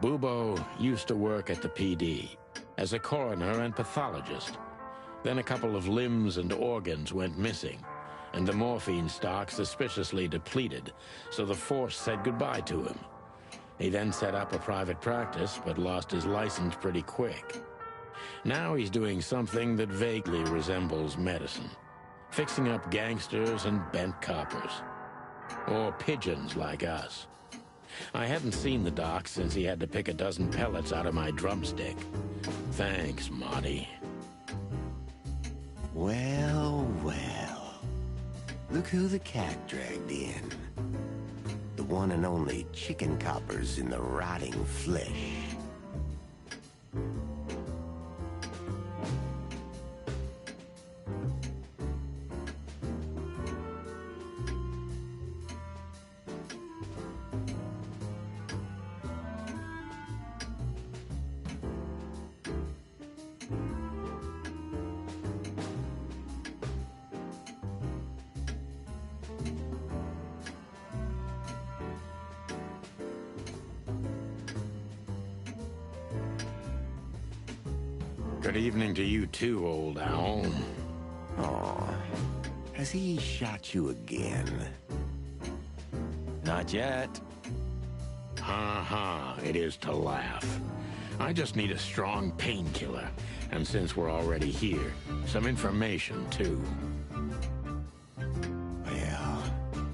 Bubo used to work at the PD as a coroner and pathologist. Then a couple of limbs and organs went missing, and the morphine stock suspiciously depleted, so the force said goodbye to him. He then set up a private practice, but lost his license pretty quick. Now he's doing something that vaguely resembles medicine, fixing up gangsters and bent coppers. Or pigeons like us. I hadn't seen the doc since he had to pick a dozen pellets out of my drumstick. Thanks, Marty. Well, well. Look who the cat dragged in. The one and only chicken coppers in the rotting flesh. Good evening to you too, old owl. Aw, has he shot you again? Not yet. Ha, it is to laugh. I just need a strong painkiller, and since we're already here, some information too. Well,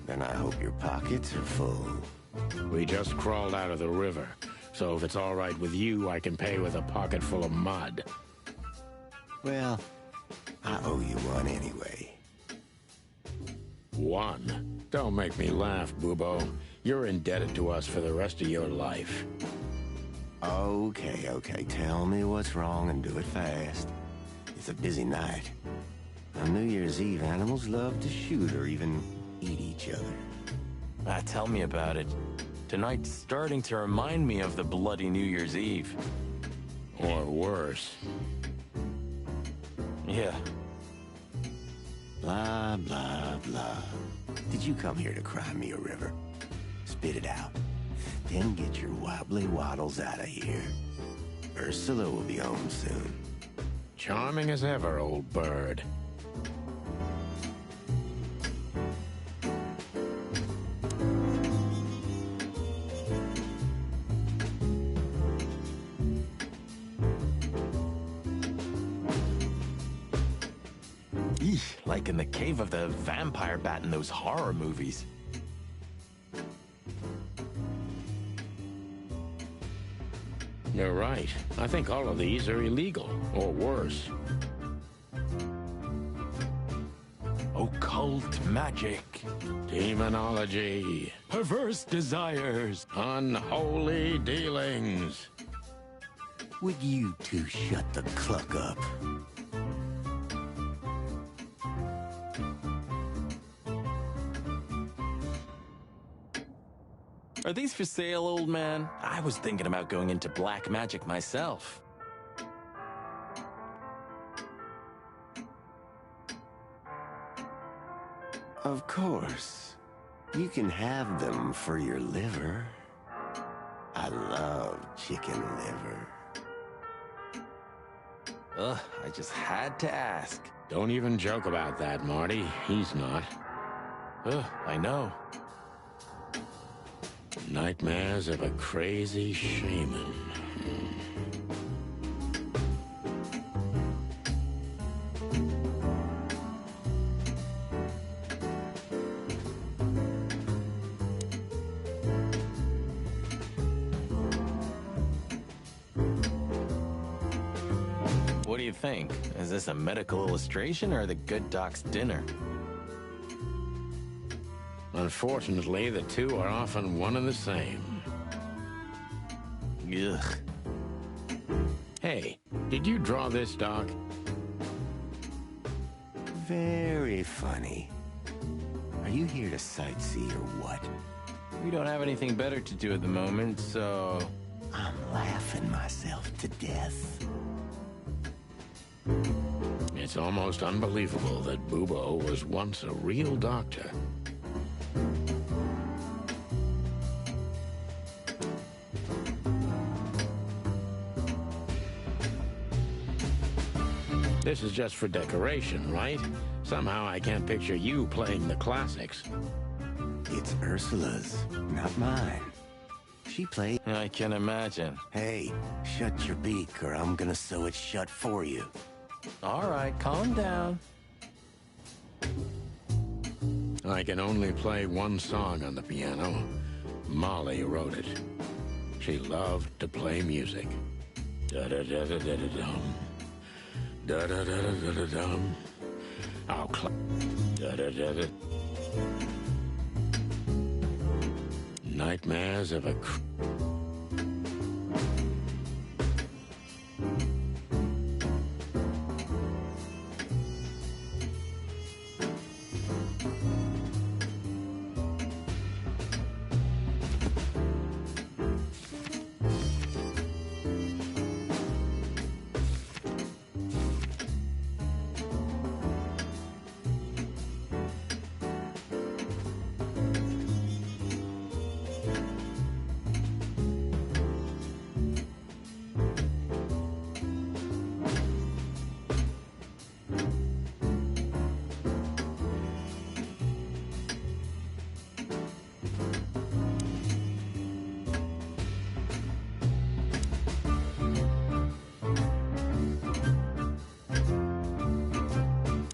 then I hope your pockets are full. We just crawled out of the river, so if it's all right with you, I can pay with a pocket full of mud. Well, I owe you one anyway. One? Don't make me laugh, Bubo. You're indebted to us for the rest of your life. Okay, tell me what's wrong and do it fast. It's a busy night. On New Year's Eve, animals love to shoot or even eat each other. Tell me about it. Tonight's starting to remind me of the bloody New Year's Eve. Or worse. Yeah. Blah, blah, blah. Did you come here to cry me a river? Spit it out. Then get your wobbly waddles out of here. Ursula will be home soon. Charming as ever, old bird. Like in the cave of the vampire bat in those horror movies. You're right. I think all of these are illegal, or worse. Occult magic. Demonology. Perverse desires. Unholy dealings. Would you two shut the cluck up? Are these for sale, old man? I was thinking about going into black magic myself. Of course. You can have them for your liver. I love chicken liver. Ugh, I just had to ask. Don't even joke about that, Marty. He's not. Ugh, I know. Nightmares of a crazy shaman. What do you think? Is this a medical illustration or the good doc's dinner? Unfortunately, the two are often one and the same. Ugh. Hey, did you draw this, Doc? Very funny. Are you here to sightsee or what? We don't have anything better to do at the moment, so... I'm laughing myself to death. It's almost unbelievable that Bubo was once a real doctor. This is just for decoration, right? Somehow I can't picture you playing the classics. It's Ursula's, not mine. She played... I can imagine. Hey, shut your beak or I'm gonna sew it shut for you. All right, calm down. I can only play one song on the piano. Molly wrote it. She loved to play music. Da-da-da-da-da-da-dum. Da-da-da-da-da-dum. I'll clap. Da-da-da-da. Nightmares of a...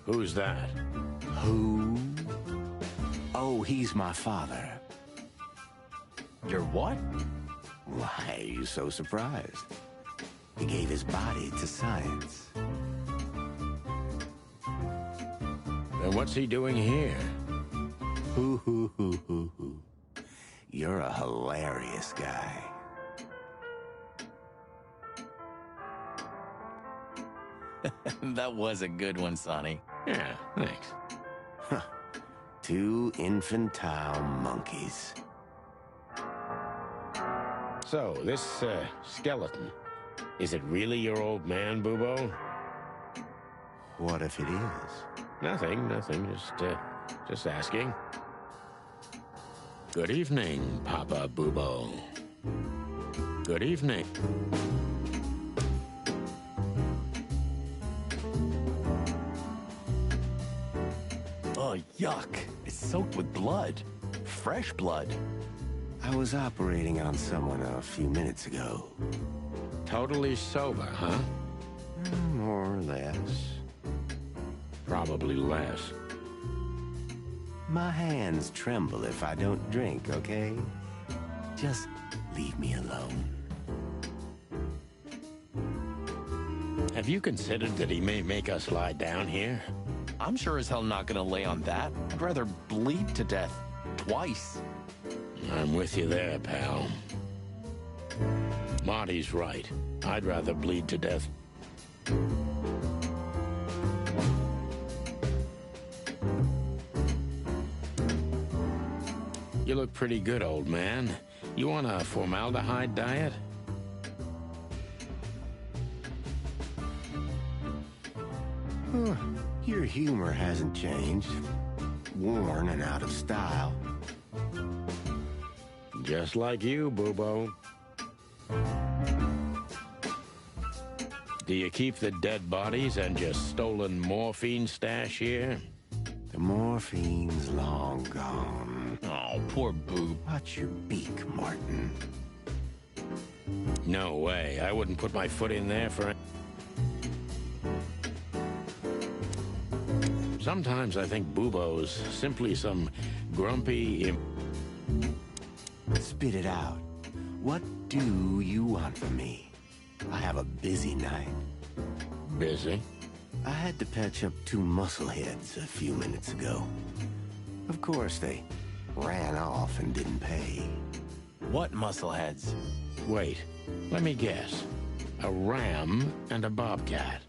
Who's that? Who? Oh, he's my father. Your what? Why are you so surprised? He gave his body to science. And what's he doing here? Hoo. You're a hilarious guy. That was a good one, Sonny. Yeah, thanks. Huh. Two infantile monkeys. So, this, skeleton, is it really your old man, Bubo? What if it is? Nothing, just asking. Good evening, Papa Bubo. Good evening. Oh, yuck. It's soaked with blood. Fresh blood. I was operating on someone a few minutes ago. Totally sober, huh? More or less. Probably less. My hands tremble if I don't drink, okay? Just leave me alone. Have you considered that he may make us lie down here? I'm sure as hell not gonna lay on that. I'd rather bleed to death. Twice. I'm with you there, pal. Marty's right. I'd rather bleed to death. You look pretty good, old man. You on a formaldehyde diet? Huh. Your humor hasn't changed. Worn and out of style. Just like you, Bubo. Do you keep the dead bodies and your stolen morphine stash here? The morphine's long gone. Oh, poor boob. Watch your beak, Martin. No way. I wouldn't put my foot in there for... Sometimes I think Bubo's simply some grumpy... Spit it out. What do you want from me? I have a busy night. Busy? I had to patch up two muscleheads a few minutes ago. Of course, they ran off and didn't pay. What muscleheads? Wait, let me guess. A ram and a bobcat.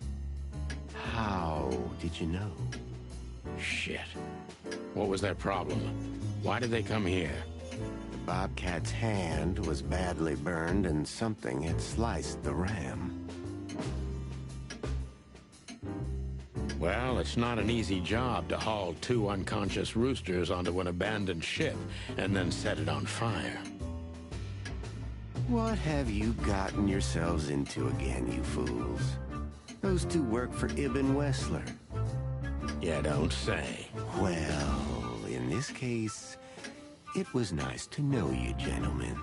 How did you know? Shit. What was their problem? Why did they come here? The bobcat's hand was badly burned and something had sliced the ram. Well, it's not an easy job to haul two unconscious roosters onto an abandoned ship and then set it on fire. What have you gotten yourselves into again, you fools? Those two work for Ibn Wessler. You don't say. Well, in this case, it was nice to know you, gentlemen.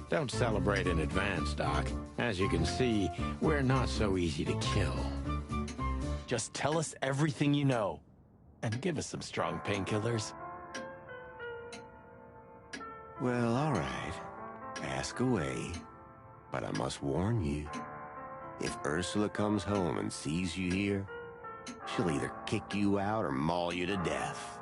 Don't celebrate in advance, Doc. As you can see, we're not so easy to kill. Just tell us everything you know. And give us some strong painkillers. Well, all right. Ask away. But I must warn you. If Ursula comes home and sees you here, she'll either kick you out or maul you to death.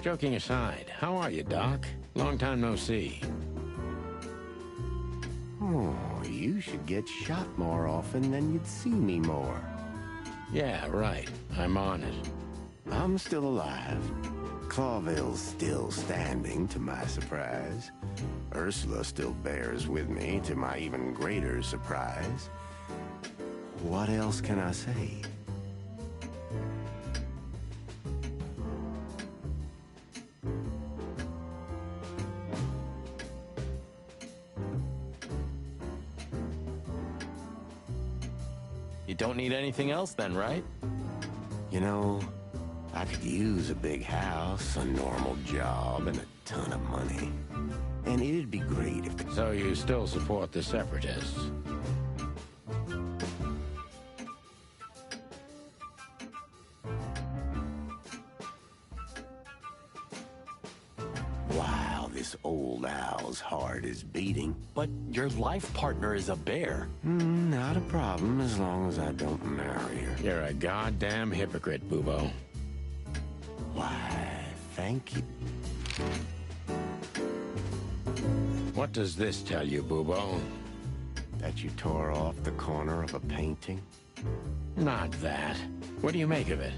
Joking aside, how are you, Doc? Long time no see. Oh, you should get shot more often, then you'd see me more. Yeah, right. I'm on it. I'm still alive. Clawville's still standing, to my surprise. Ursula still bears with me, to my even greater surprise. What else can I say? You don't need anything else then, right? You know, I could use a big house, a normal job, and a ton of money. And it'd be great if... So you still support the Separatists? Wow, this old owl's heart is beating. But your life partner is a bear. Not a problem as long as I don't marry her. You're a goddamn hypocrite, Bubo. Why, thank you. What does this tell you, Bubo? That you tore off the corner of a painting? Not that. What do you make of it?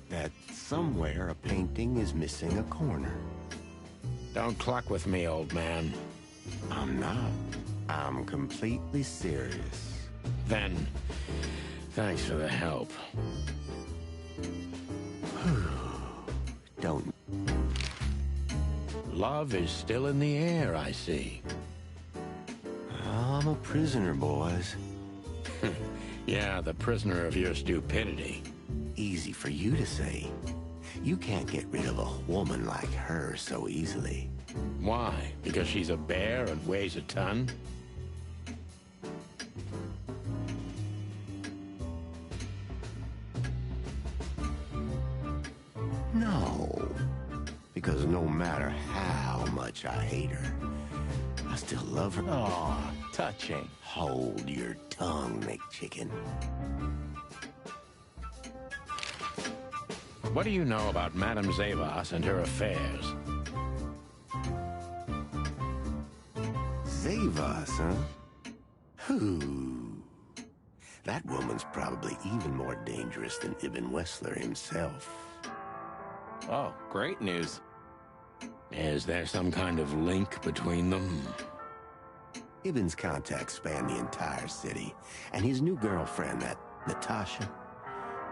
That somewhere a painting is missing a corner. Don't cluck with me, old man. I'm not. I'm completely serious. Then, thanks for the help. Don't. Love is still in the air, I see. I'm a prisoner, boys. Yeah, the prisoner of your stupidity. Easy for you to say. You can't get rid of a woman like her so easily. Why? Because she's a bear and weighs a ton? No. Because no matter how much I hate her, I still love her. Aw, touching. Hold your tongue, McChicken. What do you know about Madame Zavas and her affairs? Zavas, huh? Who? That woman's probably even more dangerous than Ibn Wessler himself. Oh, great news. Is there some kind of link between them? Ibn's contacts span the entire city, and his new girlfriend, that Natasha,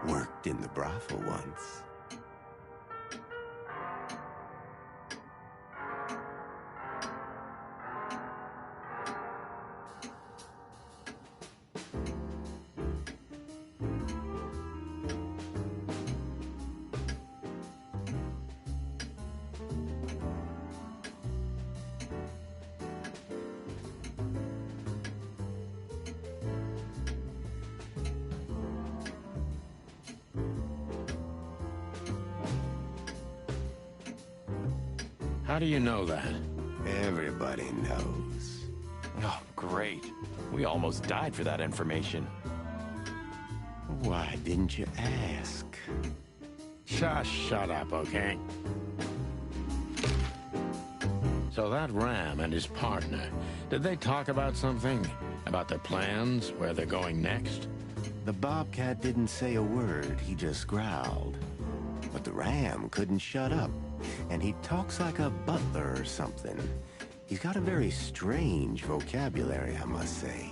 worked in the brothel once. How do you know that? Everybody knows. Oh, great. We almost died for that information. Why didn't you ask? Just shut up, okay? So that Ram and his partner, did they talk about something? About their plans, where they're going next? The Bobcat didn't say a word, he just growled. But the Ram couldn't shut up, and he talks like a butler or something. He's got a very strange vocabulary, I must say.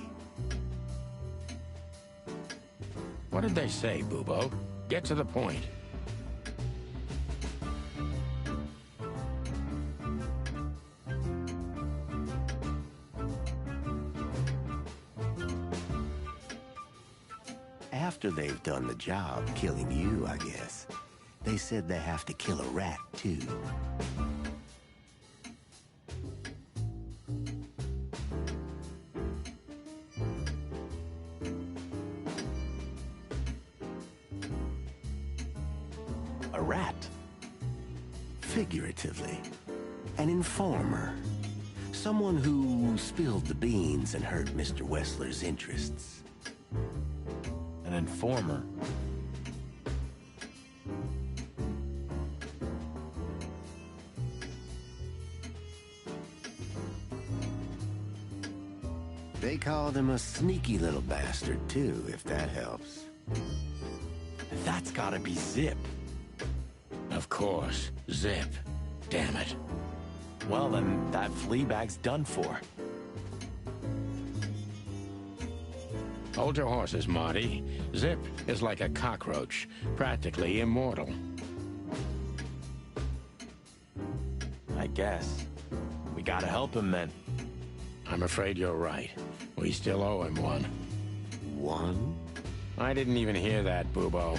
What did they say, Bubo? Get to the point. After they've done the job killing you, I guess, they said they have to kill a rat, too. A rat? Figuratively. An informer. Someone who spilled the beans and hurt Mr. Wessler's interests. An informer? They called him a sneaky little bastard, too, if that helps. That's gotta be Zip. Of course, Zip. Damn it. Well, then that flea bag's done for. Hold your horses, Marty. Zip is like a cockroach, practically immortal. I guess. We gotta help him then. I'm afraid you're right. We still owe him one. One? I didn't even hear that, Bubo.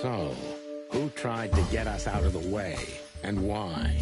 So, who tried to get us out of the way, and why?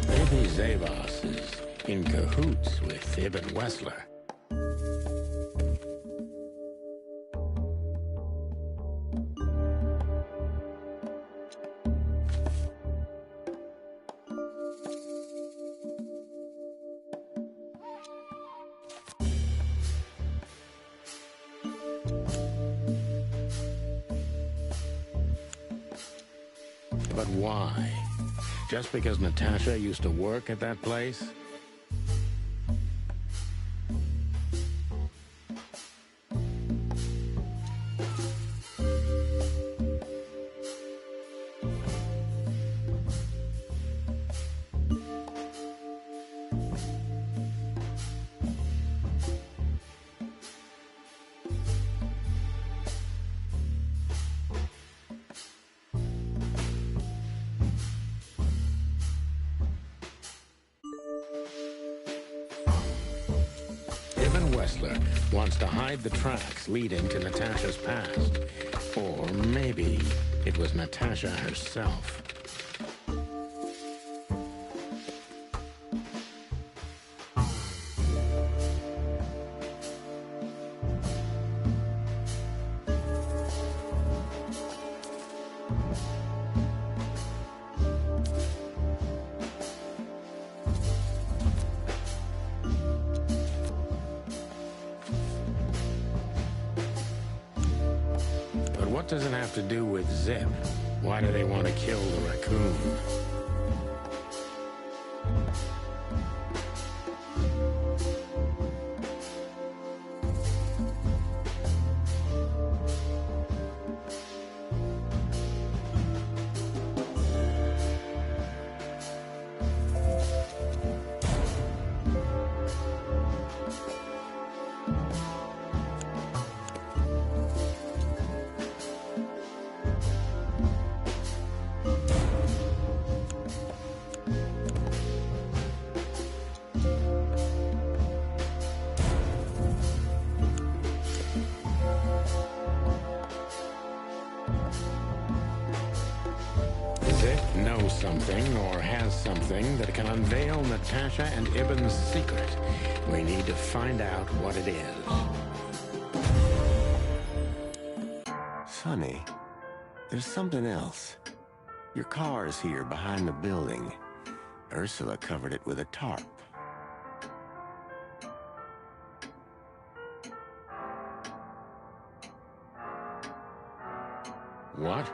Maybe Zavos is in cahoots with Ibn Wessler. But why? Just because Natasha used to work at that place? Wessler wants to hide the tracks leading to Natasha's past. Or maybe it was Natasha herself. What does it have to do with Zip? Why do they want to kill the raccoon? Zip knows something or has something that can unveil Natasha and Ibn's secret. We need to find out what it is. Sonny, there's something else. Your car is here behind the building. Ursula covered it with a tarp. What?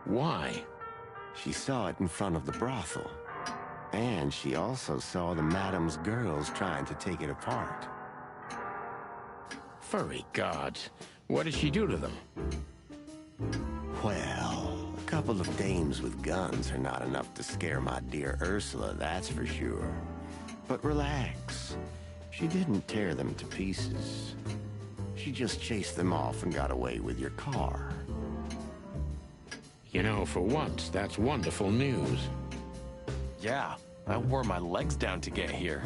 Why? She saw it in front of the brothel. And she also saw the madam's girls trying to take it apart. Furry gods. What did she do to them? Well, a couple of dames with guns are not enough to scare my dear Ursula, that's for sure. But relax. She didn't tear them to pieces. She just chased them off and got away with your car. You know, for once, that's wonderful news. Yeah, I wore my legs down to get here.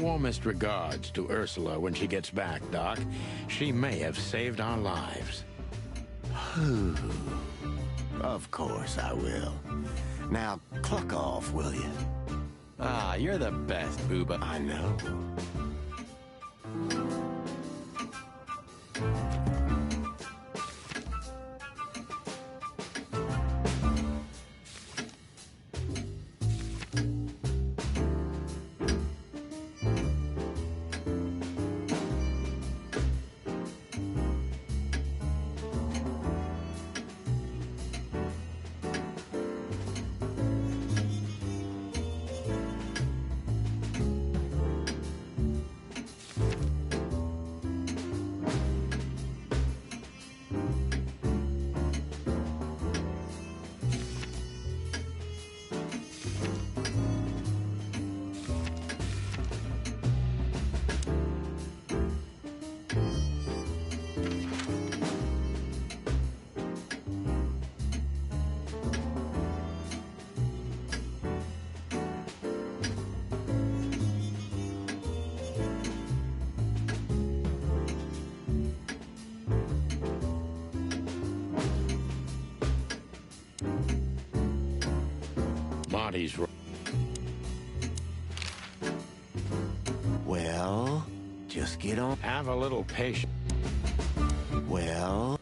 Warmest regards to Ursula when she gets back, Doc. She may have saved our lives. Of course I will. Now, cluck off, will you? Ah, you're the best, Booba. I know. Marty's right. Well, just get on. Have a little patience. Well...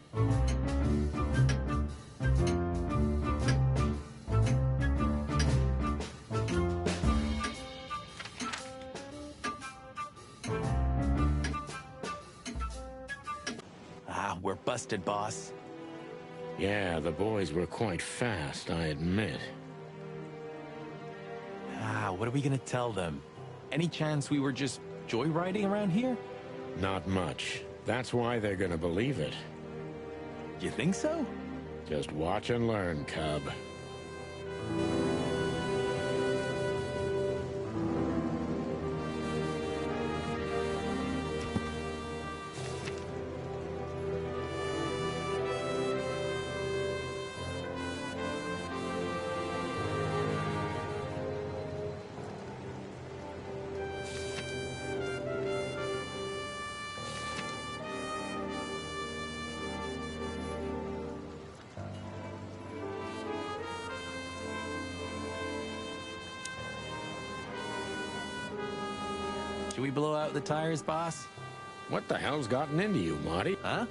Ah, we're busted, boss. Yeah, the boys were quite fast, I admit. Ah, what are we gonna tell them? Any chance we were just joyriding around here? Not much. That's why they're gonna believe it. You think so? Just watch and learn, cub. Should we blow out the tires, boss? What the hell's gotten into you, Marty? Huh?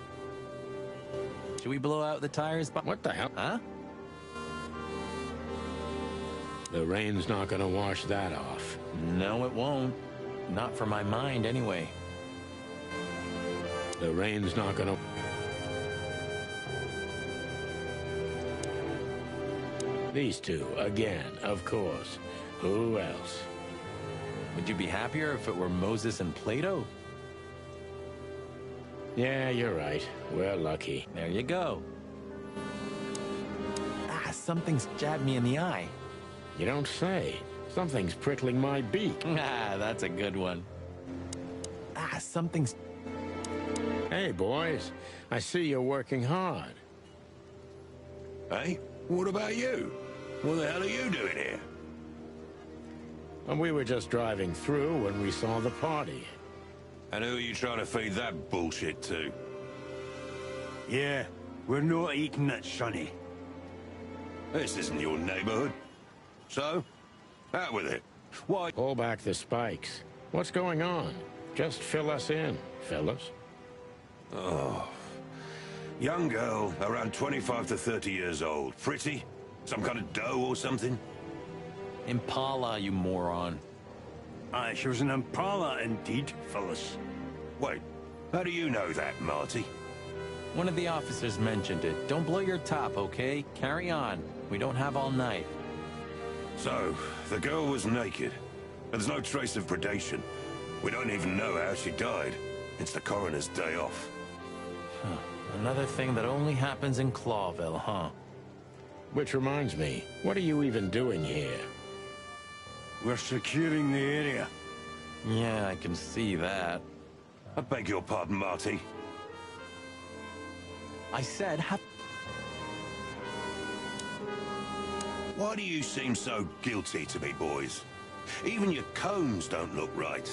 Should we blow out the tires, boss? What the hell? Huh? The rain's not gonna wash that off. No, it won't. Not for my mind, anyway. The rain's not gonna... These two, again, of course. Who else? Would you be happier if it were Moses and Plato? Yeah, you're right. We're lucky. There you go. Ah, something's jabbed me in the eye. You don't say. Something's prickling my beak. Ah, that's a good one. Ah, something's... Hey, boys. I see you're working hard. Hey, what about you? What the hell are you doing here? And we were just driving through when we saw the party. And who are you trying to feed that bullshit to? Yeah, we're not eating it, Sonny. This isn't your neighborhood. So, out with it. Why? Pull back the spikes. What's going on? Just fill us in, fellas. Oh. Young girl, around 25 to 30 years old. Pretty? Some kind of dough or something? Impala, you moron. Aye, she was an Impala indeed, Phyllis. Wait, how do you know that, Marty? One of the officers mentioned it. Don't blow your top, okay? Carry on. We don't have all night. So, the girl was naked. There's no trace of predation. We don't even know how she died. It's the coroner's day off. Huh. Another thing that only happens in Clawville, huh? Which reminds me, what are you even doing here? We're securing the area. Yeah, I can see that. I beg your pardon, Marty. I said Why do you seem so guilty to me, boys? Even your combs don't look right.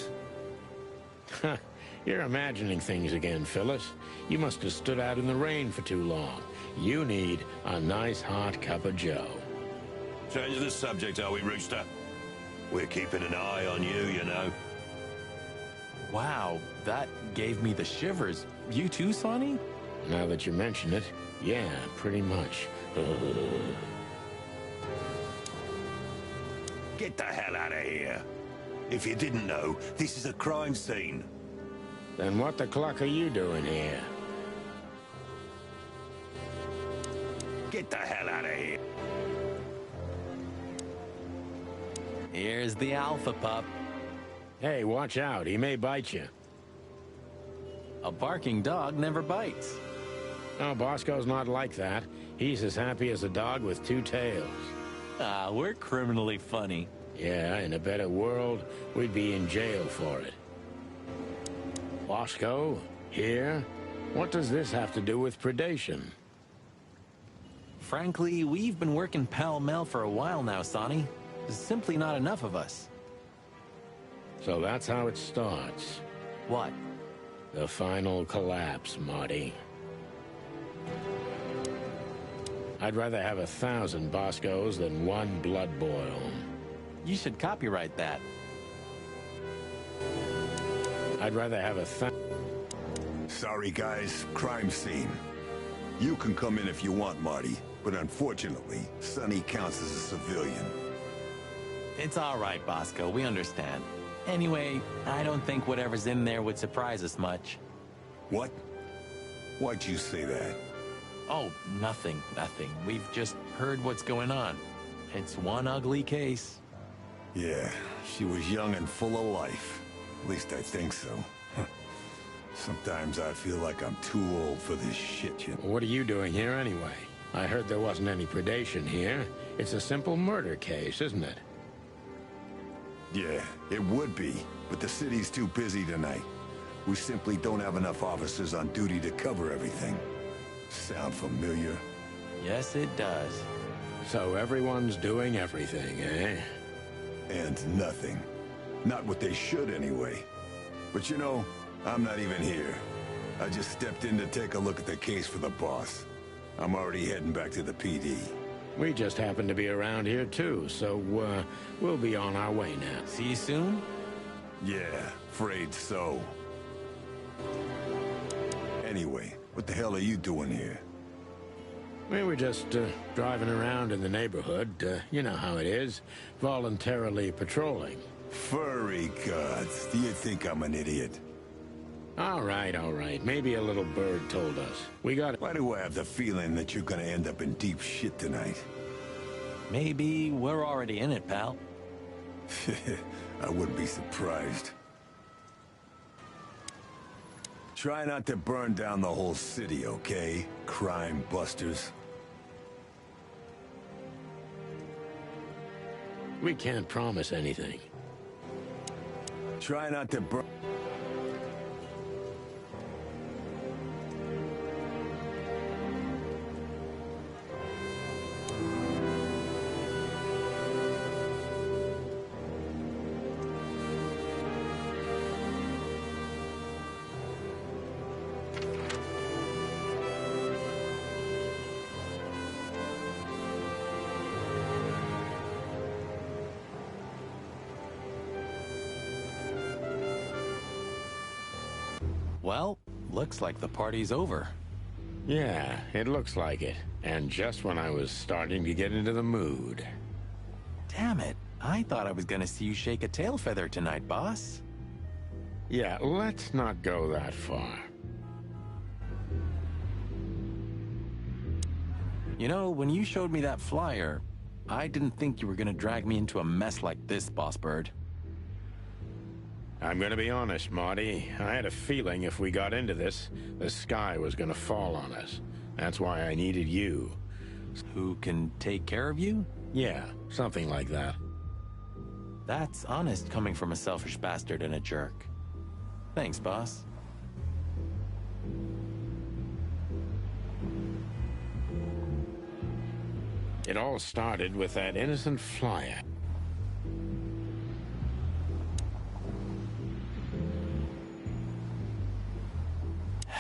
You're imagining things again, Phyllis. You must have stood out in the rain for too long. You need a nice hot cup of joe. Change the subject, are we, Rooster? We're keeping an eye on you, you know. Wow, that gave me the shivers. You too, Sonny? Now that you mention it, yeah, pretty much. Get the hell out of here. If you didn't know, this is a crime scene. Then what the cluck are you doing here? Get the hell out of here. Here's the alpha pup. Hey, watch out. He may bite you. A barking dog never bites. Oh, Bosco's not like that. He's as happy as a dog with two tails. Ah, we're criminally funny. Yeah, in a better world, we'd be in jail for it. Bosco? Here? What does this have to do with predation? Frankly, we've been working pell-mell for a while now, Sonny. There's simply not enough of us. So that's how it starts. What? The final collapse, Marty. I'd rather have 1,000 Boscos than one blood boil. You should copyright that. I'd rather have Sorry, guys. Crime scene. You can come in if you want, Marty, but unfortunately, Sonny counts as a civilian. It's all right, Bosco. We understand. Anyway, I don't think whatever's in there would surprise us much. What? Why'd you say that? Oh, nothing. We've just heard what's going on. It's one ugly case. Yeah, she was young and full of life. At least I think so. Sometimes I feel like I'm too old for this shit, you know? What are you doing here anyway? I heard there wasn't any predation here. It's a simple murder case, isn't it? Yeah, it would be, but the city's too busy tonight. We simply don't have enough officers on duty to cover everything. Sound familiar? Yes, it does. So everyone's doing everything, eh? And nothing. Not what they should, anyway. But you know, I'm not even here. I just stepped in to take a look at the case for the boss. I'm already heading back to the PD. We just happen to be around here too, so we'll be on our way now. See you soon? Yeah, afraid so. Anyway, what the hell are you doing here? We were just driving around in the neighborhood. You know how it is. Voluntarily patrolling. Furry gods, do you think I'm an idiot? All right, all right. Maybe a little bird told us. We got... Why do I have the feeling that you're gonna end up in deep shit tonight? Maybe we're already in it, pal. I wouldn't be surprised. Try not to burn down the whole city, okay? Crime busters. We can't promise anything. Try not to burn... Well, looks like the party's over. Yeah, it looks like it. And just when I was starting to get into the mood. Damn it. I thought I was gonna see you shake a tail feather tonight, boss. Yeah, let's not go that far. You know, when you showed me that flyer, I didn't think you were gonna drag me into a mess like this, Boss Bird. I'm gonna be honest, Marty. I had a feeling if we got into this, the sky was gonna fall on us. That's why I needed you. Who can take care of you? Yeah, something like that. That's honest coming from a selfish bastard and a jerk. Thanks, boss. It all started with that innocent flyer.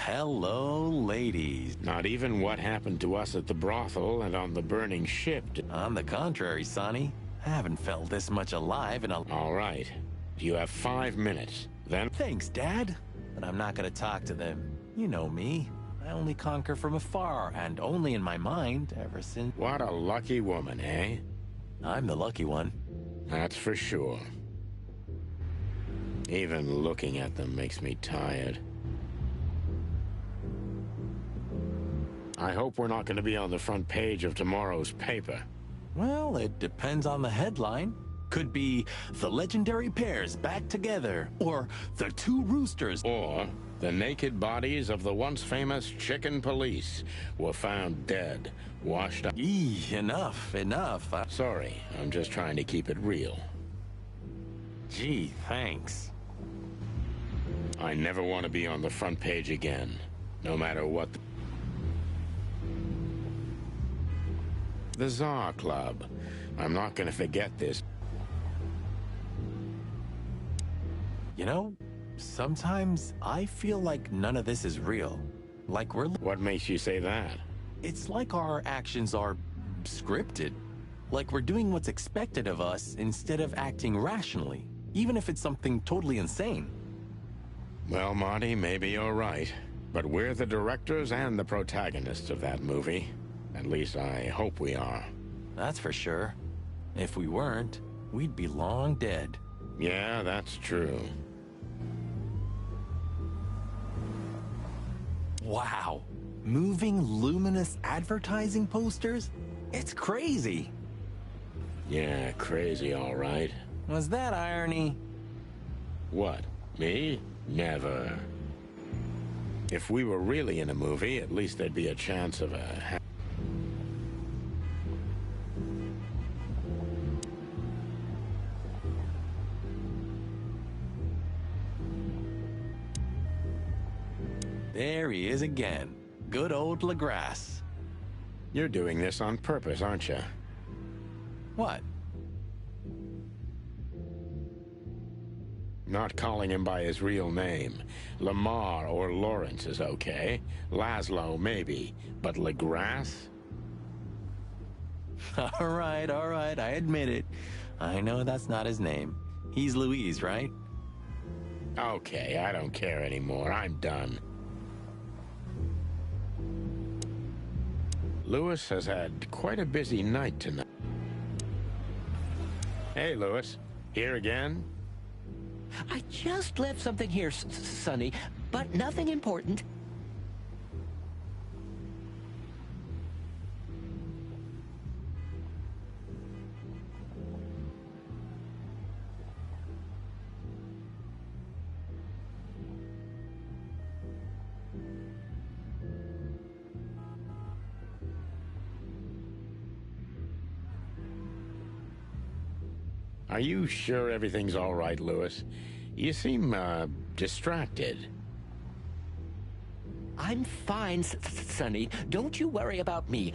Hello, ladies. Not even what happened to us at the brothel and on the burning ship. On the contrary, Sonny, I haven't felt this much alive in a... All right. You have 5 minutes. Then... Thanks, Dad. But I'm not gonna talk to them. You know me. I only conquer from afar, and only in my mind, ever since... What a lucky woman, eh? I'm the lucky one. That's for sure. Even looking at them makes me tired. I hope we're not going to be on the front page of tomorrow's paper. Well, it depends on the headline. Could be the legendary pairs back together, or the two roosters, Or the naked bodies of the once famous chicken police were found dead, washed up. Enough. Sorry, I'm just trying to keep it real. Gee, thanks. I never want to be on the front page again, no matter what. The Tsar Club. I'm not going to forget this. You know, sometimes I feel like none of this is real. Like we're... What makes you say that? It's like our actions are scripted. Like we're doing what's expected of us instead of acting rationally, even if it's something totally insane. Well, Marty, maybe you're right. But we're the directors and the protagonists of that movie. At least I hope we are. That's for sure. If we weren't, we'd be long dead. Yeah, that's true. Wow. Moving luminous advertising posters? It's crazy. Yeah, crazy, all right. Was that irony? What, me? Never. If we were really in a movie, at least there'd be a chance of a... There he is again. Good old LaGrasse. You're doing this on purpose, aren't you? What? Not calling him by his real name. Lamar or Lawrence is okay. Laszlo, maybe. But LaGrasse? All right, I admit it. I know that's not his name. He's Louise, right? Okay, I don't care anymore. I'm done. Lewis has had quite a busy night tonight. Hey, Lewis. Here again? I just left something here, Sonny, but nothing important. Are you sure everything's all right, Lewis? You seem, distracted. I'm fine, Sonny. Don't you worry about me.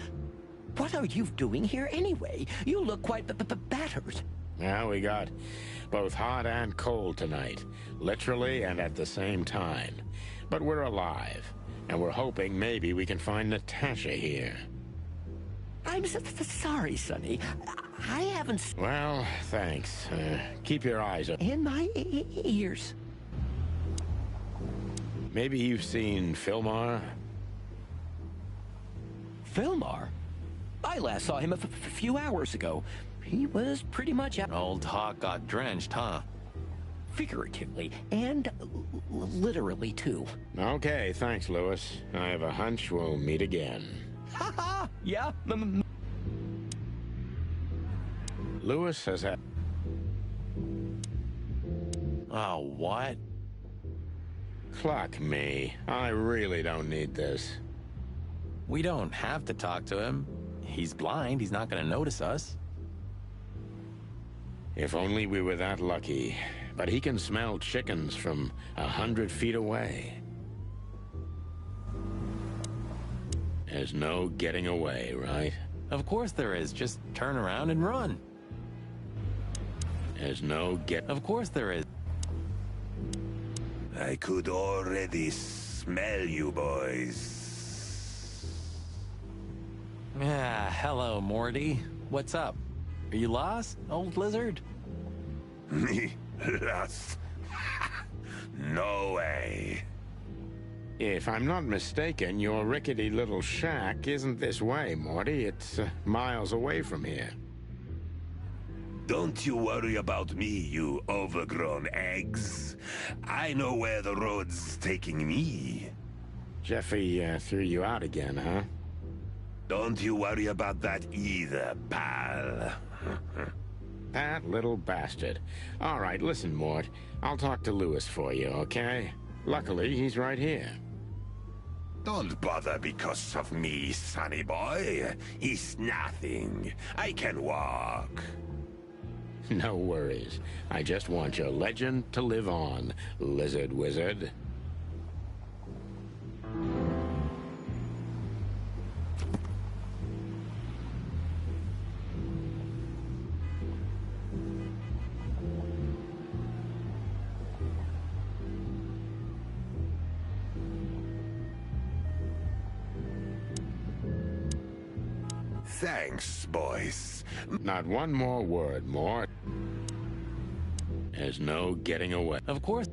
What are you doing here anyway? You look quite battered. Well, we got both hot and cold tonight, literally and at the same time. But we're alive, and we're hoping maybe we can find Natasha here. I'm sorry, Sonny. I haven't... Well, thanks. Keep your eyes open. In my ears. Maybe you've seen Filmar? Filmar? I last saw him a few hours ago. He was pretty much out. Old Hawk got drenched, huh? Figuratively, and literally, too. Okay, thanks, Lewis. I have a hunch we'll meet again. Ha ha! Yeah, Lewis has had... Oh, what? Cluck me. I really don't need this. We don't have to talk to him. He's blind. He's not going to notice us. If only we were that lucky. But he can smell chickens from 100 feet away. There's no getting away, right? Of course there is. Just turn around and run. There's no Of course there is. I could already smell you boys. Ah, hello, Morty. What's up? Are you lost, old lizard? Me? Lost? No way. If I'm not mistaken, your rickety little shack isn't this way, Morty. It's miles away from here. Don't you worry about me, you overgrown eggs. I know where the road's taking me. Jeffy threw you out again, huh? Don't you worry about that either, pal. That little bastard. All right, listen, Mort. I'll talk to Lewis for you, okay? Luckily, he's right here. Don't bother because of me, sonny boy. It's nothing. I can walk. No worries. I just want your legend to live on, lizard wizard. Thanks, boys. Not one more word, Mort. There's no getting away. Of course.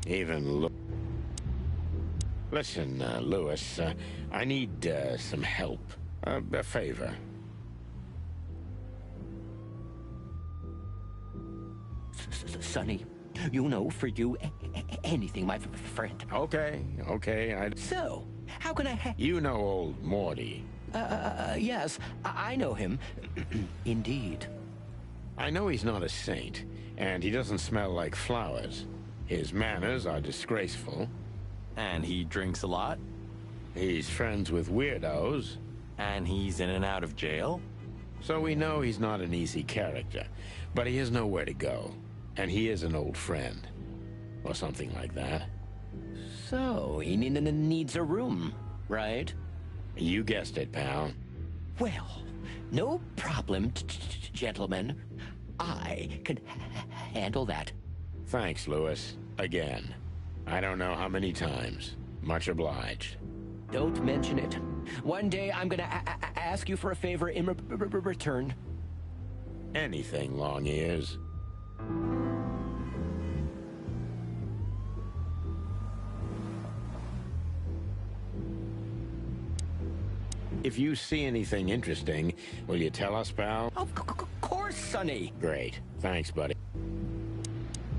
Even look. Listen, Lewis, I need some help. A favor. Sonny, you know, for you, anything, my friend. Okay, So, how can I You know old Morty. Yes, I know him. Indeed. I know he's not a saint, and he doesn't smell like flowers. His manners are disgraceful. And he drinks a lot. He's friends with weirdos. And he's in and out of jail. So we know he's not an easy character, but he has nowhere to go. And he is an old friend. Or something like that. So, he needs a room, right? You guessed it, pal. Well, no problem, gentlemen. I can handle that. Thanks, Lewis. Again. I don't know how many times. Much obliged. Don't mention it. One day I'm gonna ask you for a favor in return. Anything, long ears. If you see anything interesting, will you tell us, pal? Of course, Sonny. Great. Thanks, buddy.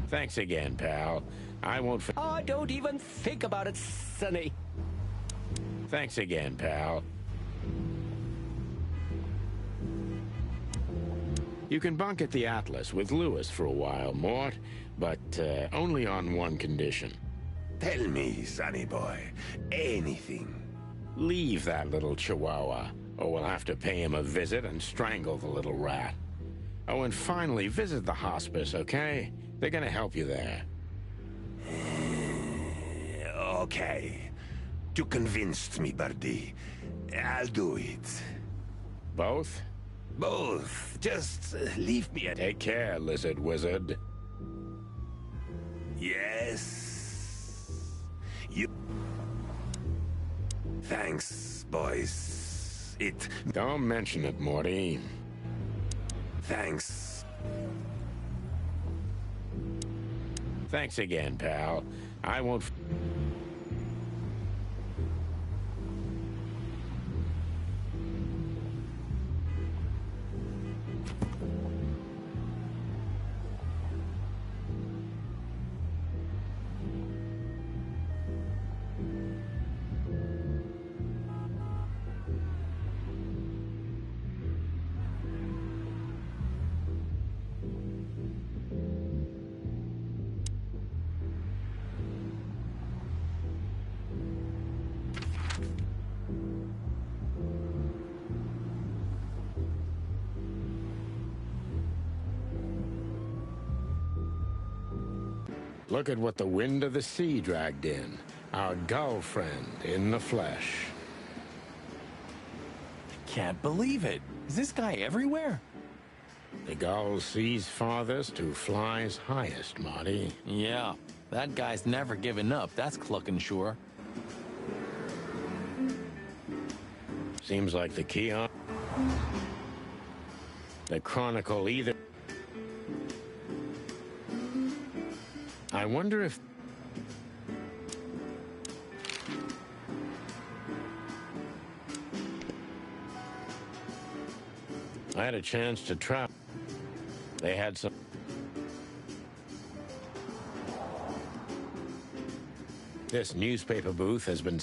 Thanks again, pal. I won't... Oh, don't even think about it, Sonny. Thanks again, pal. You can bunk at the Atlas with Lewis for a while, Mort, but only on one condition. Tell me, sonny boy, anything. Leave that little chihuahua, or we'll have to pay him a visit and strangle the little rat. Oh, and finally, visit the hospice, okay? They're gonna help you there. Okay. You convinced me, Birdie. I'll do it. Both? Both. Just leave me at... Take care, lizard wizard. Yes. You... Thanks, boys. Don't mention it, Morty. Thanks. Thanks again, pal. I won't... Look at what the wind of the sea dragged in. Our gull friend in the flesh. Can't believe it. Is this guy everywhere? The gull sees farthest who flies highest, Marty. Yeah, that guy's never given up, that's clucking sure. Seems like the key on... The Chronicle either... I wonder if... I had a chance to trap. They had some... This newspaper booth has been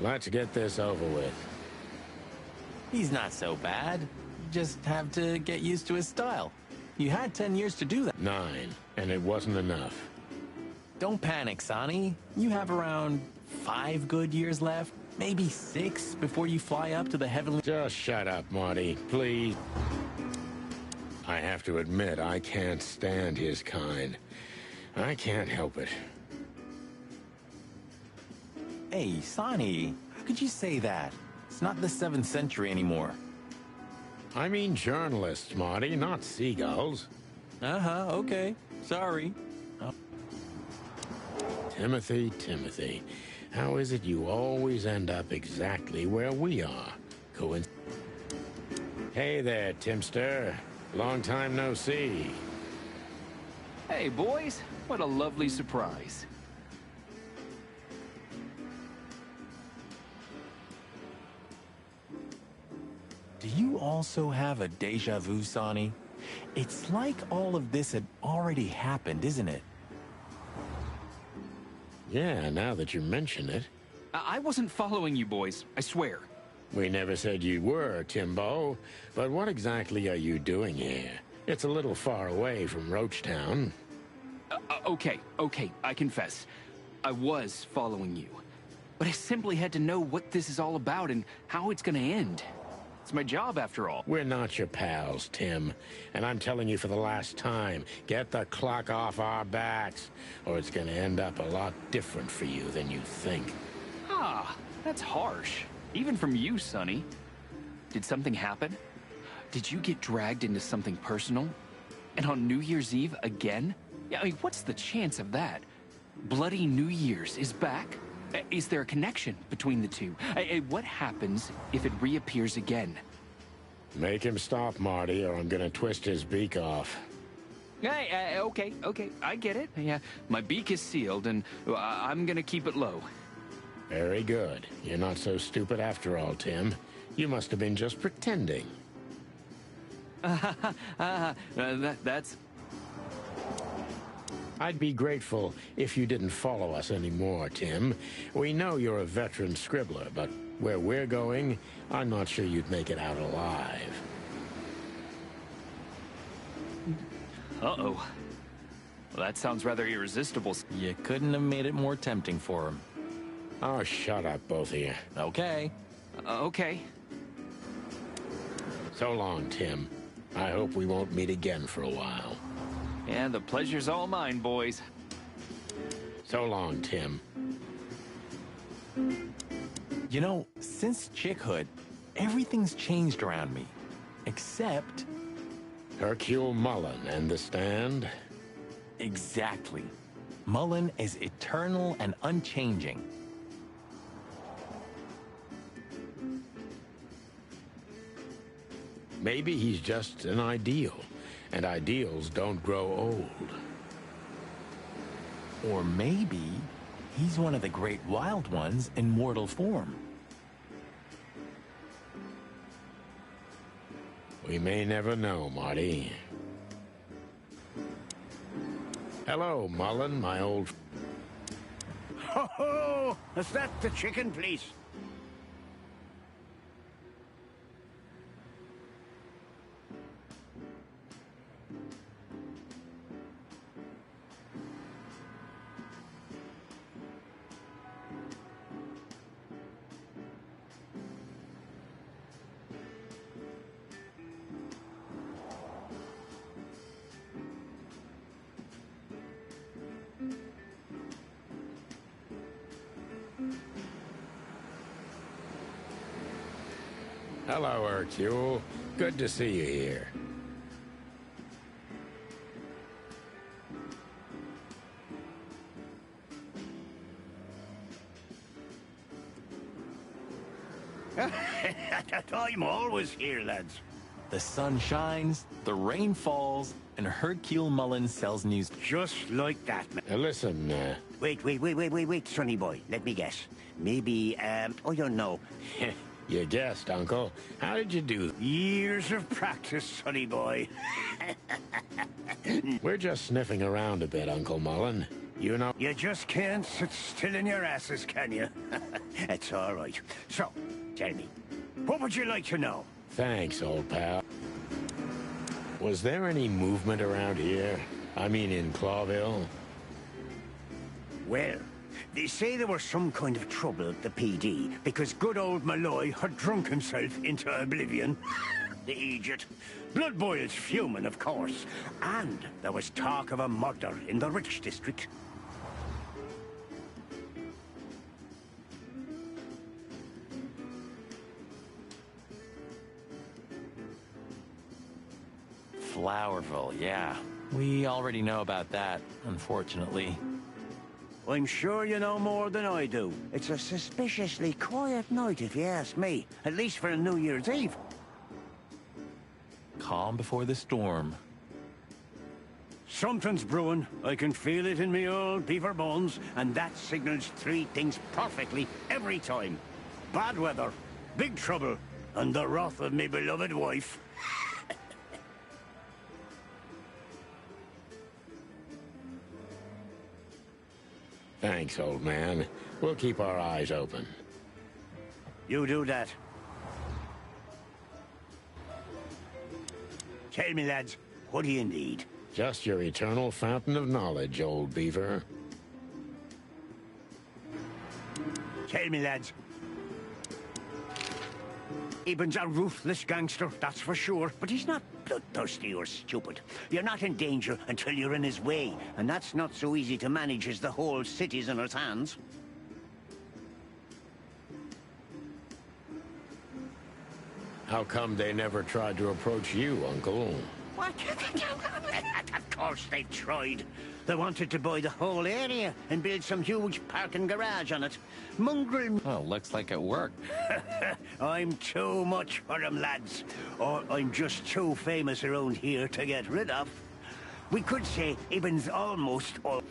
Let's get this over with. He's not so bad. Just have to get used to his style. You had 10 years to do that. 9, and it wasn't enough. Don't panic, Sonny. You have around 5 good years left, maybe 6 before you fly up to the heavenly... Just shut up, Marty, please. I have to admit, I can't stand his kind. I can't help it. Hey, Sonny, how could you say that? It's not the 7th century anymore. I mean journalists, Marty, not seagulls. Uh-huh, okay. Sorry. Timothy, how is it you always end up exactly where we are? Hey there, Timster. Long time no see. Hey, boys. What a lovely surprise. Do you also have a deja vu, Sonny? It's like all of this had already happened, isn't it? Yeah, now that you mention it. I wasn't following you boys, I swear. We never said you were, Timbo. But what exactly are you doing here? It's a little far away from Roachtown. Okay, I confess. I was following you. But I simply had to know what this is all about and how it's gonna end. It's my job, after all. We're not your pals, Tim. And I'm telling you for the last time, get the clock off our backs, or it's gonna end up a lot different for you than you think. Ah, that's harsh. Even from you, Sonny. Did something happen? Did you get dragged into something personal? And on New Year's Eve again? Yeah, I mean, what's the chance of that? Bloody New Year's is back? Is there a connection between the two? What happens if it reappears again? Make him stop, Marty, or I'm gonna twist his beak off. Hey, okay, I get it. Yeah, my beak is sealed, and I'm gonna keep it low. Very good. You're not so stupid after all, Tim. You must have been just pretending. That's... I'd be grateful if you didn't follow us anymore, Tim. We know you're a veteran scribbler, but where we're going, I'm not sure you'd make it out alive. Uh-oh. Well, that sounds rather irresistible. You couldn't have made it more tempting for him. Oh, shut up, both of you. Okay. Okay. So long, Tim. I hope we won't meet again for a while. Yeah, the pleasure's all mine, boys. So long, Tim. You know, since chickhood, everything's changed around me. Except... Hercule Mullen and the stand? Exactly. Mullen is eternal and unchanging. Maybe he's just an ideal, and ideals don't grow old. Or maybe he's one of the great wild ones in mortal form. We may never know, Marty. Hello, Mullen, my old... Ho ho! Is that the chicken, please? Hello, Hercule. Good to see you here. I'm always here, lads. The sun shines, the rain falls, and Hercule Mullen sells news. Just like that, man. Listen, Wait, sonny boy. Let me guess. Maybe, oh, you know. you guessed, Uncle. How did you do? Years of practice, sonny boy. We're just sniffing around a bit, Uncle Mullen. You know... You just can't sit still in your asses, can you? It's all right. So, tell me, what would you like to know? Thanks, old pal. Was there any movement around here? I mean, in Clawville? Well, they say there was some kind of trouble at the PD because good old Malloy had drunk himself into oblivion. The idiot. Blood boils fuming, of course. And there was talk of a murder in the Rich District. Flowerville, yeah. We already know about that, unfortunately. I'm sure you know more than I do. It's a suspiciously quiet night, if you ask me. At least for a New Year's Eve. Calm before the storm. Something's brewing. I can feel it in me old beaver bones, and that signals three things perfectly every time. Bad weather, big trouble, and the wrath of me beloved wife. Thanks, old man. We'll keep our eyes open. You do that. Tell me, lads, what do you need? Just your eternal fountain of knowledge, old beaver. Tell me, lads. Eben's a ruthless gangster, that's for sure, but he's not bloodthirsty or stupid. You're not in danger until you're in his way, and that's not so easy to manage as the whole city's in his hands. How come they never tried to approach you, Uncle? What? course they've tried. They wanted to buy the whole area and build some huge parking garage on it. Mongrel... Well, looks like it worked. I'm too much for them, lads. Or I'm just too famous around here to get rid of. We could say Ibn's almost all...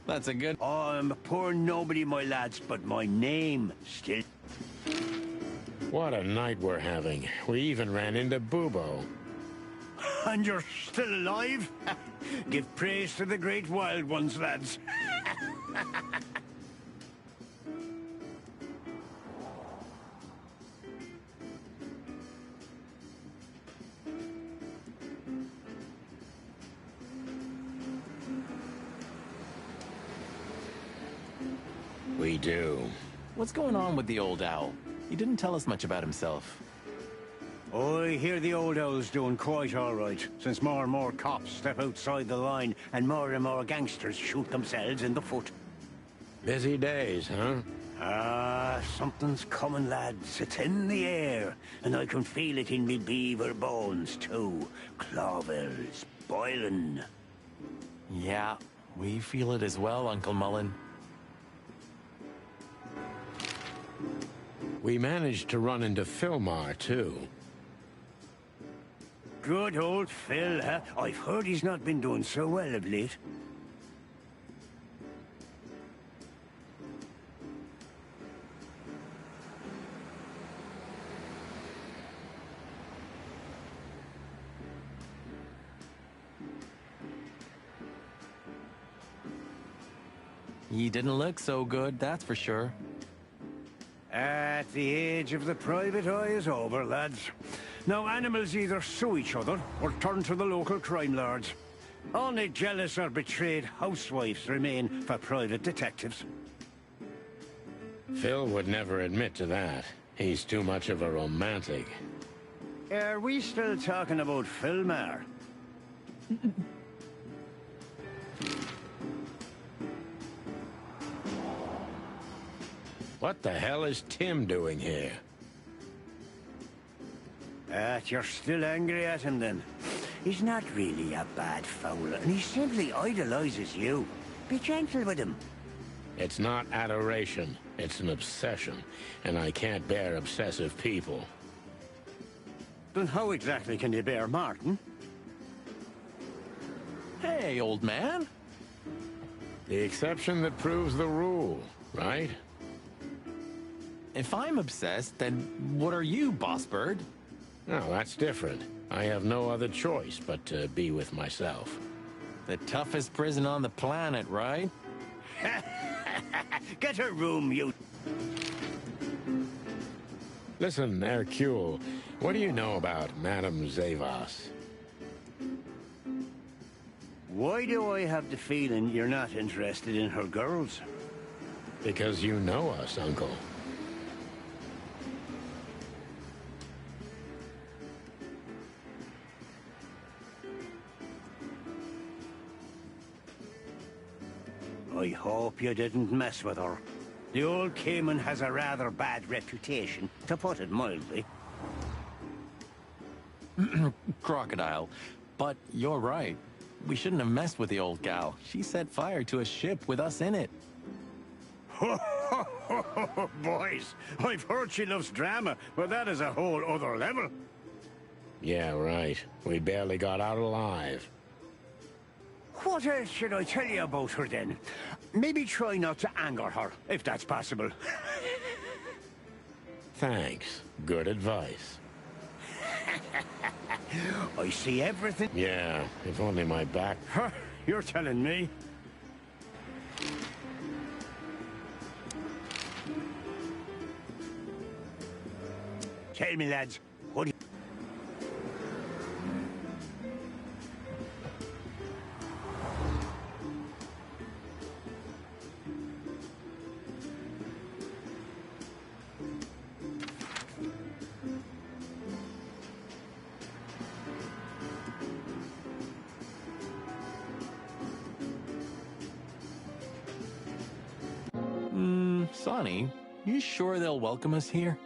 That's a good... I'm a poor nobody, my lads, but my name still... What a night we're having. We even ran into Bubo. And you're still alive? Give praise to the great wild ones, lads. We do. What's going on with the old owl? He didn't tell us much about himself. I hear the old owl's doing quite all right, since more and more cops step outside the line and more gangsters shoot themselves in the foot. Busy days, huh? Something's coming, lads. It's in the air, and I can feel it in me beaver bones, too. Clawville's boiling. Yeah, we feel it as well, Uncle Mullen. We managed to run into Philmar, too. Good old Phil, huh? I've heard he's not been doing so well of late. He didn't look so good, that's for sure. At the age of the private eye is over, lads. Now animals either sue each other or turn to the local crime lords. Only jealous or betrayed housewives remain for private detectives. Phil would never admit to that. He's too much of a romantic. Are we still talking about Philmar? What the hell is Tim doing here? You're still angry at him, then? He's not really a bad fowler, and he simply idolizes you. Be gentle with him. It's not adoration, it's an obsession, and I can't bear obsessive people. Then how exactly can you bear Martin? Hey, old man. The exception that proves the rule, right? If I'm obsessed, then what are you, Boss Bird? No, that's different. I have no other choice but to be with myself. The toughest prison on the planet, right? Get a room, you... Listen, Hercule, what do you know about Madame Zavas? Why do I have the feeling you're not interested in her girls? Because you know us, Uncle. I hope you didn't mess with her. The old Cayman has a rather bad reputation, to put it mildly. Crocodile. But you're right. We shouldn't have messed with the old gal. She set fire to a ship with us in it. Boys, I've heard she loves drama, but that is a whole other level. Yeah, right. We barely got out alive. What else should I tell you about her, then? Maybe try not to anger her, if that's possible. Thanks. Good advice. I see everything. Yeah, if only my back... You're telling me. Tell me, lads, what do you... Sonny, you sure they'll welcome us here?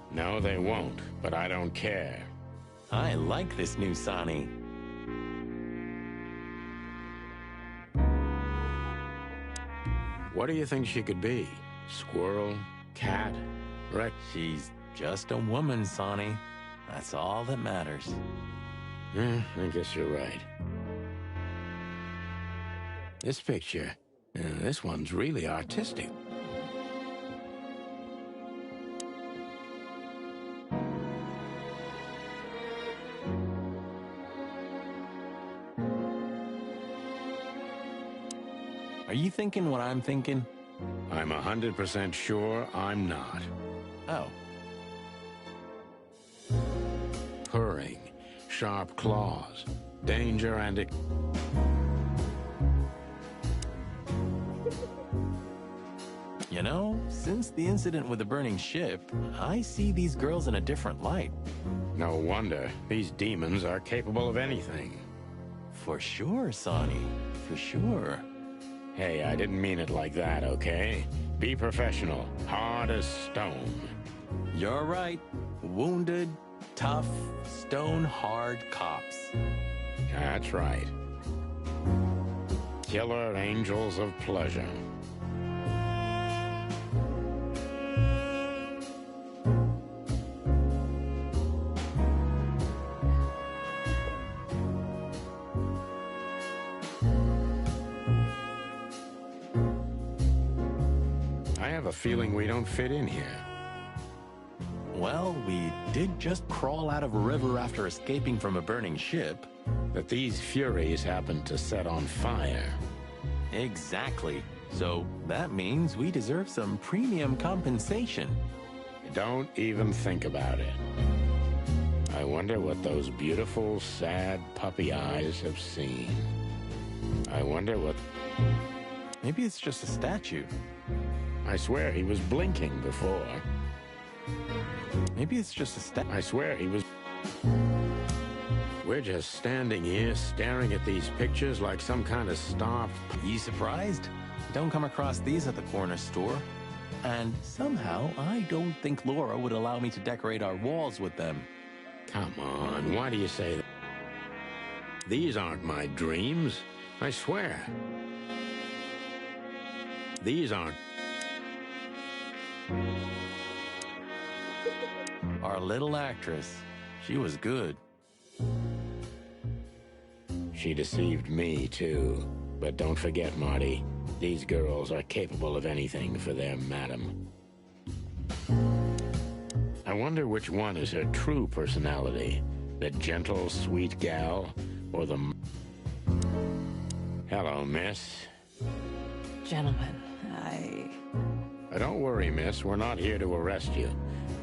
No, they won't, but I don't care. I like this new Sonny. What do you think she could be? Squirrel? Cat? Rex? She's just a woman, Sonny. That's all that matters. I guess you're right. This picture, this one's really artistic. Are you thinking what I'm thinking? I'm 100% sure I'm not. Oh. Purring, sharp claws, danger and... You know, since the incident with the burning ship, I see these girls in a different light. No wonder. These demons are capable of anything. For sure, Sonny. For sure. Hey, I didn't mean it like that, okay? Be professional. Hard as stone. You're right. Wounded, tough, stone-hard cops. That's right. Killer angels of pleasure. I have a feeling we don't fit in here. Well, we did just crawl out of a river after escaping from a burning ship. But these furies happened to set on fire. Exactly. So that means we deserve some premium compensation. Don't even think about it. I wonder what those beautiful, sad puppy eyes have seen. I wonder what... Maybe it's just a statue. I swear he was blinking before. Maybe it's just a statue. I swear he was... We're just standing here staring at these pictures like some kind of starved... You surprised? Don't come across these at the corner store. And somehow, I don't think Laura would allow me to decorate our walls with them. Come on, why do you say that? These aren't my dreams, I swear. These aren't... Our little actress. She was good. She deceived me, too. But don't forget, Marty, these girls are capable of anything for their madam. I wonder which one is her true personality. The gentle, sweet gal, or the... Hello, miss. Gentlemen, Don't worry, miss. We're not here to arrest you.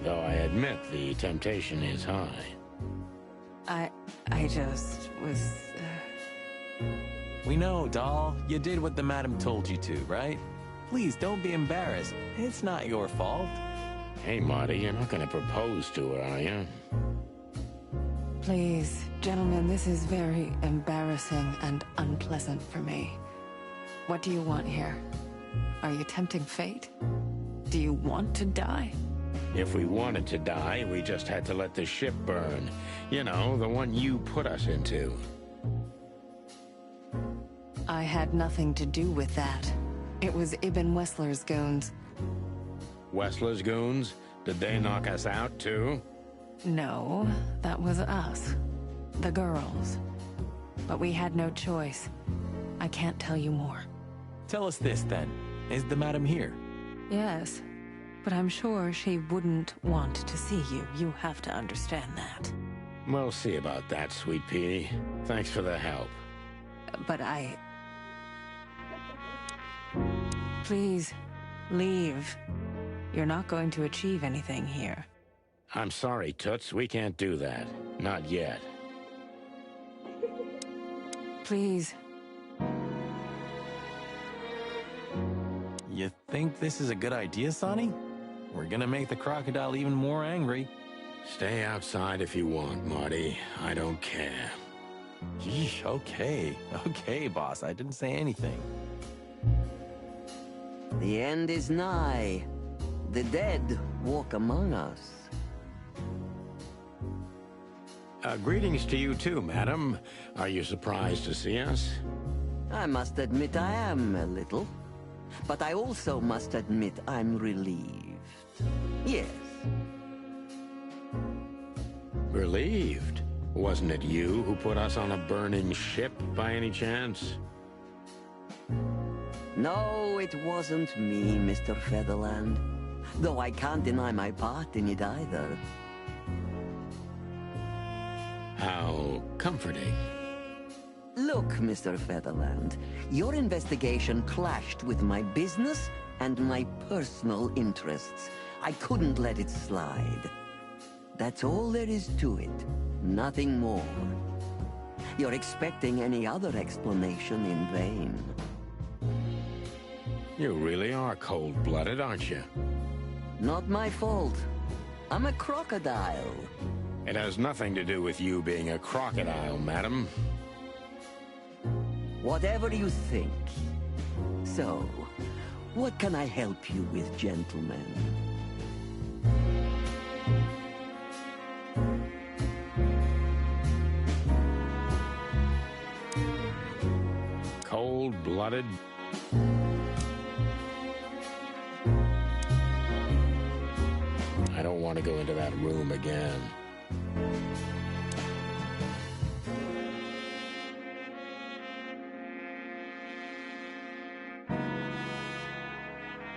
Though I admit the temptation is high. I just was... We know, doll. You did what the madam told you to, right? Please, don't be embarrassed. It's not your fault. Hey, Marty, you're not going to propose to her, are you? Please, gentlemen, this is very embarrassing and unpleasant for me. What do you want here? Are you tempting fate? Do you want to die? If we wanted to die, we just had to let the ship burn. You know, the one you put us into. I had nothing to do with that. It was Ibn Wessler's goons. Wessler's goons? Did they knock us out, too? No, that was us. The girls. But we had no choice. I can't tell you more. Tell us this, then. Is the madam here? Yes, but I'm sure she wouldn't want to see you. You have to understand that. We'll see about that, Sweet Pea. Thanks for the help. But Please, leave. You're not going to achieve anything here. I'm sorry, Toots. We can't do that. Not yet. Please. You think this is a good idea, Sonny? We're gonna make the crocodile even more angry. Stay outside if you want, Marty. I don't care. Yeesh, okay. Okay, boss. I didn't say anything. The end is nigh. The dead walk among us. Greetings to you too, madam. Are you surprised to see us? I must admit I am a little. But I also must admit I'm relieved. Yes. Relieved? Wasn't it you who put us on a burning ship by any chance? No, it wasn't me, Mr. Featherland. Though I can't deny my part in it either. How comforting. Look, Mr. Featherland, your investigation clashed with my business and my personal interests. I couldn't let it slide. That's all there is to it. Nothing more. You're expecting any other explanation in vain. You really are cold-blooded, aren't you? Not my fault. I'm a crocodile. It has nothing to do with you being a crocodile, madam. Whatever you think. So, what can I help you with, gentlemen? Cold-blooded? I don't want to go into that room again.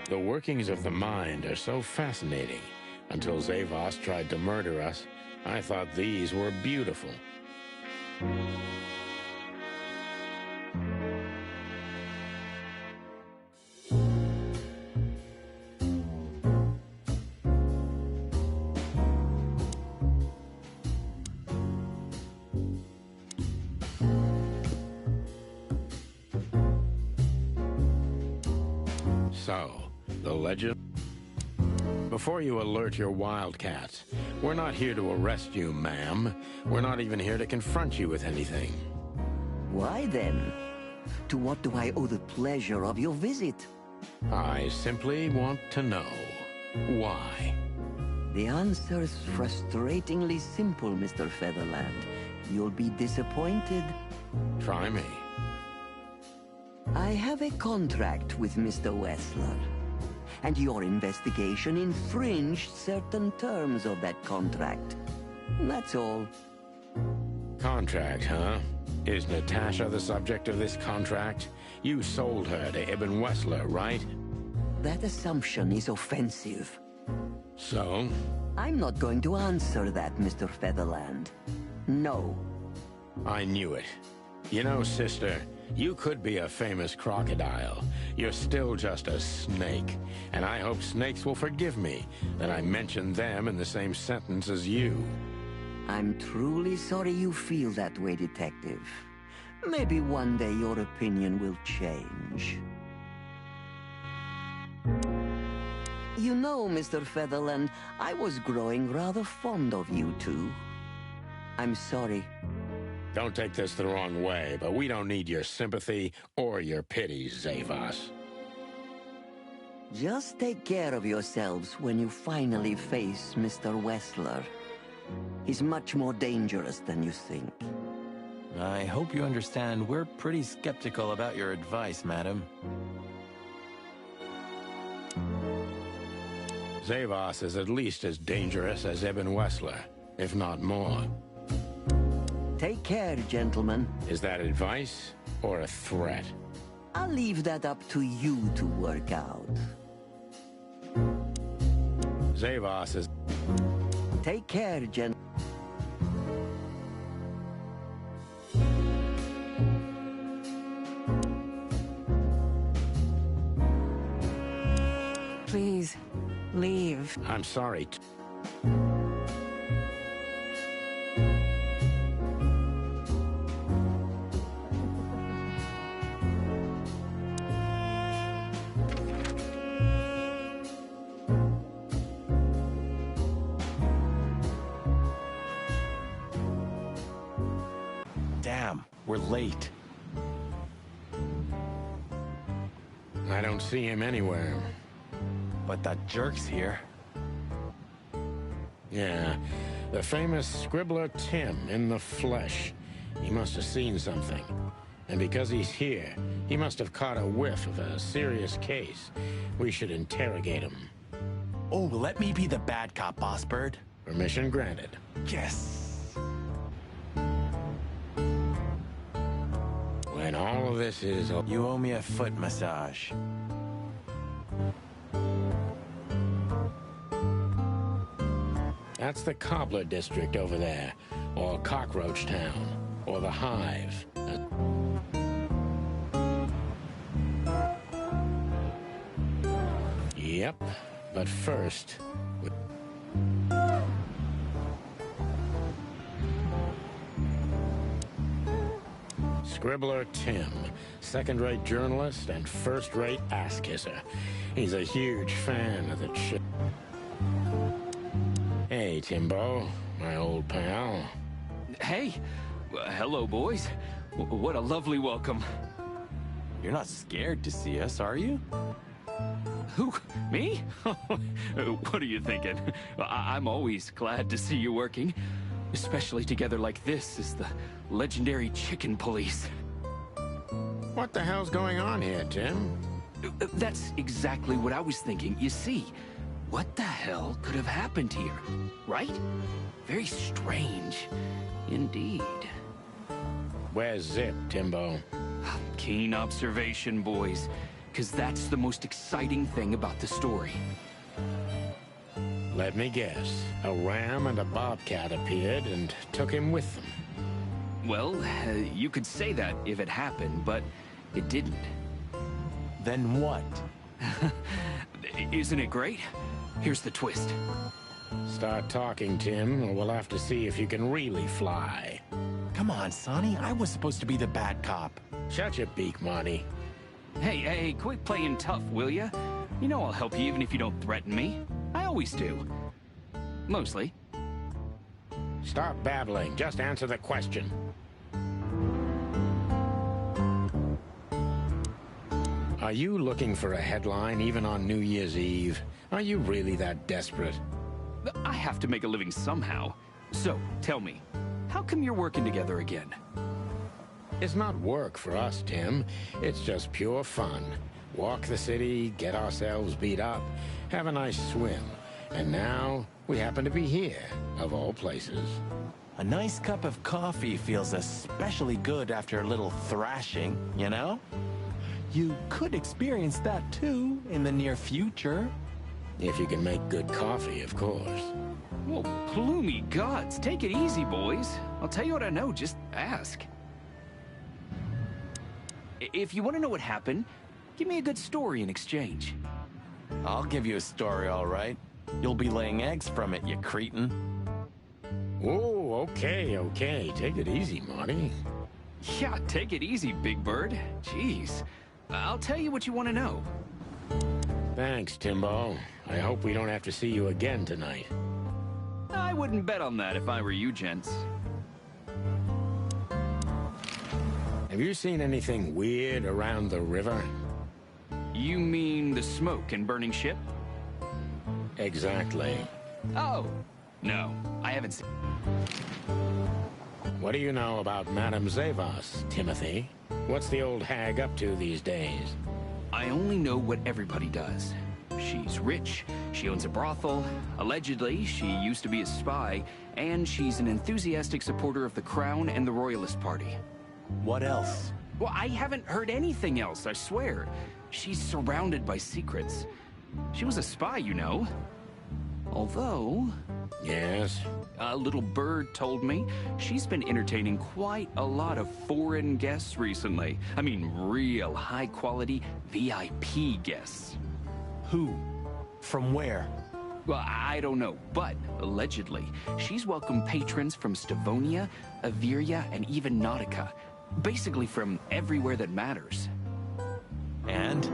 The workings of the mind are so fascinating. Until Zavos tried to murder us, I thought these were beautiful. So, the legend... Before you alert your wildcats, we're not here to arrest you, ma'am. We're not even here to confront you with anything. Why then? To what do I owe the pleasure of your visit? I simply want to know why. The answer's frustratingly simple, Mr. Featherland. You'll be disappointed. Try me. I have a contract with Mr. Wessler, and your investigation infringed certain terms of that contract. That's all. Contract, huh? Is Natasha the subject of this contract? You sold her to Ibn Wessler, right? That assumption is offensive. So? I'm not going to answer that, Mr. Featherland. No. I knew it. You know, sister, you could be a famous crocodile. You're still just a snake. And I hope snakes will forgive me that I mentioned them in the same sentence as you. I'm truly sorry you feel that way, Detective. Maybe one day your opinion will change. You know, Mr. Featherland, I was growing rather fond of you two. I'm sorry. Don't take this the wrong way, but we don't need your sympathy or your pity, Zavos. Just take care of yourselves when you finally face Mr. Wessler. He's much more dangerous than you think. I hope you understand we're pretty skeptical about your advice, madam. Zavos is at least as dangerous as Ibn Wessler, if not more. Take care, gentlemen. Is that advice or a threat? I'll leave that up to you to work out. Zavos is... Take care, Please, leave. I'm sorry. Damn, we're late. I don't see him anywhere. But that jerk's here. Yeah, the famous scribbler Tim in the flesh. He must have seen something. And because he's here, he must have caught a whiff of a serious case. We should interrogate him. Oh, let me be the bad cop, boss bird. Permission granted. Yes. When all of this is... You owe me a foot massage. That's the Cobbler District over there, or Cockroach Town, or the Hive. Yep, but first... Scribbler Tim, second-rate journalist and first-rate ass-kisser. He's a huge fan of the shit. Hey, Timbo, my old pal. Hey, hello, boys. What a lovely welcome. You're not scared to see us, are you? Who? Me? What are you thinking? I'm always glad to see you working. Especially together like this as the legendary chicken police. What the hell's going on here, Tim? That's exactly what I was thinking. You see, what the hell could have happened here, right? Very strange, indeed. Where's Zip, Timbo? Keen observation, boys, because that's the most exciting thing about the story. Let me guess. A ram and a bobcat appeared and took him with them. Well, you could say that if it happened, but it didn't. Then what? Isn't it great? Here's the twist. Start talking, Tim, or we'll have to see if you can really fly. Come on, Sonny. I was supposed to be the bad cop. Shut your beak, Monty. Hey, quit playing tough, will ya? You know I'll help you even if you don't threaten me. I always do. Mostly. Stop babbling. Just answer the question. Are you looking for a headline even on New Year's Eve? Are you really that desperate? I have to make a living somehow. So, tell me, how come you're working together again? It's not work for us, Tim. It's just pure fun. Walk the city, get ourselves beat up, have a nice swim. And now, we happen to be here, of all places. A nice cup of coffee feels especially good after a little thrashing, you know? You could experience that too in the near future. If you can make good coffee, of course. Well, ploomy gods, take it easy, boys. I'll tell you what I know, just ask. If you want to know what happened, give me a good story in exchange. I'll give you a story, all right. You'll be laying eggs from it, you cretin. Oh, okay. Take it easy, Monty. Yeah, take it easy, Big Bird. Jeez. I'll tell you what you want to know. Thanks, Timbo. I hope we don't have to see you again tonight. I wouldn't bet on that if I were you, gents. Have you seen anything weird around the river? You mean the smoke and burning ship? Exactly. Oh, no, I haven't seen... What do you know about Madame Zavas, Timothy? What's the old hag up to these days? I only know what everybody does. She's rich, she owns a brothel, allegedly she used to be a spy, and she's an enthusiastic supporter of the Crown and the Royalist Party. What else? Well, I haven't heard anything else, I swear. She's surrounded by secrets. She was a spy, you know. Although... Yes? A little bird told me she's been entertaining quite a lot of foreign guests recently. I mean, real high-quality VIP guests. Who? From where? Well, I don't know, but allegedly, she's welcomed patrons from Stavonia, Averia, and even Nautica. Basically from everywhere that matters. And?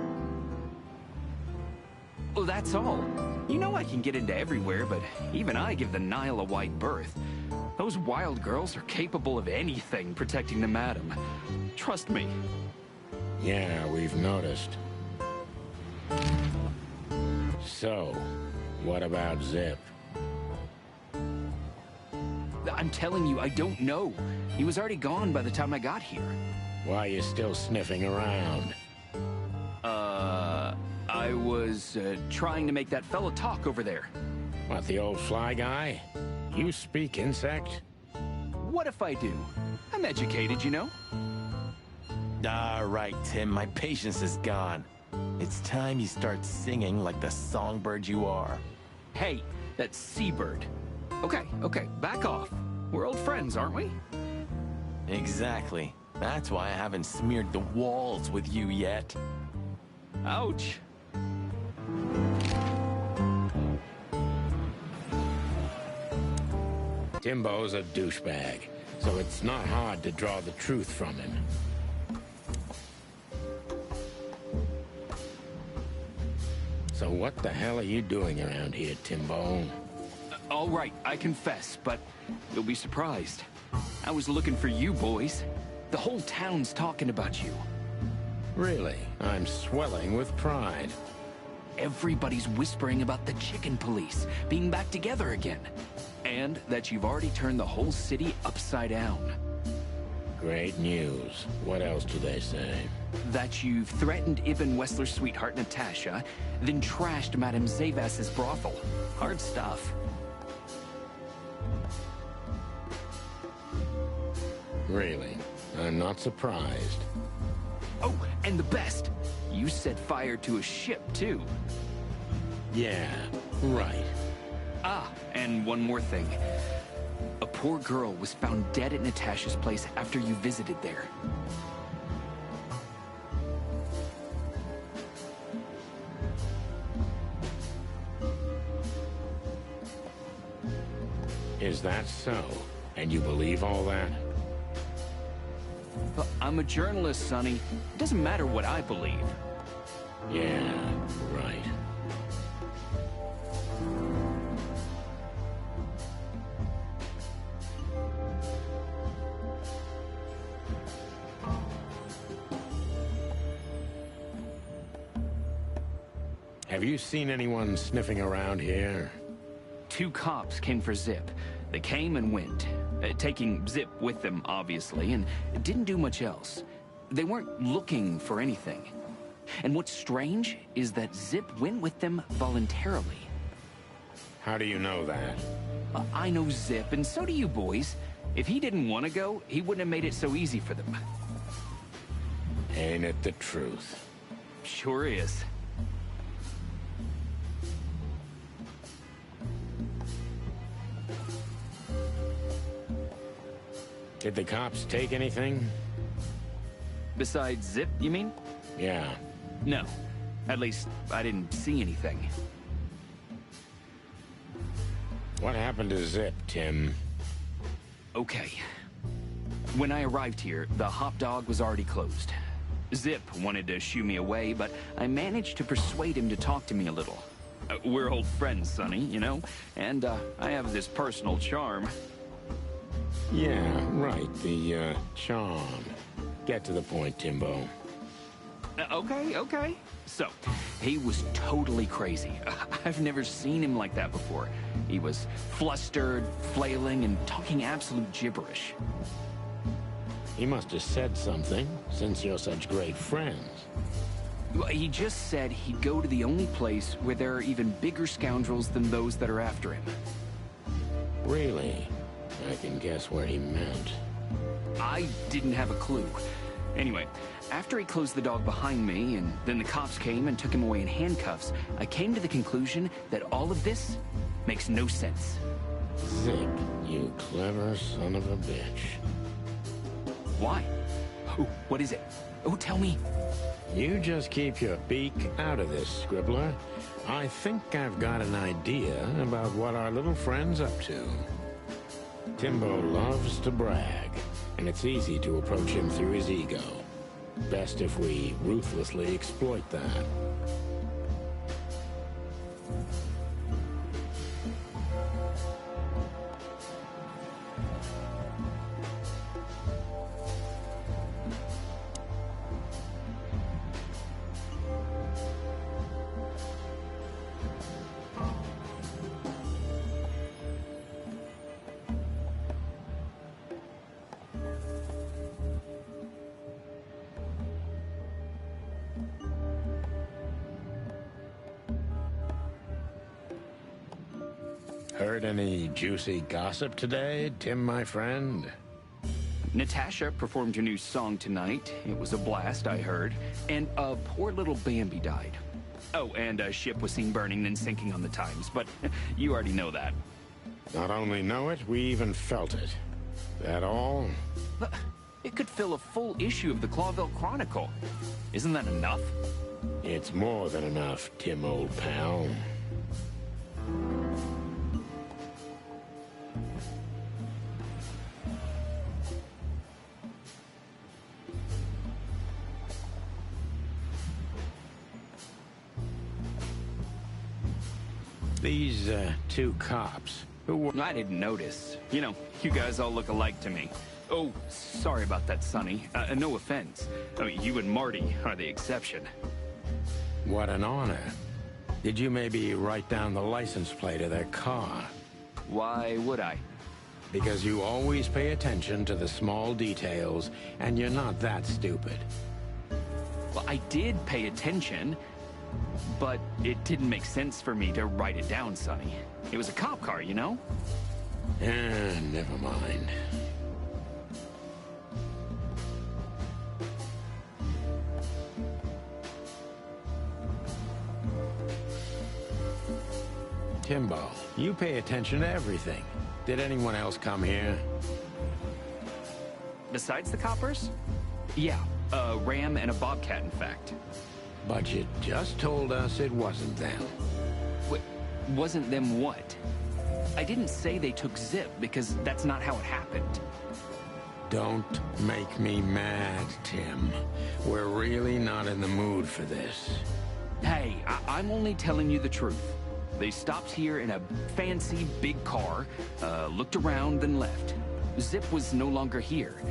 Well, that's all. You know I can get into everywhere, but even I give the Nile a wide berth. Those wild girls are capable of anything protecting the madam. Trust me. Yeah, we've noticed. So, what about Zip? I'm telling you, I don't know. He was already gone by the time I got here. Why are you still sniffing around? I was, trying to make that fella talk over there. What, the old fly guy? You speak insect? What if I do? I'm educated, you know? All right, Tim, my patience is gone. It's time you start singing like the songbird you are. Hey, that's Seabird. Okay, back off. We're old friends, aren't we? Exactly. That's why I haven't smeared the walls with you yet. Ouch. Timbo's a douchebag, so it's not hard to draw the truth from him. So what the hell are you doing around here, Timbo? All right, I confess, but you'll be surprised. I was looking for you boys. The whole town's talking about you. Really? I'm swelling with pride. Everybody's whispering about the chicken police being back together again. And that you've already turned the whole city upside down. Great news. What else do they say? That you've threatened Ibn Wessler's sweetheart Natasha, then trashed Madame Zavas's brothel. Hard stuff. Really? I'm not surprised. Oh, and the best! You set fire to a ship, too. Yeah, right. Ah, and one more thing. A poor girl was found dead at Natasha's place after you visited there. Is that so? And you believe all that? But I'm a journalist, Sonny. It doesn't matter what I believe. Yeah, right. Have you seen anyone sniffing around here? 2 cops came for Zip. They came and went, taking Zip with them, obviously, and didn't do much else. They weren't looking for anything. And what's strange is that Zip went with them voluntarily. How do you know that? I know Zip, and so do you boys. If he didn't want to go, he wouldn't have made it so easy for them. Ain't it the truth? Sure is. Did the cops take anything? Besides Zip, you mean? Yeah. No. At least, I didn't see anything. What happened to Zip, Tim? Okay. When I arrived here, the hop dog was already closed. Zip wanted to shoo me away, but I managed to persuade him to talk to me a little. We're old friends, Sonny, you know? And, I have this personal charm. Yeah, right, the, charm. Get to the point, Timbo. Okay. So, he was totally crazy. I've never seen him like that before. He was flustered, flailing, and talking absolute gibberish. He must have said something, since you're such great friends. Well, he just said he'd go to the only place where there are even bigger scoundrels than those that are after him. Really? I can guess where he meant. I didn't have a clue. Anyway, after he closed the dog behind me, and then the cops came and took him away in handcuffs, I came to the conclusion that all of this makes no sense. Zip, you clever son of a bitch. Why? Oh, what is it? Oh, tell me. You just keep your beak out of this, Scribbler. I think I've got an idea about what our little friend's up to. Timbo loves to brag, and it's easy to approach him through his ego. Best if we ruthlessly exploit that. Heard any juicy gossip today, Tim, my friend? Natasha performed your new song tonight. It was a blast, I heard. And poor little Bambi died. Oh, and a ship was seen burning and sinking on the Times, but you already know that. Not only know it, we even felt it. That all? But it could fill a full issue of the Clawville Chronicle. Isn't that enough? It's more than enough, Tim, old pal. These, two cops, who were... I didn't notice. You know, you guys all look alike to me. Oh, sorry about that, Sonny. No offense. I mean, you and Marty are the exception. What an honor. Did you maybe write down the license plate of their car? Why would I? Because you always pay attention to the small details, and you're not that stupid. Well, I did pay attention, but it didn't make sense for me to write it down, Sonny. It was a cop car, you know? Never mind. Timbo, you pay attention to everything. Did anyone else come here? Besides the coppers? Yeah, a ram and a bobcat, in fact. But you just told us it wasn't them. Wait, wasn't them what? I didn't say they took Zip, because that's not how it happened. Don't make me mad, Tim. We're really not in the mood for this. Hey, I'm only telling you the truth. They stopped here in a fancy big car, looked around, then left. Zip was no longer here.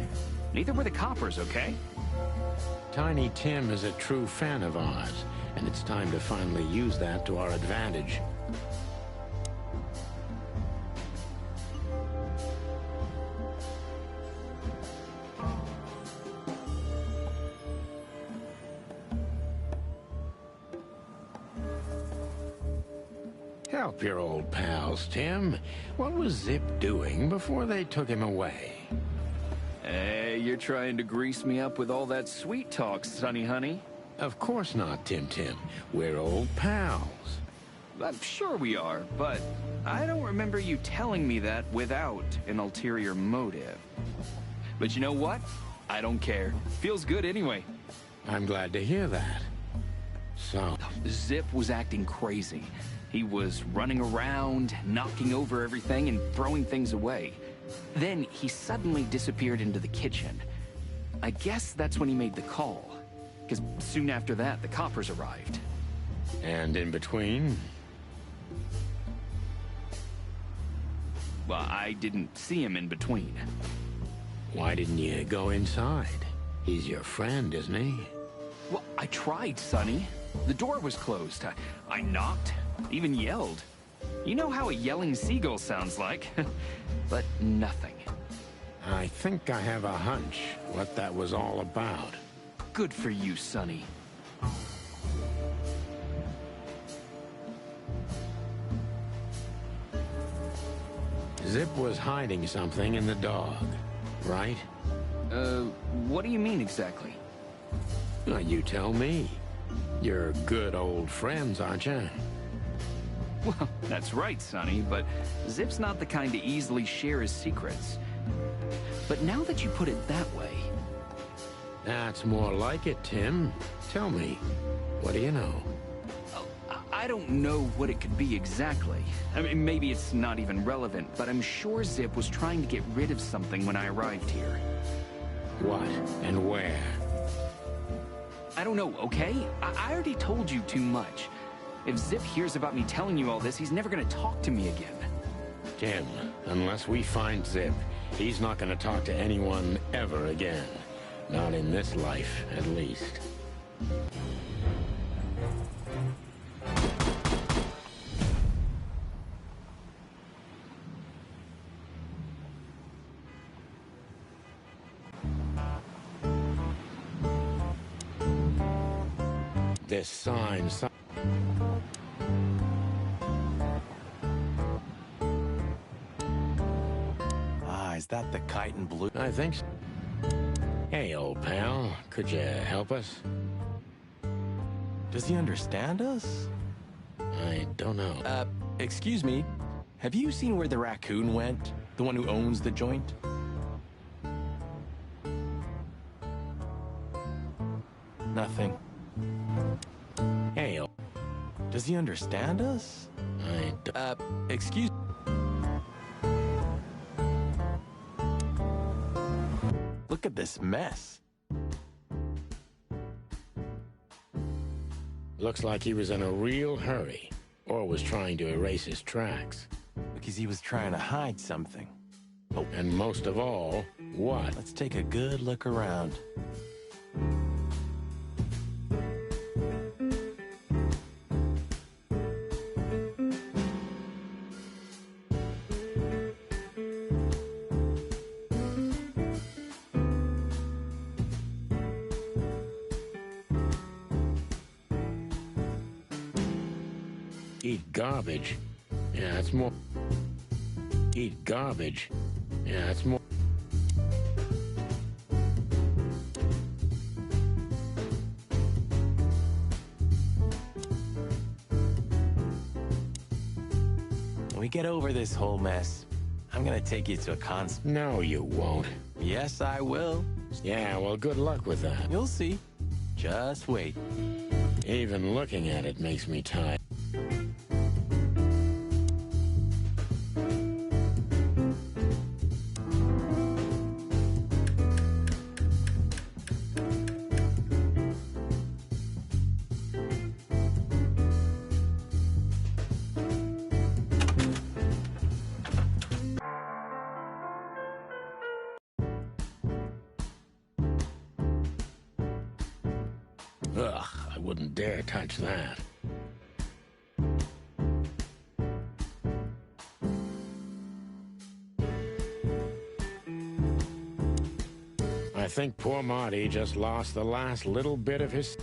Neither were the coppers, okay? Tiny Tim is a true fan of ours, and it's time to finally use that to our advantage. Help your old pals, Tim. What was Zip doing before they took him away? Hey, you're trying to grease me up with all that sweet talk, Sonny honey. Of course not, Tim. We're old pals. I'm sure we are, but I don't remember you telling me that without an ulterior motive. But you know what? I don't care. Feels good anyway. I'm glad to hear that. So... Zip was acting crazy. He was running around, knocking over everything and throwing things away. Then he suddenly disappeared into the kitchen. I guess that's when he made the call. Because soon after that, the coppers arrived. And in between? Well, I didn't see him in between. Why didn't you go inside? He's your friend, isn't he? Well, I tried, Sonny. The door was closed. I knocked, even yelled. You know how a yelling seagull sounds like. But nothing. I think I have a hunch what that was all about. Good for you, Sonny. Zip was hiding something in the dog, right? What do you mean exactly? Well, you tell me. You're good old friends, aren't you? Well, that's right, Sonny, but Zip's not the kind to easily share his secrets. But now that you put it that way... That's more like it, Tim. Tell me, what do you know? I don't know what it could be exactly. I mean, maybe it's not even relevant, but I'm sure Zip was trying to get rid of something when I arrived here. What and where? I don't know, okay? I already told you too much. If Zip hears about me telling you all this, he's never gonna talk to me again. Tim, unless we find Zip, he's not gonna talk to anyone ever again. Not in this life, at least. This sign... Is that the kite in blue? I think so. Hey, old pal, could you help us? Does he understand us? I don't know. Excuse me. Have you seen where the raccoon went? The one who owns the joint? Nothing. Hey, does he understand us? I don't... excuse... Look at this mess. Looks like he was in a real hurry, or was trying to erase his tracks. Because he was trying to hide something. Oh, and most of all, what? Let's take a good look around. Eat garbage. Yeah, it's more... Eat garbage. Yeah, it's more... When we get over this whole mess, I'm gonna take you to a concert. No, you won't. Yes, I will. Yeah, well, good luck with that. You'll see. Just wait. Even looking at it makes me tired. Ugh, I wouldn't dare touch that. I think poor Marty just lost the last little bit of his...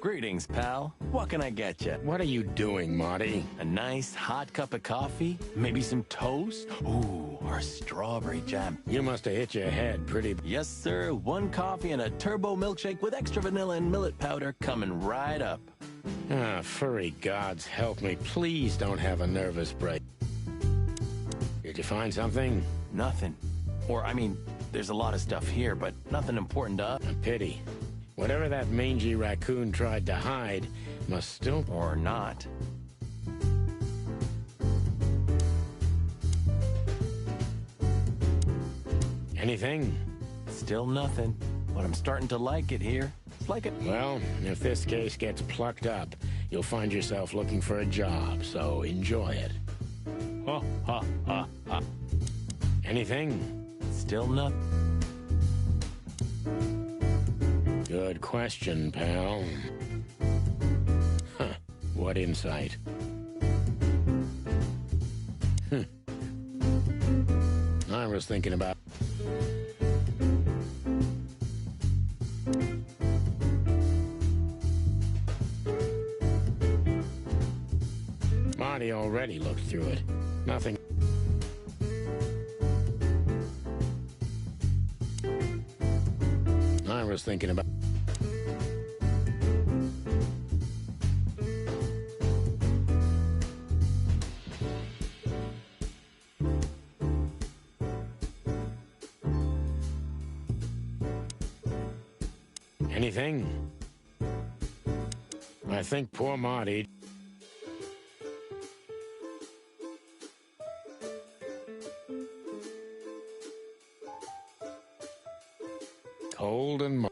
Greetings, pal. What can I get you? What are you doing, Marty? A nice hot cup of coffee? Maybe some toast? Ooh, or strawberry jam. You must have hit your head pretty... Yes, sir. One coffee and a turbo milkshake with extra vanilla and millet powder coming right up. Ah, furry gods help me. Please don't have a nervous break. Did you find something? Nothing. Or, I mean, there's a lot of stuff here, but nothing important to us. A pity. Whatever that mangy raccoon tried to hide must still... Or not. Anything? Still nothing. But I'm starting to like it here. It's like it. Well, if this case gets plucked up, you'll find yourself looking for a job, so enjoy it. Ha, ha, ha, ha. Anything? Still nothing. Good question, pal. Huh. What insight? I was thinking about... Marty already looked through it. Nothing... I was thinking about... Anything? I think poor Marty... Cold and...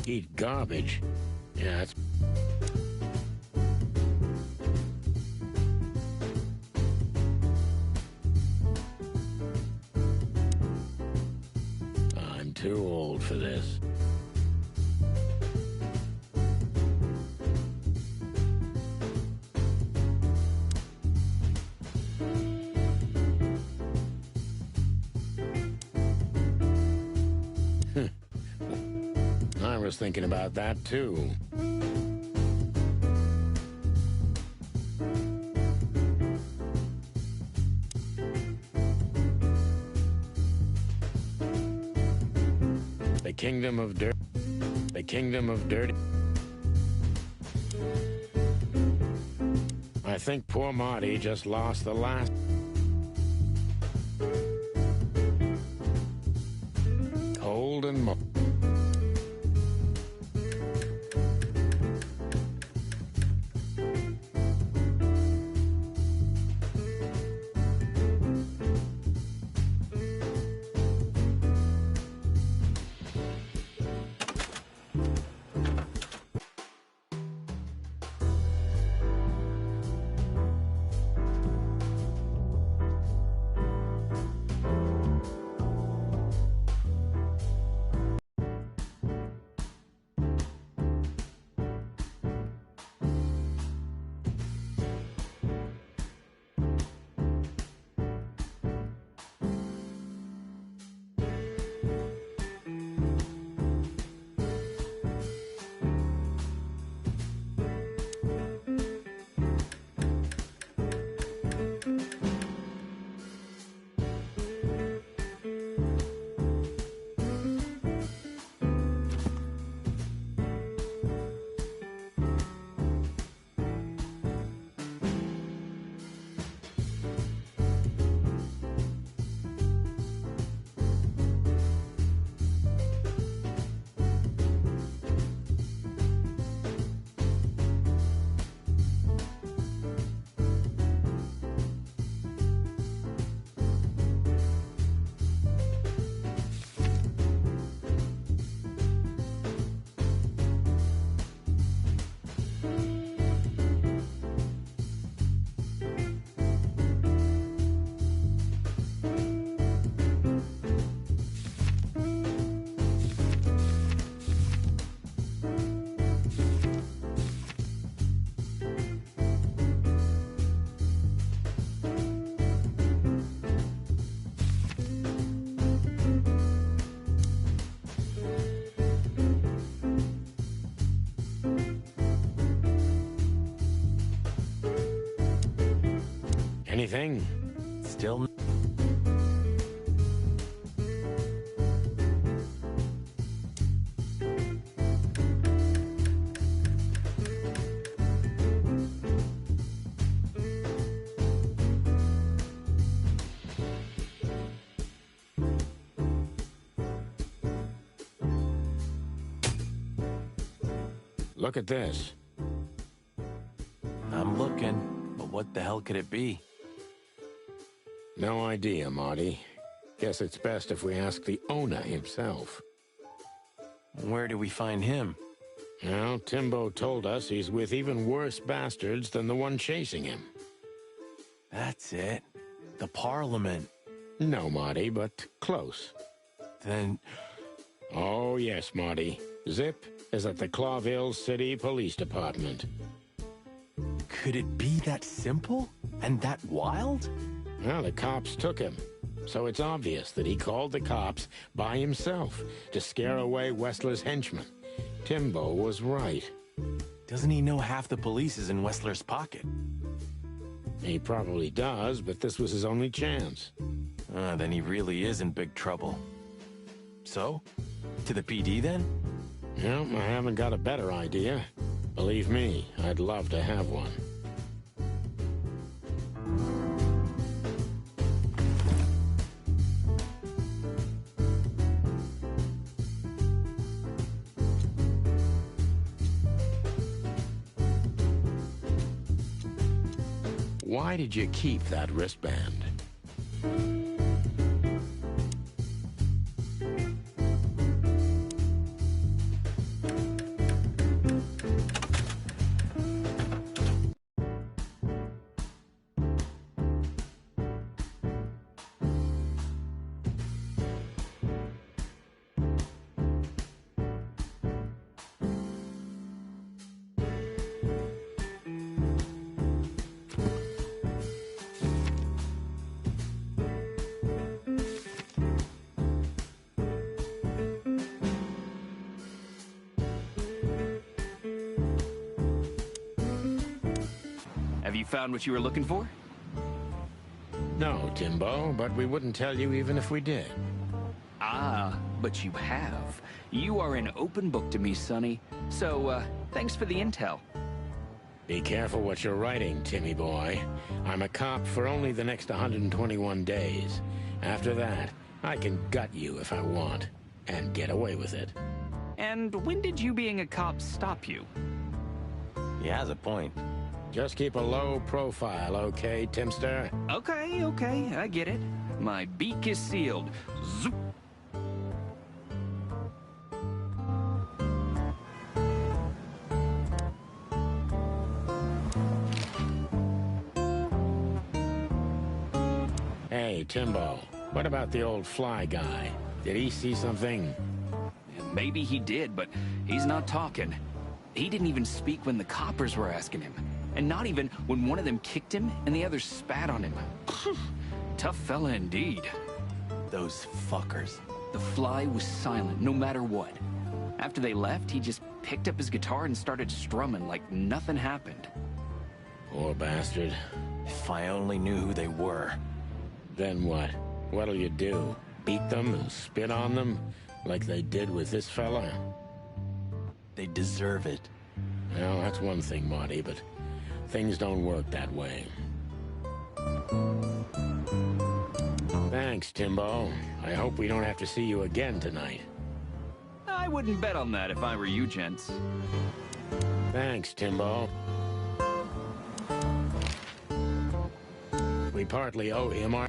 Eat garbage. Yeah, it's... I'm too old for this. I was thinking about that, too. The Kingdom of Dirt. The Kingdom of Dirty. I think poor Marty just lost the last... Cold and... Anything? Still... Look at this. I'm looking, but what the hell could it be? No idea, Marty. Guess it's best if we ask the owner himself. Where do we find him? Well, Timbo told us he's with even worse bastards than the one chasing him. That's it. The Parliament. No, Marty, but close. Then... Oh, yes, Marty. Zip is at the Clawville City Police Department. Could it be that simple? And that wild? Well, the cops took him. So it's obvious that he called the cops by himself to scare away Wessler's henchmen. Timbo was right. Doesn't he know half the police is in Wessler's pocket? He probably does, but this was his only chance. Then he really is in big trouble. So? To the PD, then? Well, I haven't got a better idea. Believe me, I'd love to have one. Why did you keep that wristband? Have you found what you were looking for? No, Timbo, but we wouldn't tell you even if we did. Ah, but you have. You are an open book to me, Sonny. So, thanks for the intel. Be careful what you're writing, Timmy boy. I'm a cop for only the next 121 days. After that, I can gut you if I want, and get away with it. And when did you being a cop stop you? He has a point. Just keep a low profile, okay, Timster? Okay, I get it. My beak is sealed. Zoop. Hey, Timbo, what about the old fly guy? Did he see something? Maybe he did, but he's not talking. He didn't even speak when the coppers were asking him. And not even when one of them kicked him and the other spat on him. Tough fella indeed. Those fuckers. The fly was silent, no matter what. After they left, he just picked up his guitar and started strumming like nothing happened. Poor bastard. If I only knew who they were. Then what? What'll you do? Beat them and spit on them? Like they did with this fella? They deserve it. Well, that's one thing, Marty, but things don't work that way. Thanks, Timbo. I hope we don't have to see you again tonight. I wouldn't bet on that if I were you, gents. Thanks, Timbo. We partly owe him our...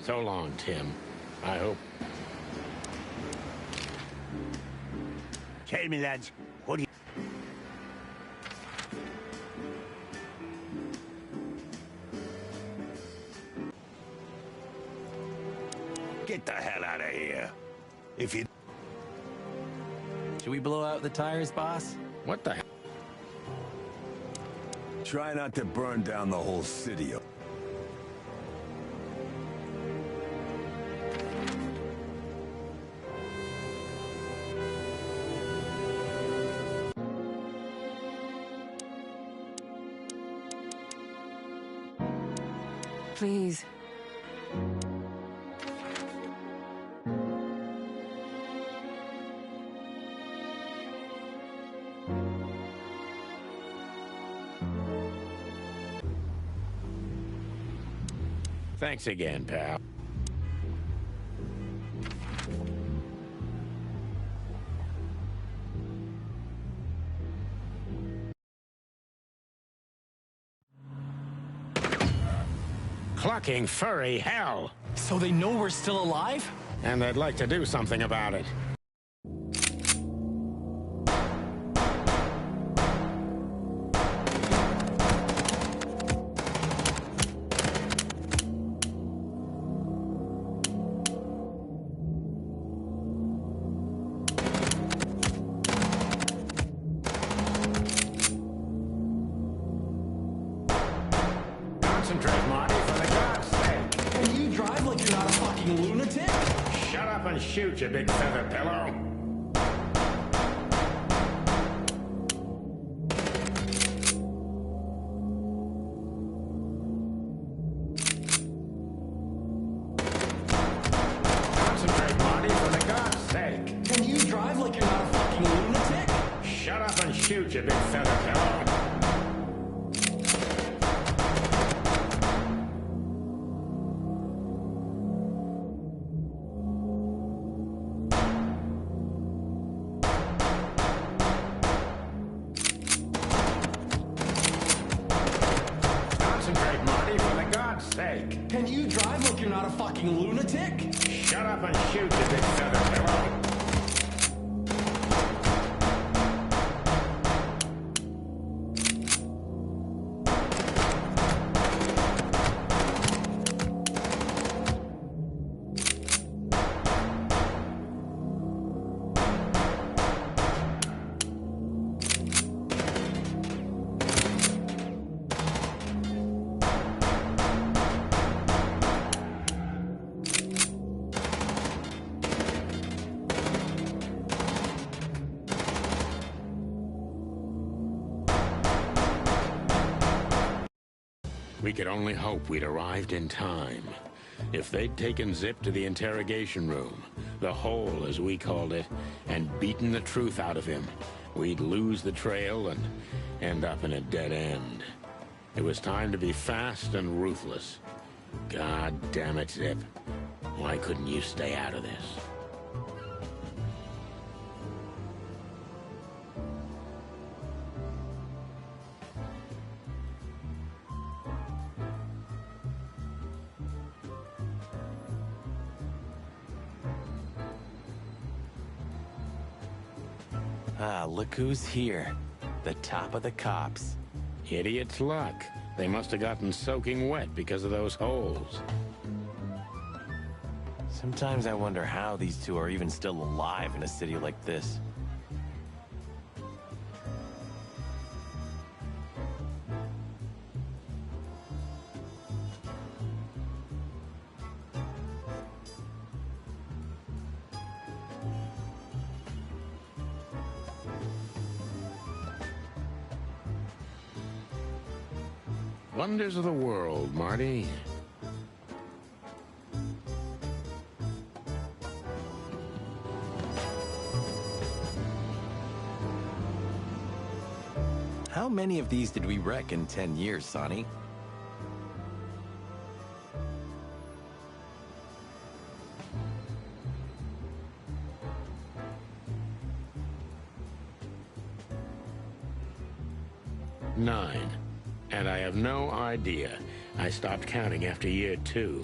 So long, Tim. I hope... Tell me, lads, what do you... Get the hell out of here. If you... Should we blow out the tires, boss? What the hell? Try not to burn down the whole city. Please. Thanks again, pal. Clucking furry hell! So they know we're still alive? And they'd like to do something about it. Concentrate, Marty, for the God's sake. Can you drive like you're not a fucking lunatic? Shut up and shoot, you big feather pillow. Concentrate, Marty, for the God's sake. Can you drive like you're not a fucking lunatic? Shut up and shoot, you big feather pillow. Concentrate, Marty, for the God's sake. Can you drive like you're not a fucking lunatic? Shut up and shoot, you big feather pillow. We could only hope we'd arrived in time. If they'd taken Zip to the interrogation room, the hole as we called it, and beaten the truth out of him, we'd lose the trail and end up in a dead end. It was time to be fast and ruthless. God damn it, Zip. Why couldn't you stay out of this? Ah, look who's here. The top of the cops. Idiot's luck. They must have gotten soaking wet because of those holes. Sometimes I wonder how these two are even still alive in a city like this. Wonders of the world, Marty. How many of these did we wreck in 10 years, Sonny? Nine. And I have no idea. I stopped counting after year 2.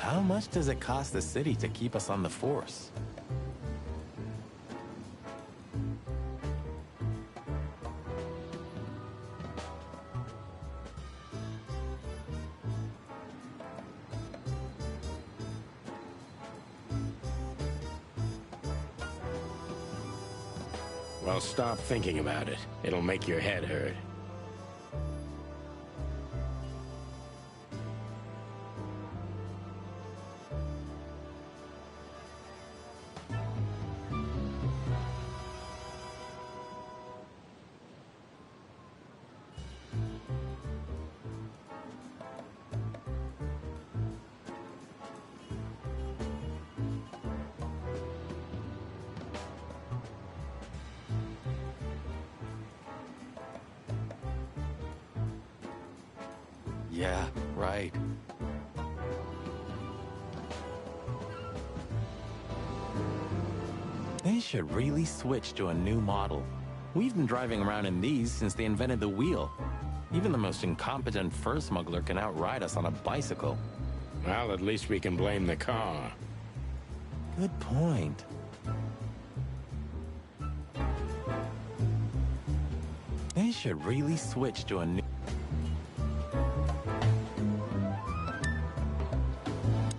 How much does it cost the city to keep us on the force? Well, stop thinking about it. It'll make your head hurt. Yeah, right. They should really switch to a new model. We've been driving around in these since they invented the wheel. Even the most incompetent fur smuggler can outride us on a bicycle. Well, at least we can blame the car. Good point. They should really switch to a new...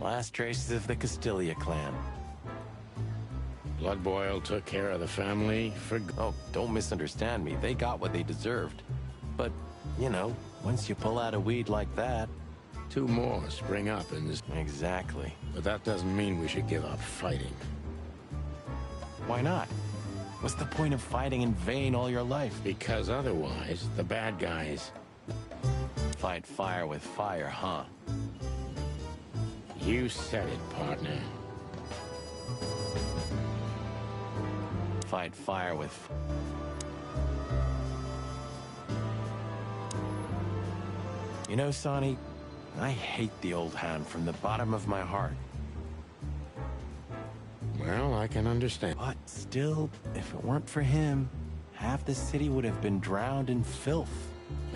Last traces of the Castilla clan. Blood Boil took care of the family for... Oh, don't misunderstand me. They got what they deserved. But, you know, once you pull out a weed like that... Two more spring up in this... Exactly. But that doesn't mean we should give up fighting. Why not? What's the point of fighting in vain all your life? Because otherwise, the bad guys... Fight fire with fire, huh? You said it, partner. Fight fire with... You know, Sonny, I hate the old hand from the bottom of my heart. Well, I can understand. But still, if it weren't for him, half the city would have been drowned in filth.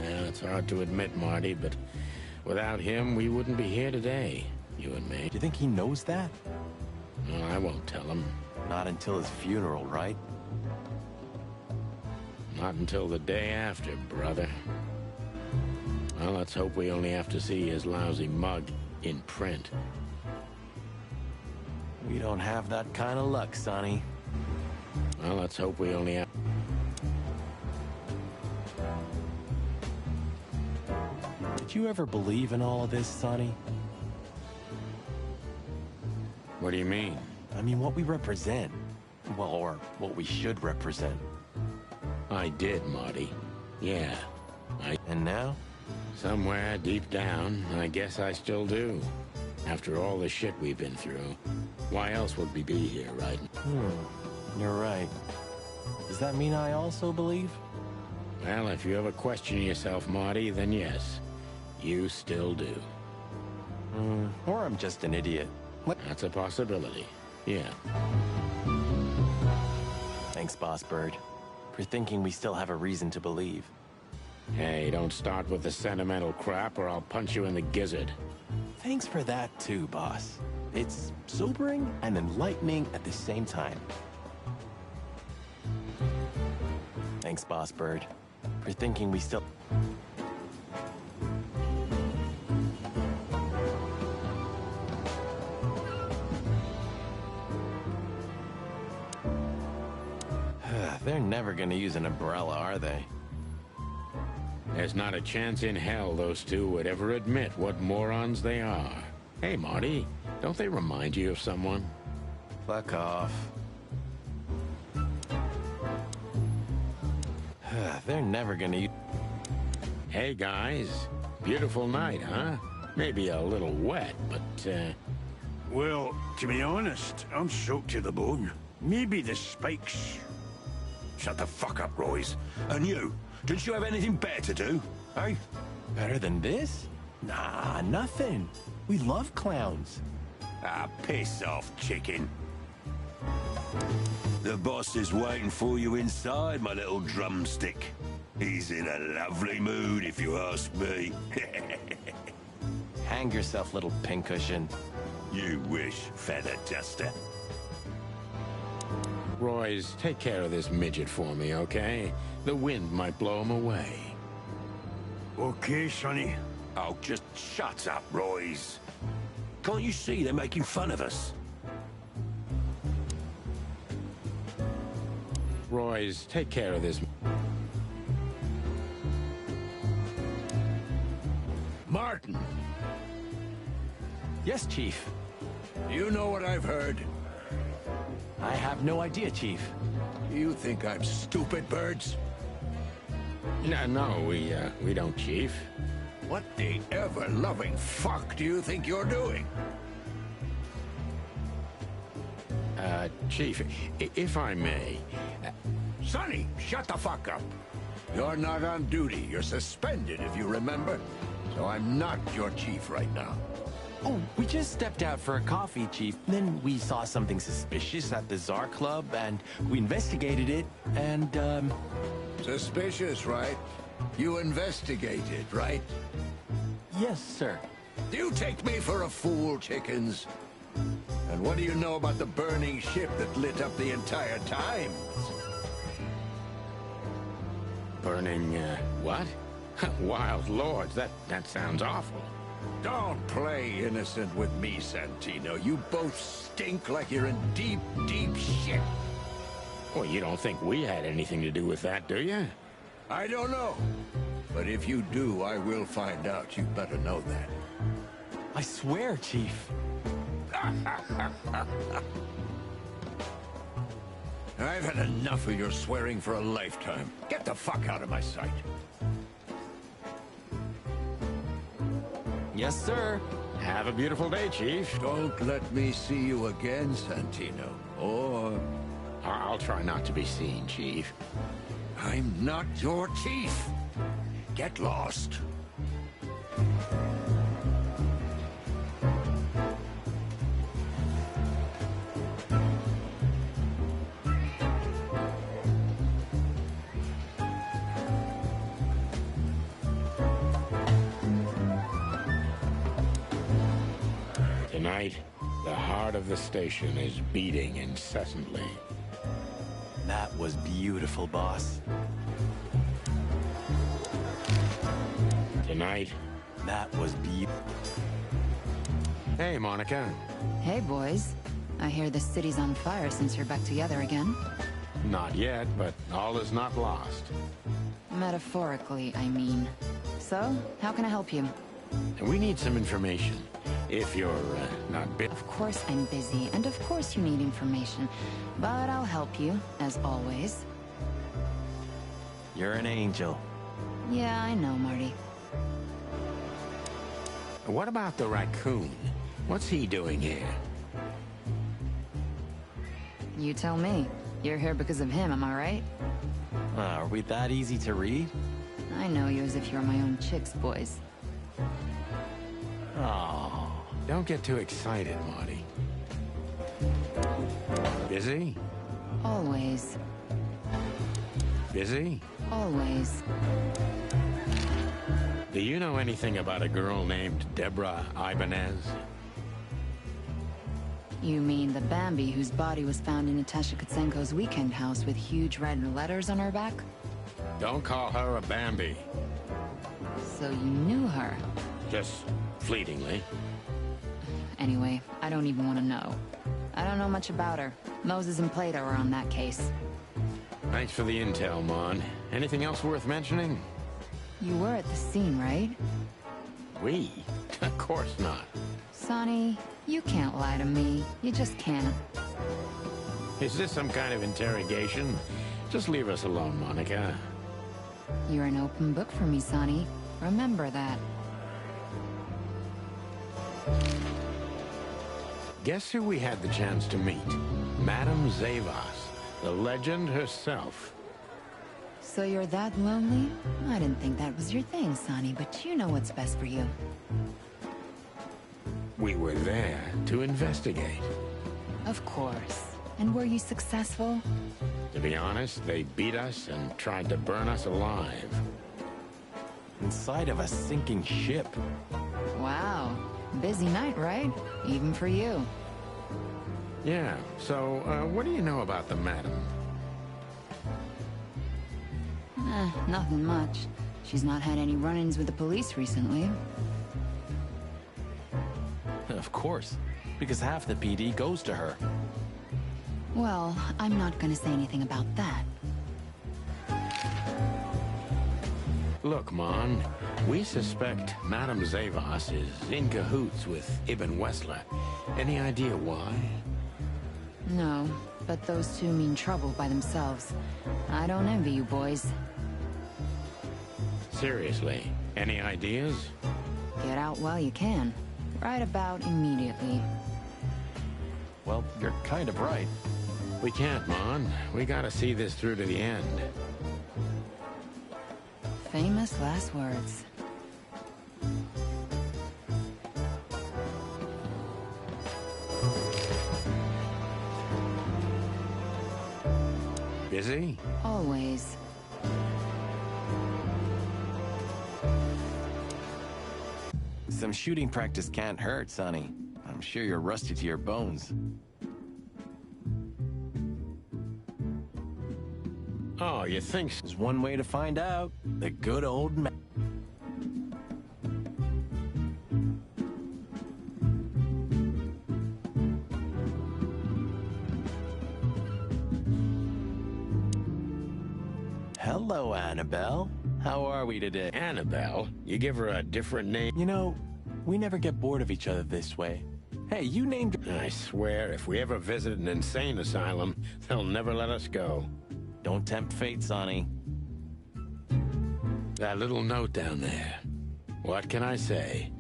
Yeah, it's hard to admit, Marty, but without him, we wouldn't be here today, you and me. Do you think he knows that? No, I won't tell him. Not until his funeral, right? Not until the day after, brother. Well, let's hope we only have to see his lousy mug in print. We don't have that kind of luck, Sonny. Well, let's hope we only have... Did you ever believe in all of this, Sonny? What do you mean? I mean, what we represent. Well, or what we should represent. I did, Marty. Yeah. And now? Somewhere deep down, I guess I still do. After all the shit we've been through. Why else would we be here, right? You're right. Does that mean I also believe? Well, if you ever question yourself, Marty, then yes. You still do. Or I'm just an idiot. That's a possibility. Yeah. Thanks, Boss Bird, for thinking we still have a reason to believe. Hey, don't start with the sentimental crap or I'll punch you in the gizzard. Thanks for that too, boss. It's sobering and enlightening at the same time. Thanks, Boss Bird, for thinking we still... They're never gonna use an umbrella, are they? There's not a chance in hell those two would ever admit what morons they are. Hey, Marty, don't they remind you of someone? Fuck off. They're never gonna use... Hey, guys. Beautiful night, huh? Maybe a little wet, but, Well, to be honest, I'm soaked to the bone. Maybe the spikes... Shut the fuck up, Royce. And you, didn't you have anything better to do, eh? Better than this? Nah, nothing. We love clowns. Ah, piss off, chicken. The boss is waiting for you inside, my little drumstick. He's in a lovely mood, if you ask me. Hang yourself, little pincushion. You wish, feather duster. Royce, take care of this midget for me, okay? The wind might blow him away. Okay, Sonny. Oh, just shut up, Royce. Can't you see they're making fun of us? Royce, take care of this. Martin, Yes, Chief. you know what I've heard? I have no idea, Chief. You think I'm stupid, Birds? No, we don't, Chief. What the ever-loving fuck do you think you're doing? Chief, if I may... Sonny, shut the fuck up. You're not on duty. You're suspended, if you remember. So I'm not your chief right now. Oh, we just stepped out for a coffee, Chief. Then we saw something suspicious at the Czar Club, and we investigated it, and, Suspicious, right? You investigated, right? Yes, sir. Do you take me for a fool, chickens? And what do you know about the burning ship that lit up the entire Times? Burning, what? Wild lords, that sounds awful. Don't play innocent with me, Santino. You both stink like you're in deep, deep shit. Well, you don't think we had anything to do with that, do you? I don't know. But if you do, I will find out. You better know that. I swear, Chief. I've had enough of your swearing for a lifetime. Get the fuck out of my sight. Yes, sir. Have a beautiful day, Chief. Don't let me see you again, Santino. Or... I'll try not to be seen, Chief. I'm not your chief. Get lost. Tonight, the heart of the station is beating incessantly. That was beautiful, boss. Tonight... That was beautiful. Hey, Monica. Hey, boys. I hear the city's on fire since you're back together again. Not yet, but all is not lost. Metaphorically, I mean. So, how can I help you? We need some information. If you're not busy. Of course I'm busy, and of course you need information. But I'll help you, as always. You're an angel. Yeah, I know, Marty. What about the raccoon? What's he doing here? You tell me. You're here because of him, am I right? Are we that easy to read? I know you as if you're my own chicks, boys. Oh, don't get too excited, Marty. Busy? Always. Busy? Always. Do you know anything about a girl named Deborah Ibanez? You mean the Bambi whose body was found in Natasha Kutsenko's weekend house with huge red letters on her back? Don't call her a Bambi. So you knew her? Just fleetingly. Anyway, I don't even want to know. I don't know much about her. Moses and Plato are on that case. Thanks for the intel, Mon. Anything else worth mentioning? You were at the scene, right? We? Of course not. Sonny, you can't lie to me. You just can't. Is this some kind of interrogation? Just leave us alone, Monica. You're an open book for me, Sonny. Remember that. Guess who we had the chance to meet? Madame Zavas, the legend herself. So you're that lonely? I didn't think that was your thing, Sonny, but you know what's best for you. We were there to investigate. Of course. And were you successful? To be honest, they beat us and tried to burn us alive. Inside of a sinking ship. Wow. Busy night, right? Even for you. Yeah, so, what do you know about the madam? Nothing much. She's not had any run-ins with the police recently. Of course, because half the PD goes to her. Well, I'm not gonna say anything about that. Look, Mon, we suspect Madame Zavas is in cahoots with Ibn Wessler. Any idea why? No, but those two mean trouble by themselves. I don't envy you boys. Seriously, any ideas? Get out while you can. Right about immediately. Well, you're kind of right. We can't, Mon. We gotta see this through to the end. Famous last words. Busy? Always. Some shooting practice can't hurt, Sonny. I'm sure you're rusty to your bones. Oh, you think so? There's one way to find out. The good old man. Hello, Annabelle. How are we today? Annabelle? You give her a different name? You know, we never get bored of each other this way. Hey, you named... I swear, if we ever visit an insane asylum, they'll never let us go. Don't tempt fate, Sonny. That little note down there. What can I say?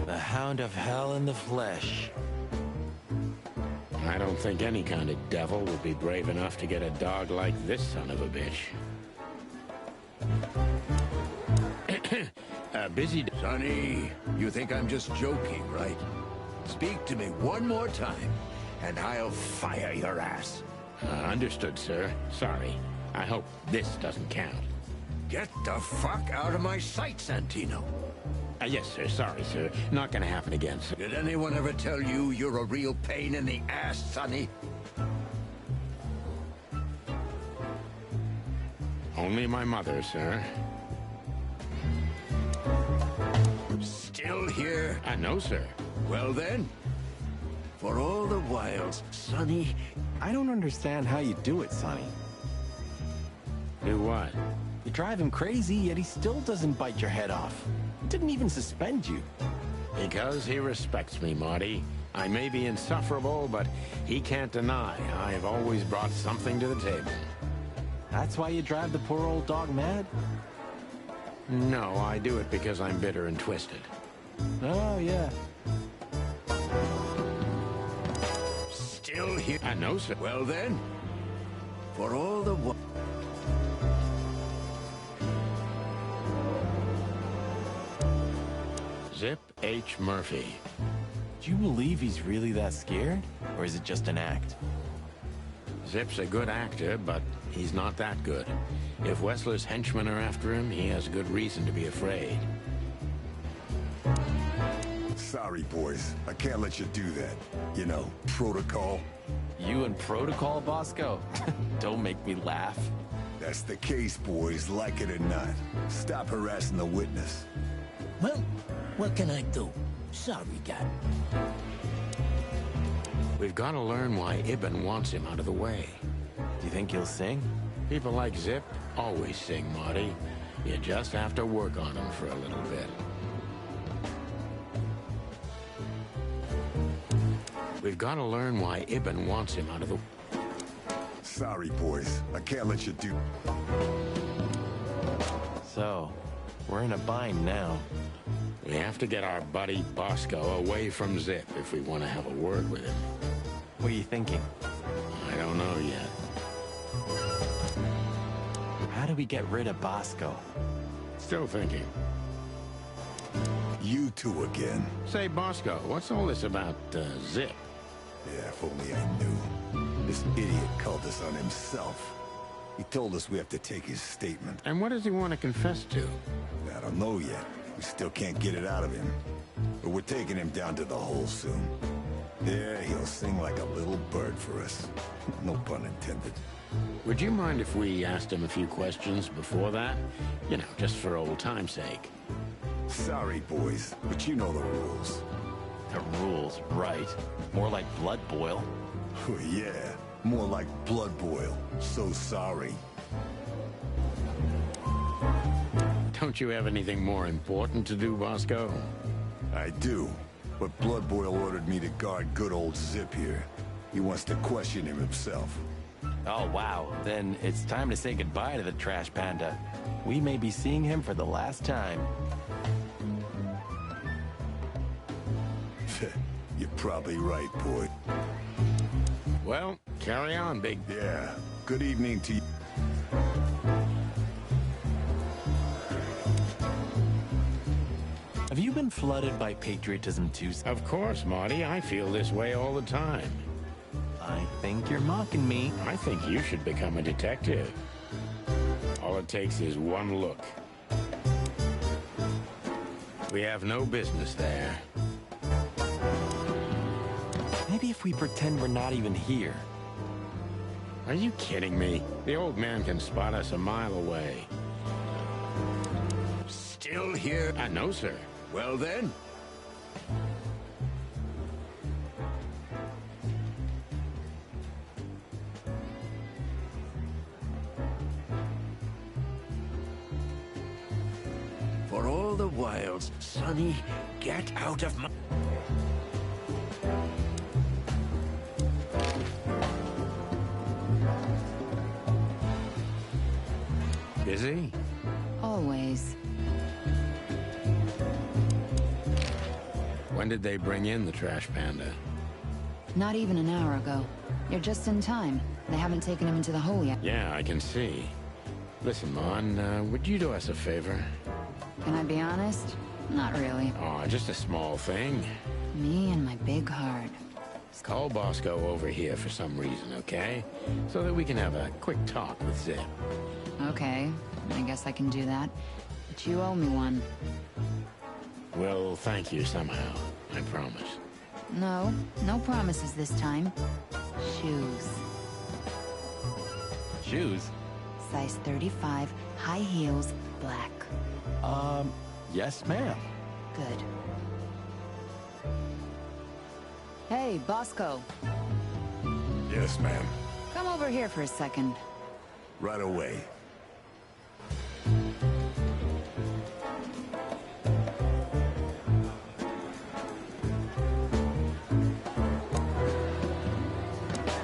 The Hound of Hell in the flesh. I don't think any kind of devil would be brave enough to get a dog like this son of a bitch. Busy... Sonny, you think I'm just joking, right? Speak to me one more time, and I'll fire your ass. Understood, sir. Sorry. I hope this doesn't count. Get the fuck out of my sight, Santino. Yes, sir. Sorry, sir. Not gonna happen again, sir. Did anyone ever tell you you're a real pain in the ass, Sonny? Only my mother, sir. Still here? No, sir. Well then, for all the whiles, Sonny... I don't understand how you do it, Sonny. Do what? You drive him crazy, yet he still doesn't bite your head off. He didn't even suspend you. Because he respects me, Marty. I may be insufferable, but he can't deny I've always brought something to the table. That's why you drive the poor old dog mad? No, I do it because I'm bitter and twisted. Oh, yeah. Still here? No, sir. Well then, for all the... Zip H. Murphy. Do you believe he's really that scared? Or is it just an act? Zip's a good actor, but he's not that good. If Wessler's henchmen are after him, he has good reason to be afraid. Sorry, boys. I can't let you do that. You know, protocol. You and protocol, Bosco? Don't make me laugh. That's the case, boys, like it or not. Stop harassing the witness. Well, what can I do? Sorry, Dad. We've got to learn why Ibn wants him out of the way. Do you think he'll sing? People like Zip always sing, Marty. You just have to work on him for a little bit. We've got to learn why Ibn wants him out of the... Sorry, boys. I can't let you do... So, we're in a bind now. We have to get our buddy Bosco away from Zip if we want to have a word with him. What are you thinking? I don't know yet. How do we get rid of Bosco? Still thinking. You two again. Say, Bosco, what's all this about, Zip? Yeah, if only I knew. This idiot called us on himself. He told us we have to take his statement. And what does he want to confess to? I don't know yet. We still can't get it out of him. But we're taking him down to the hole soon. There, he'll sing like a little bird for us. No pun intended. Would you mind if we asked him a few questions before that? You know, just for old time's sake. Sorry, boys, but you know the rules. The rules, right. More like blood boil. Oh, yeah, more like blood boil. So sorry. Don't you have anything more important to do, Bosco? I do, but Blood Boil ordered me to guard good old Zip here. He wants to question him himself. Oh, wow. Then it's time to say goodbye to the Trash Panda. We may be seeing him for the last time. You're probably right, boy. Well, carry on, big... Yeah. Good evening to you. Have you been flooded by patriotism too? Of course, Marty. I feel this way all the time. I think you're mocking me. I think you should become a detective. All it takes is one look. We have no business there. Maybe if we pretend we're not even here. Are you kidding me? The old man can spot us a mile away. Still here? No, sir. Well then. For all the wilds, Sonny, get out of my... Busy? Always. When did they bring in the Trash Panda? Not even an hour ago. You're just in time. They haven't taken him into the hole yet. Yeah, I can see. Listen, Mon, would you do us a favor? Can I be honest? Not really. Oh, just a small thing. Me and my big heart. Call Bosco over here for some reason, okay? So that we can have a quick talk with Zip. Okay, I guess I can do that. But you owe me one. Well, thank you somehow. I promise. No, no promises this time. Shoes. Shoes? Size 35, high heels, black. Yes, ma'am. Good. Hey, Bosco. Yes, ma'am. Come over here for a second. Right away.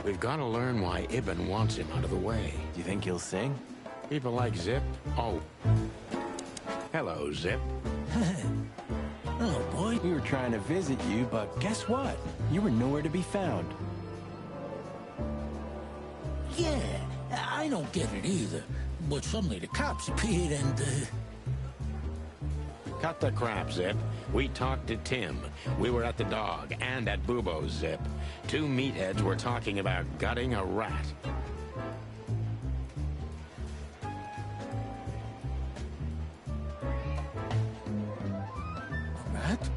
We've got to learn why Ibn wants him out of the way. Do you think he'll sing? People like Zip? Oh. Hello, Zip. Oh, boy. We were trying to visit you, but guess what? You were nowhere to be found. Yeah, I don't get it either. But suddenly the cops appeared and, Cut the crap, Zip. We talked to Tim. We were at the dog and at Bubo's, Zip. Two meatheads were talking about gutting a rat. Rat?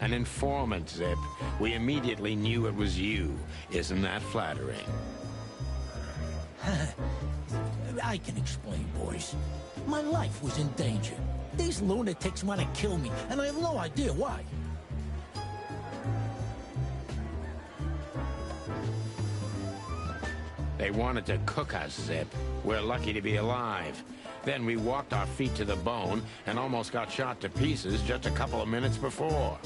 An informant, Zip. We immediately knew it was you. Isn't that flattering? I can explain, boys. My life was in danger. These lunatics want to kill me, and I have no idea why. They wanted to cook us, Zip. We're lucky to be alive. Then we walked our feet to the bone and almost got shot to pieces just a couple of minutes before.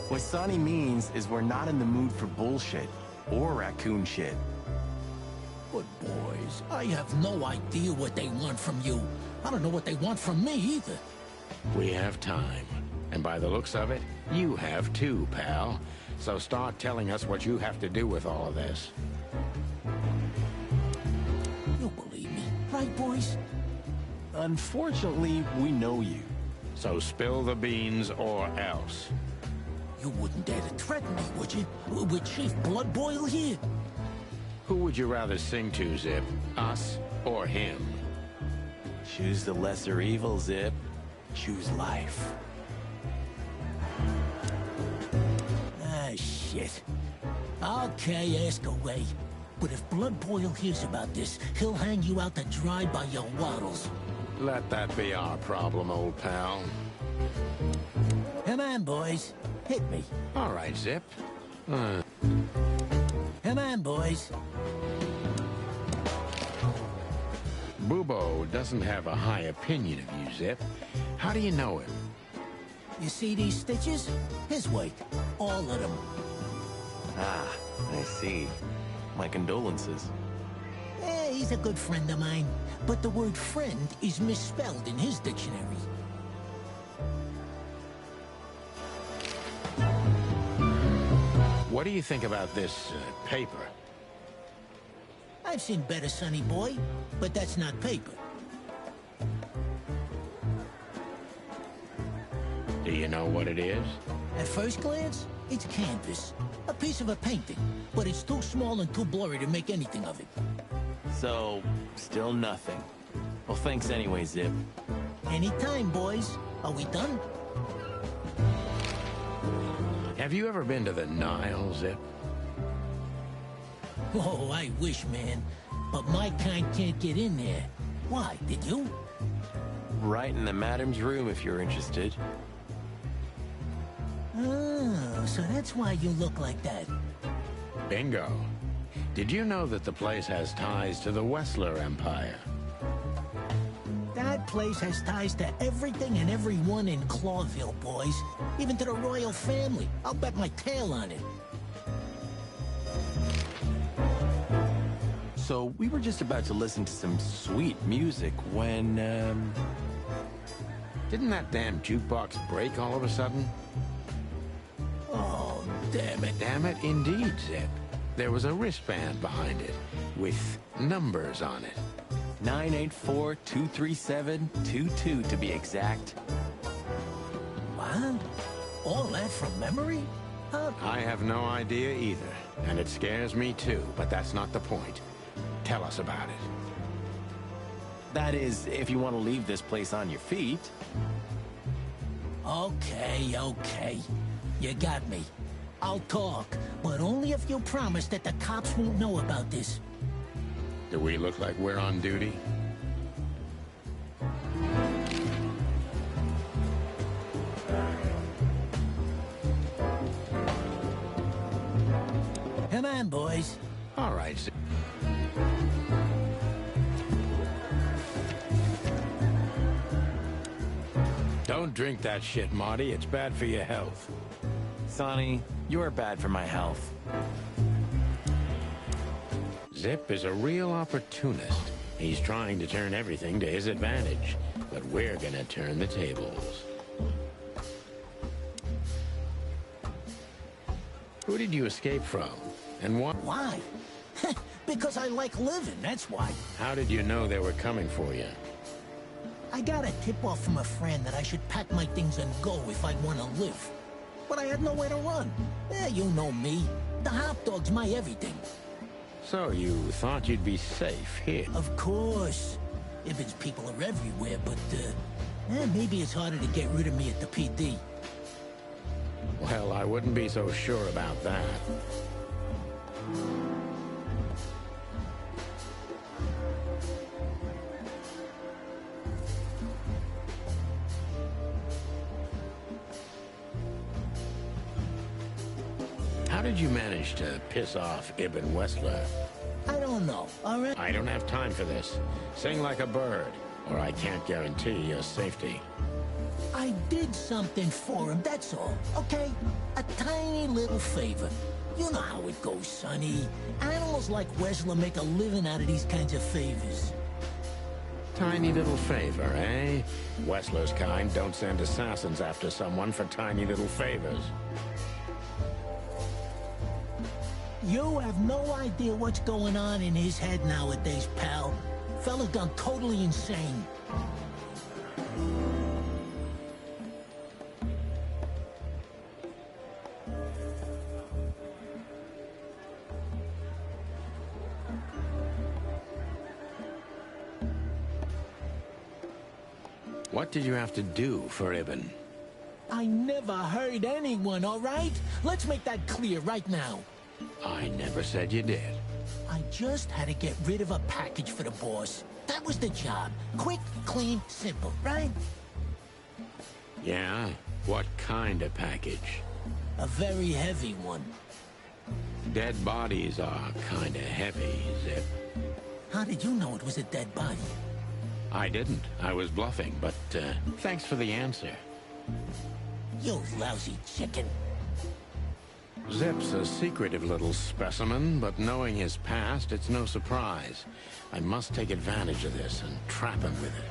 What Sonny means is we're not in the mood for bullshit or raccoon shit. But boys, I have no idea what they want from you. I don't know what they want from me either. We have time. And by the looks of it, you have too, pal. So start telling us what you have to do with all of this. You believe me, right, boys? Unfortunately, we know you. So spill the beans or else. You wouldn't dare to threaten me, would you? With Chief Bloodboil here? Who would you rather sing to, Zip? Us or him? Choose the lesser evil, Zip. Choose life. Ah, shit. Okay, ask away. But if Bloodboil hears about this, he'll hang you out to dry by your waddles. Let that be our problem, old pal. Come on, boys. Hit me. All right, Zip. Come on, boys. Bubo doesn't have a high opinion of you, Zip. How do you know him? You see these stitches? His wake. All of them. Ah, I see. My condolences. He's a good friend of mine. But the word friend is misspelled in his dictionary. What do you think about this paper? I've seen better, sonny boy, but that's not paper. Do you know what it is? At first glance, it's canvas. A piece of a painting, but it's too small and too blurry to make anything of it. So, still nothing. Well, thanks anyway, Zip. Anytime, boys. Are we done? Have you ever been to the Nile, Zip? Oh, I wish, man. But my kind can't get in there. Why, did you? Right in the madam's room if you're interested. Oh, so that's why you look like that. Bingo. Did you know that the place has ties to the Wessler Empire? That place has ties to everything and everyone in Clawville, boys. Even to the royal family. I'll bet my tail on it. So, we were just about to listen to some sweet music when, Didn't that damn jukebox break all of a sudden? Oh, damn it. Damn it, indeed, Zip. There was a wristband behind it, with numbers on it. 984-237-22 to be exact. What? All that from memory? Huh? I have no idea either, and it scares me too, but that's not the point. Tell us about it. That is, if you want to leave this place on your feet. Okay. You got me. I'll talk, but only if you promise that the cops won't know about this. Do we look like we're on duty? Come on, boys. All right, Zip. Don't drink that shit, Marty. It's bad for your health. Sonny, you're bad for my health. Zip is a real opportunist. He's trying to turn everything to his advantage, but we're gonna turn the tables. Who did you escape from? And what? Why? Because I like living, that's why. How did you know they were coming for you? I got a tip-off from a friend that I should pack my things and go if I want to live. But I had nowhere to run. You know me. The hot dog's my everything. So you thought you'd be safe here? Of course. Ibben's people are everywhere, but, maybe it's harder to get rid of me at the PD. Well, I wouldn't be so sure about that. How did you manage to piss off Ibn Wessler? I don't know, all right? I don't have time for this. Sing like a bird, or I can't guarantee your safety. I did something for him, that's all, okay? A tiny little favor. You know how it goes, Sonny. Animals like Wessler make a living out of these kinds of favors. Tiny little favor, eh? Wessler's kind don't send assassins after someone for tiny little favors. You have no idea what's going on in his head nowadays, pal. Fella's gone totally insane. What did you have to do for Ibn? I never hurt anyone, all right? Let's make that clear right now. I never said you did. I just had to get rid of a package for the boss. That was the job. Quick, clean, simple, right? Yeah? What kind of package? A very heavy one. Dead bodies are kinda heavy, Zip. How did you know it was a dead body? I didn't. I was bluffing, but thanks for the answer. You lousy chicken. Zip's a secretive little specimen, but knowing his past, it's no surprise. I must take advantage of this and trap him with it.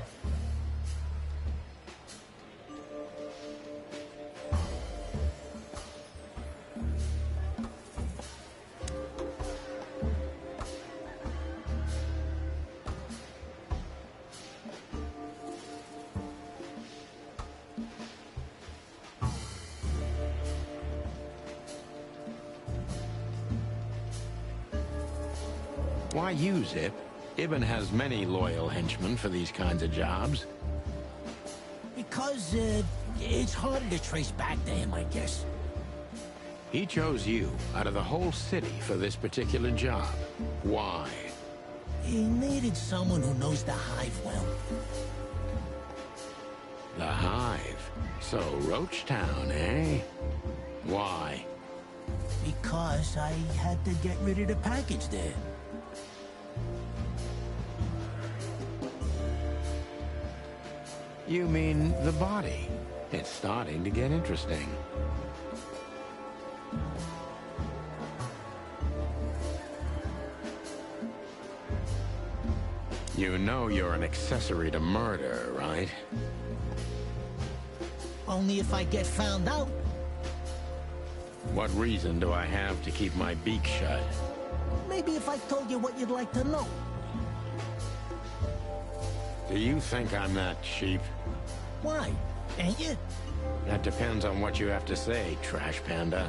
Why you, Zip? Ibn has many loyal henchmen for these kinds of jobs. Because, it's harder to trace back to him, I guess. He chose you out of the whole city for this particular job. Why? He needed someone who knows the Hive well. The Hive? So, Roachtown, eh? Why? Because I had to get rid of the package there. You mean the body? It's starting to get interesting. You know you're an accessory to murder, right? Only if I get found out. What reason do I have to keep my beak shut? Maybe if I told you what you'd like to know. Do you think I'm that cheap? Why? Ain't you? That depends on what you have to say, Trash Panda.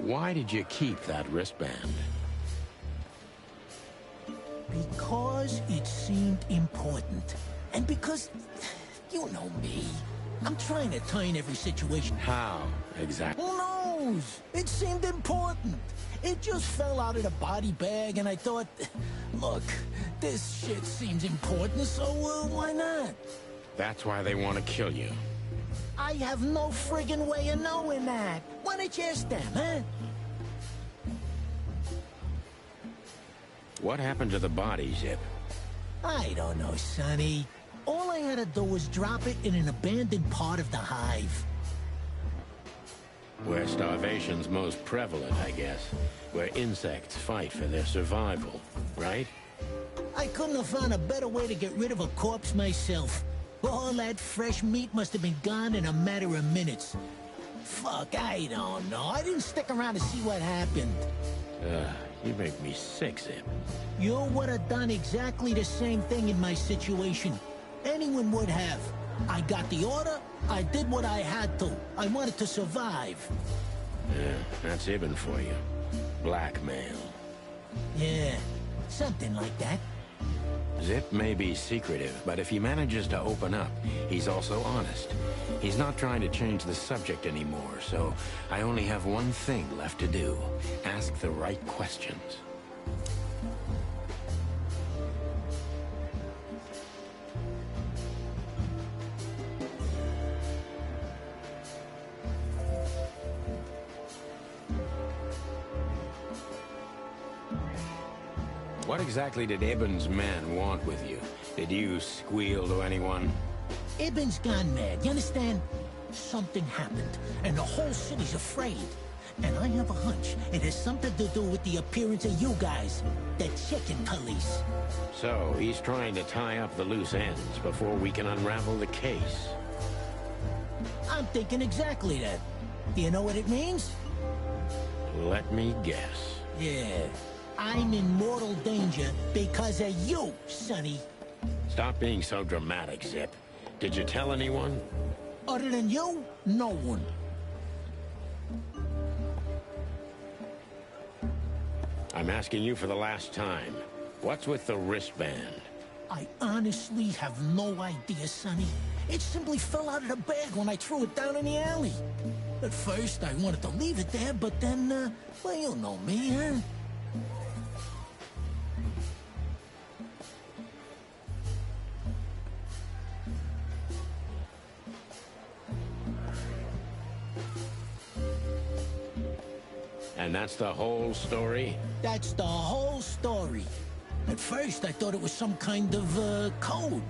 Why did you keep that wristband? Because it seemed important. And because, you know me, I'm trying to turn every situation. How, exactly? Who knows? It seemed important. It just fell out of the body bag, and I thought, look, this shit seems important, so why not? That's why they want to kill you. I have no friggin' way of knowing that. Why don't you ask them, huh? What happened to the body, Zip? I don't know, Sonny. All I had to do was drop it in an abandoned part of the Hive. Where starvation's most prevalent, I guess. Where insects fight for their survival, right? I couldn't have found a better way to get rid of a corpse myself. All that fresh meat must have been gone in a matter of minutes. Fuck, I don't know. I didn't stick around to see what happened. You make me sick, Zip. You would have done exactly the same thing in my situation. Anyone would have. I got the order, I did what I had to. I wanted to survive. Yeah, that's Ibn for you. Blackmail. Yeah, something like that. Zip may be secretive, but if he manages to open up, he's also honest. He's not trying to change the subject anymore, so I only have one thing left to do. Ask the right questions. What exactly did Ibn's men want with you? Did you squeal to anyone? Ibn's gone mad, you understand? Something happened, and the whole city's afraid. And I have a hunch it has something to do with the appearance of you guys, the chicken police. So, he's trying to tie up the loose ends before we can unravel the case. I'm thinking exactly that. Do you know what it means? Let me guess. Yeah. I'm in mortal danger because of you, Sonny. Stop being so dramatic, Zip. Did you tell anyone? Other than you, no one. I'm asking you for the last time. What's with the wristband? I honestly have no idea, Sonny. It simply fell out of the bag when I threw it down in the alley. At first, I wanted to leave it there, but then, well, you know me, huh? And that's the whole story? That's the whole story. At first, I thought it was some kind of, code.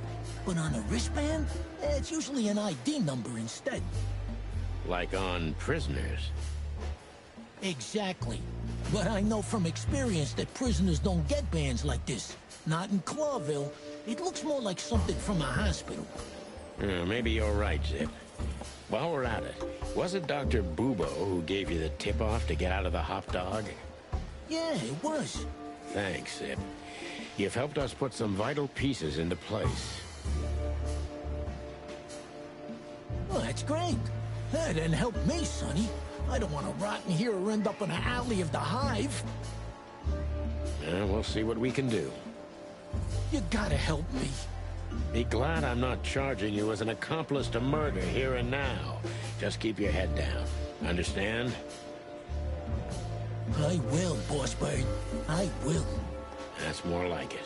But on a wristband, it's usually an ID number instead. Like on prisoners? Exactly. But I know from experience that prisoners don't get bands like this. Not in Clawville. It looks more like something from a hospital. Maybe you're right, Zip. While we're at it, was it Dr. Bubo who gave you the tip-off to get out of the hop dog? Yeah, it was. Thanks, Zip. You've helped us put some vital pieces into place. Well, that's great. Then help me, Sonny. I don't want to rot in here or end up in an alley of the Hive. We'll see what we can do. You gotta help me. Be glad I'm not charging you as an accomplice to murder here and now. Just keep your head down. Understand? I will, Boss Bird. I will. That's more like it.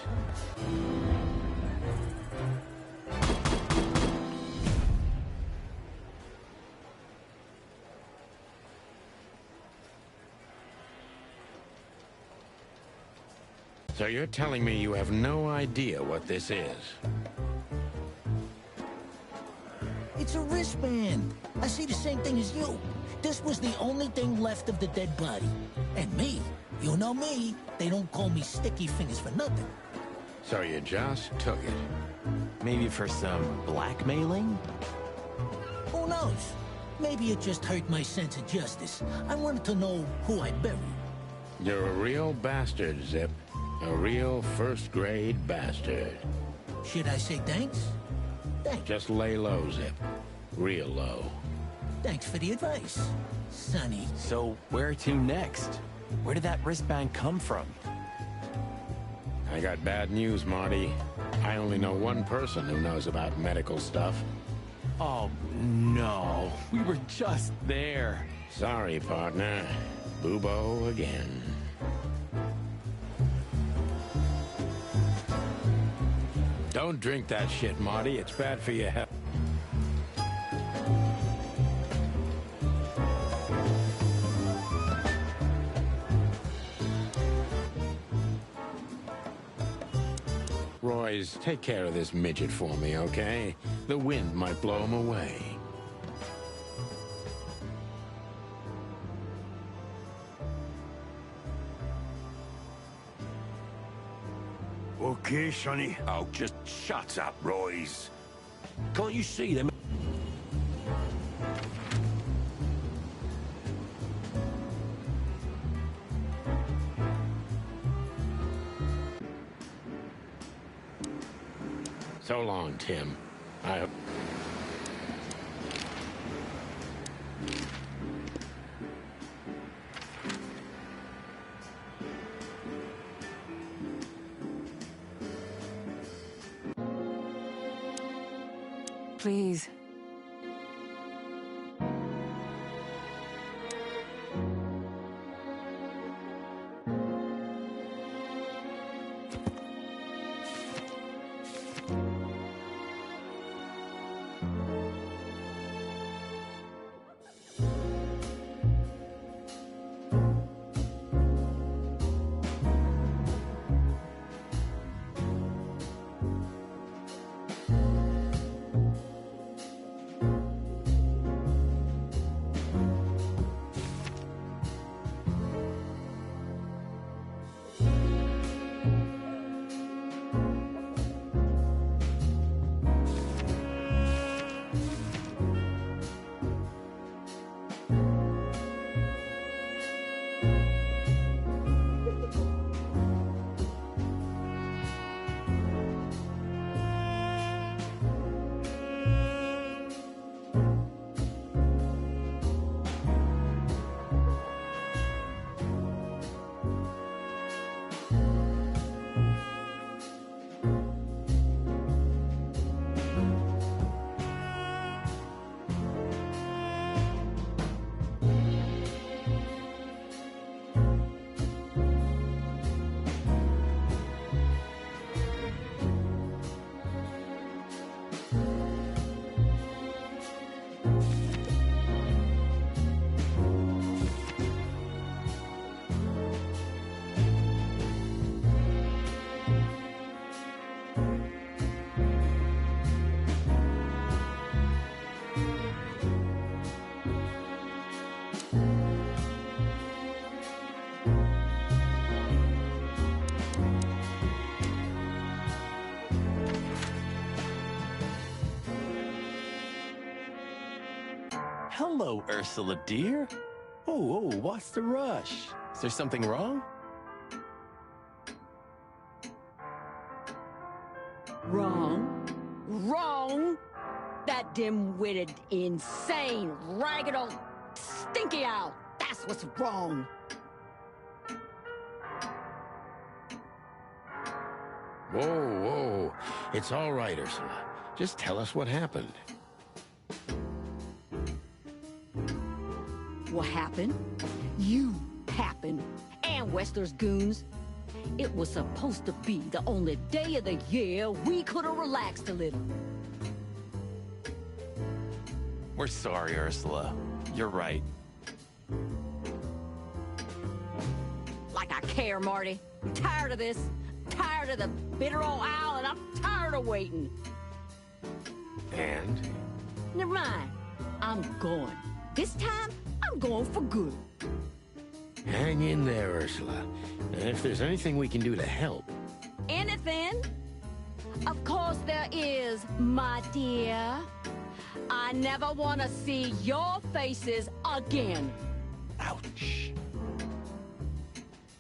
So you're telling me you have no idea what this is? It's a wristband. I see the same thing as you. This was the only thing left of the dead body. And me, you know me, they don't call me Sticky Fingers for nothing. So you just took it? Maybe for some blackmailing? Who knows? Maybe it just hurt my sense of justice. I wanted to know who I buried. You're a real bastard, Zip. A real first-grade bastard. Should I say thanks? Thanks. Just lay low, Zip. Real low. Thanks for the advice, Sonny. So, where to next? Where did that wristband come from? I got bad news, Marty. I only know one person who knows about medical stuff. Oh, no. We were just there. Sorry, partner. Bubo again. Don't drink that shit, Marty. It's bad for your health. Royce, take care of this midget for me, okay? The wind might blow him away. Okay, Sonny. Oh, just shut up, Royce. Can't you see them? So long, Tim. I... Please. Hello, Ursula, dear. Oh, what's the rush? Is there something wrong? Wrong? Wrong? That dim-witted, insane, ragged old stinky owl. That's what's wrong. Whoa. It's all right, Ursula. Just tell us what happened. What happened? You happened. And Wester's goons. It was supposed to be the only day of the year we could have relaxed a little. We're sorry, Ursula. You're right. Like I care, Marty. I'm tired of this. Tired of the bitter old owl, and I'm tired of waiting. And? Never mind. I'm going. This time, I'm going for good. Hang in there, Ursula. And if there's anything we can do to help... Anything? Of course there is, my dear. I never want to see your faces again. Ouch.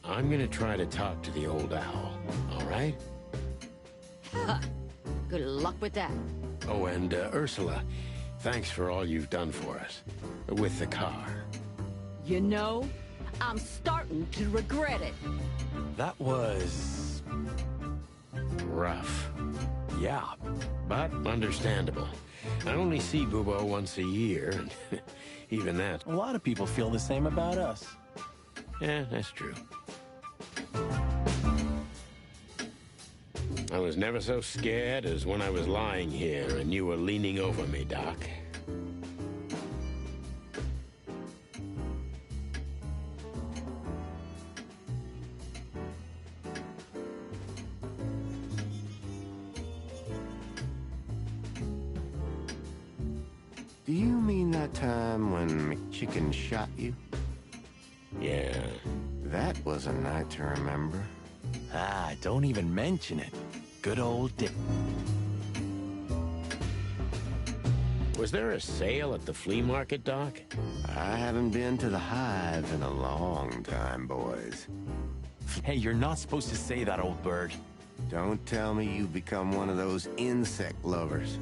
I'm gonna try to talk to the old owl, all right? Good luck with that. Oh, and Ursula, thanks for all you've done for us. With the car. You know, I'm starting to regret it. That was... rough. Yeah. But understandable. I only see Bubo once a year, and even that... A lot of people feel the same about us. Yeah, that's true. I was never so scared as when I was lying here and you were leaning over me, Doc. Do you mean that time when McChicken shot you? Yeah. That was a night to remember. Ah, don't even mention it. Good old Dick. Was there a sale at the flea market, Doc? I haven't been to the Hive in a long time, boys. Hey, you're not supposed to say that, old bird. Don't tell me you've become one of those insect lovers.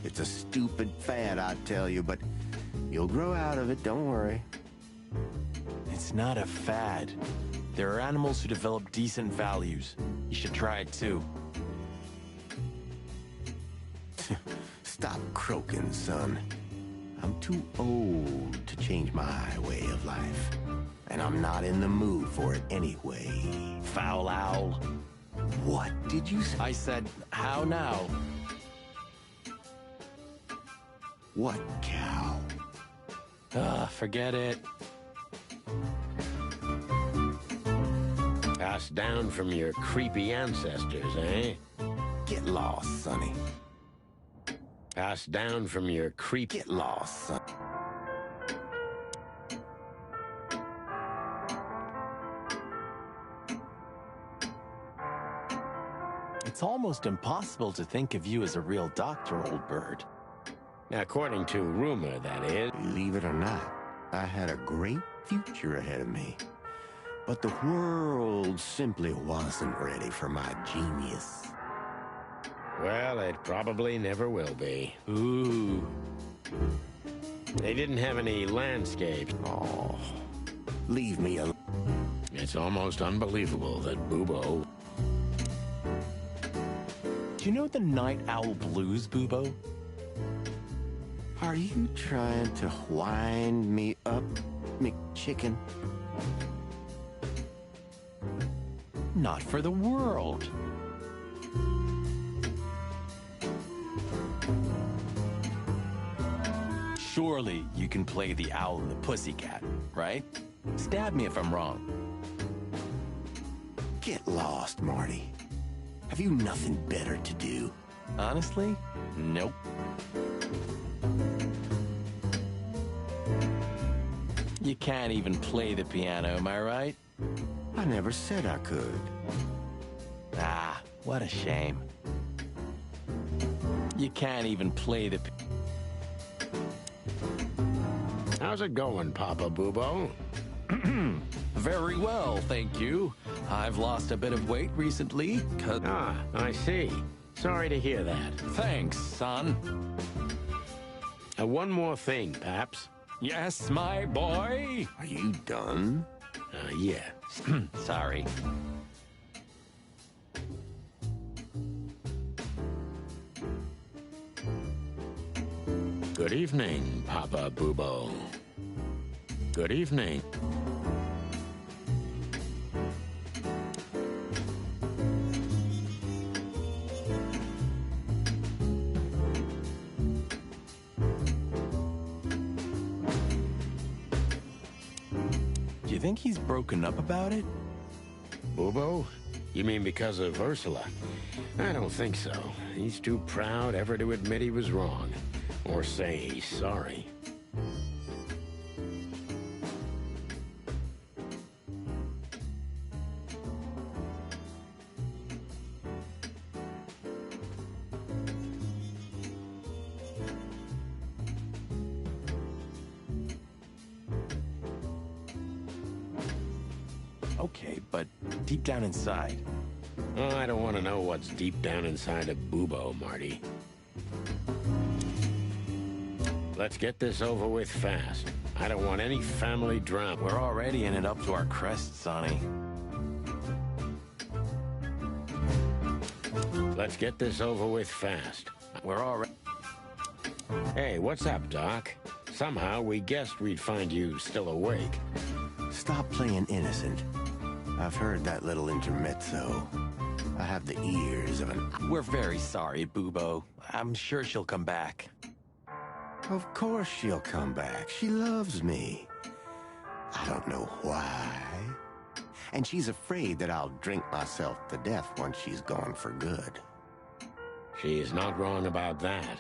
It's a stupid fad, I tell you, but you'll grow out of it, don't worry. It's not a fad. There are animals who develop decent values. You should try it too. Stop croaking, son. I'm too old to change my way of life. And I'm not in the mood for it anyway. Foul owl. What did you say? I said, how now? What cow? Forget it. Passed down from your creepy ancestors, eh? Get lost, Sonny. Passed down from your Get lost, son. It's almost impossible to think of you as a real doctor, old bird. According to rumor, that is. Believe it or not, I had a great future ahead of me. But the world simply wasn't ready for my genius. Well, it probably never will be. Ooh. They didn't have any landscapes. Oh, leave me alone. It's almost unbelievable that Bubo... Do you know the Night Owl Blues, Bubo? Are you trying to wind me up, McChicken? Not for the world. Surely you can play the owl and the pussycat, right? Stab me if I'm wrong. Get lost, Marty. Have you nothing better to do? Honestly, nope. You can't even play the piano, am I right? I never said I could. Ah, what a shame. You can't even play the... How's it going, Papa Bubo? Very well, thank you. I've lost a bit of weight recently, Ah, I see. Sorry to hear that. Thanks, son. One more thing, Paps. Yes, my boy? Are you done? Yeah. Sorry. Good evening, Papa Bubo. Good evening. Do you think he's broken up about it? Bubo? You mean because of Ursula? I don't think so. He's too proud ever to admit he was wrong. Or say he's sorry. Okay, but deep down inside. Oh, I don't want to know what's deep down inside of Bubo, Marty. Let's get this over with fast. I don't want any family drama. We're already in it up to our crests, Sonny. Let's get this over with fast. We're already... Hey, what's up, Doc? Somehow we guessed we'd find you still awake. Stop playing innocent. I've heard that little intermezzo. I have the ears of an... We're very sorry, Bubo. I'm sure she'll come back. Of course she'll come back. She loves me. I don't know why. And she's afraid that I'll drink myself to death once she's gone for good. She's not wrong about that.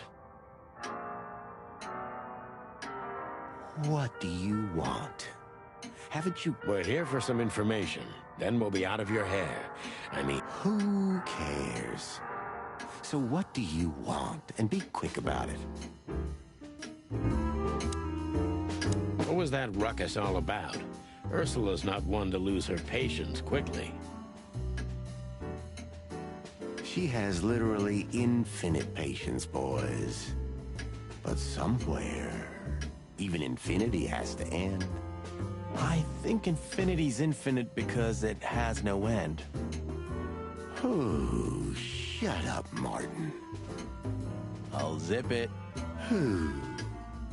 What do you want? Haven't you... We're here for some information. Then we'll be out of your hair. I mean... Who cares? So what do you want? And be quick about it. What was that ruckus all about? Ursula's not one to lose her patience quickly. She has literally infinite patience, boys. But somewhere, even infinity has to end. I think infinity's infinite because it has no end. Oh, shut up, Martin. I'll zip it.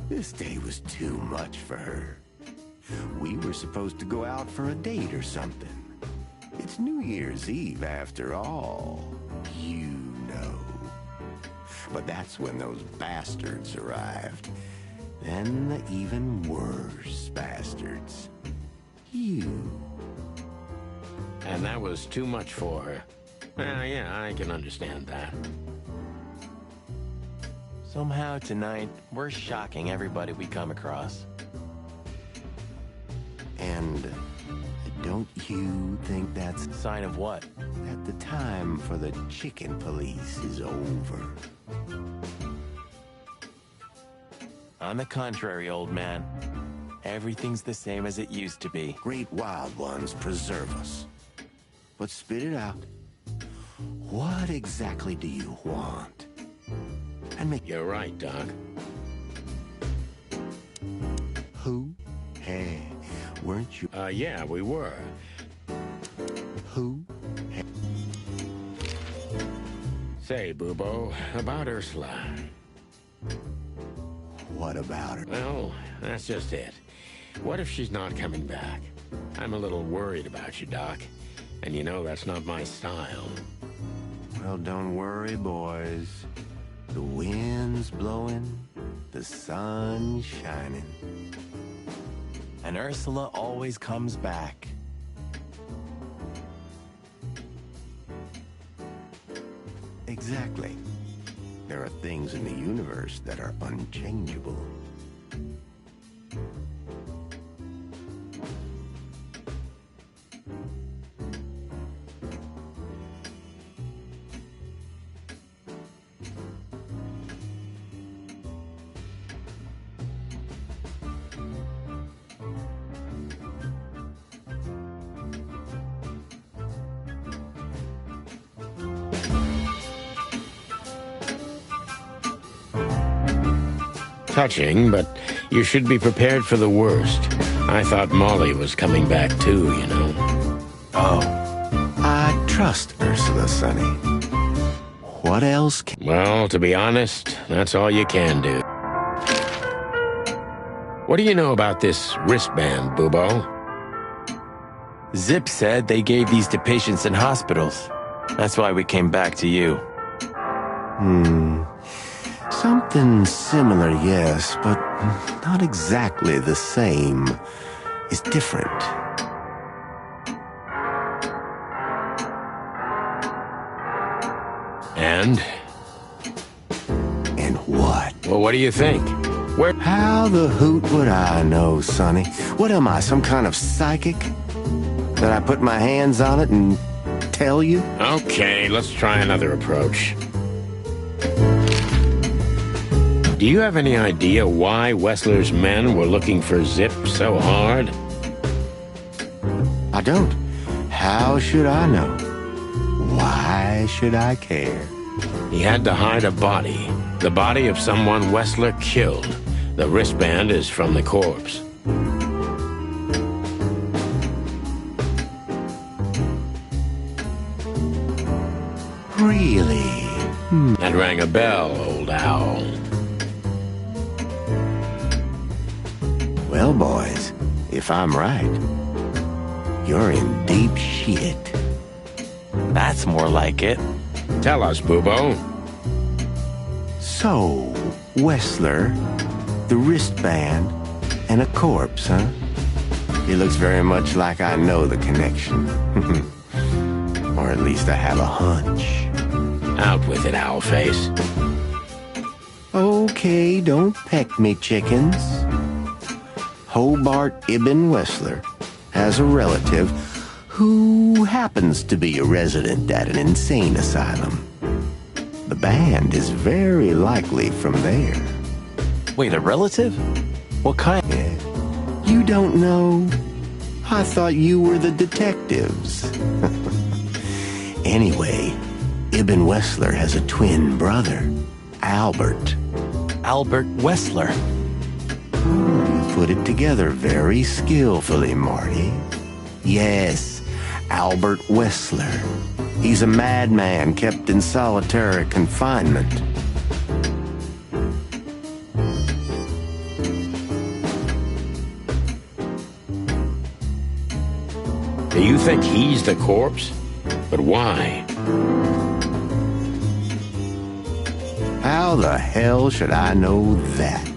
This day was too much for her. We were supposed to go out for a date or something. It's New Year's Eve after all. You know. But that's when those bastards arrived. Then the even worse bastards. You. And that was too much for her. Well, yeah, I can understand that. Somehow tonight, we're shocking everybody we come across. And don't you think that's... Sign of what? That the time for the chicken police is over. On the contrary, old man. Everything's the same as it used to be. Great wild ones preserve us. But spit it out. What exactly do you want? And make... You're right, Doc. Who? Hey, weren't you... Yeah, we were. Who? Hey. Say, Bubo, about Ursula. What about her? Well, that's just it. What if she's not coming back? I'm a little worried about you, Doc. And you know that's not my style. Well, don't worry, boys. The wind's blowing, the sun's shining. And Ursula always comes back. Exactly. There are things in the universe that are unchangeable. Touching, but you should be prepared for the worst. I thought Molly was coming back too, you know. Oh, I trust Ursula, Sonny. What else can... Well, to be honest, that's all you can do. What do you know about this wristband, Bubo? Zip said they gave these to patients in hospitals. That's why we came back to you. Something similar, yes, but not exactly the same. It's different. And? And what? Well, what do you think? Where? How the hoot would I know, Sonny? What am I, some kind of psychic? That I put my hands on it and tell you? Okay, let's try another approach. Do you have any idea why Wessler's men were looking for Zip so hard? I don't. How should I know? Why should I care? He had to hide a body. The body of someone Wessler killed. The wristband is from the corpse. Really? That rang a bell, old owl. Well, boys, if I'm right, you're in deep shit. That's more like it. Tell us, Bubo. So, Wessler, the wristband, and a corpse, huh? It looks very much like I know the connection. Or at least I have a hunch. Out with it, Owlface. Okay, don't peck me, chickens. Hobart Ibn Wessler has a relative who happens to be a resident at an insane asylum. The band is very likely from there. Wait, a relative? What kind? Yeah. You don't know? I thought you were the detectives. Anyway, Ibn Wessler has a twin brother, Albert. Albert Wessler. You put it together very skillfully, Marty. Yes, Albert Wessler. He's a madman kept in solitary confinement. Do you think he's the corpse? But why? How the hell should I know that?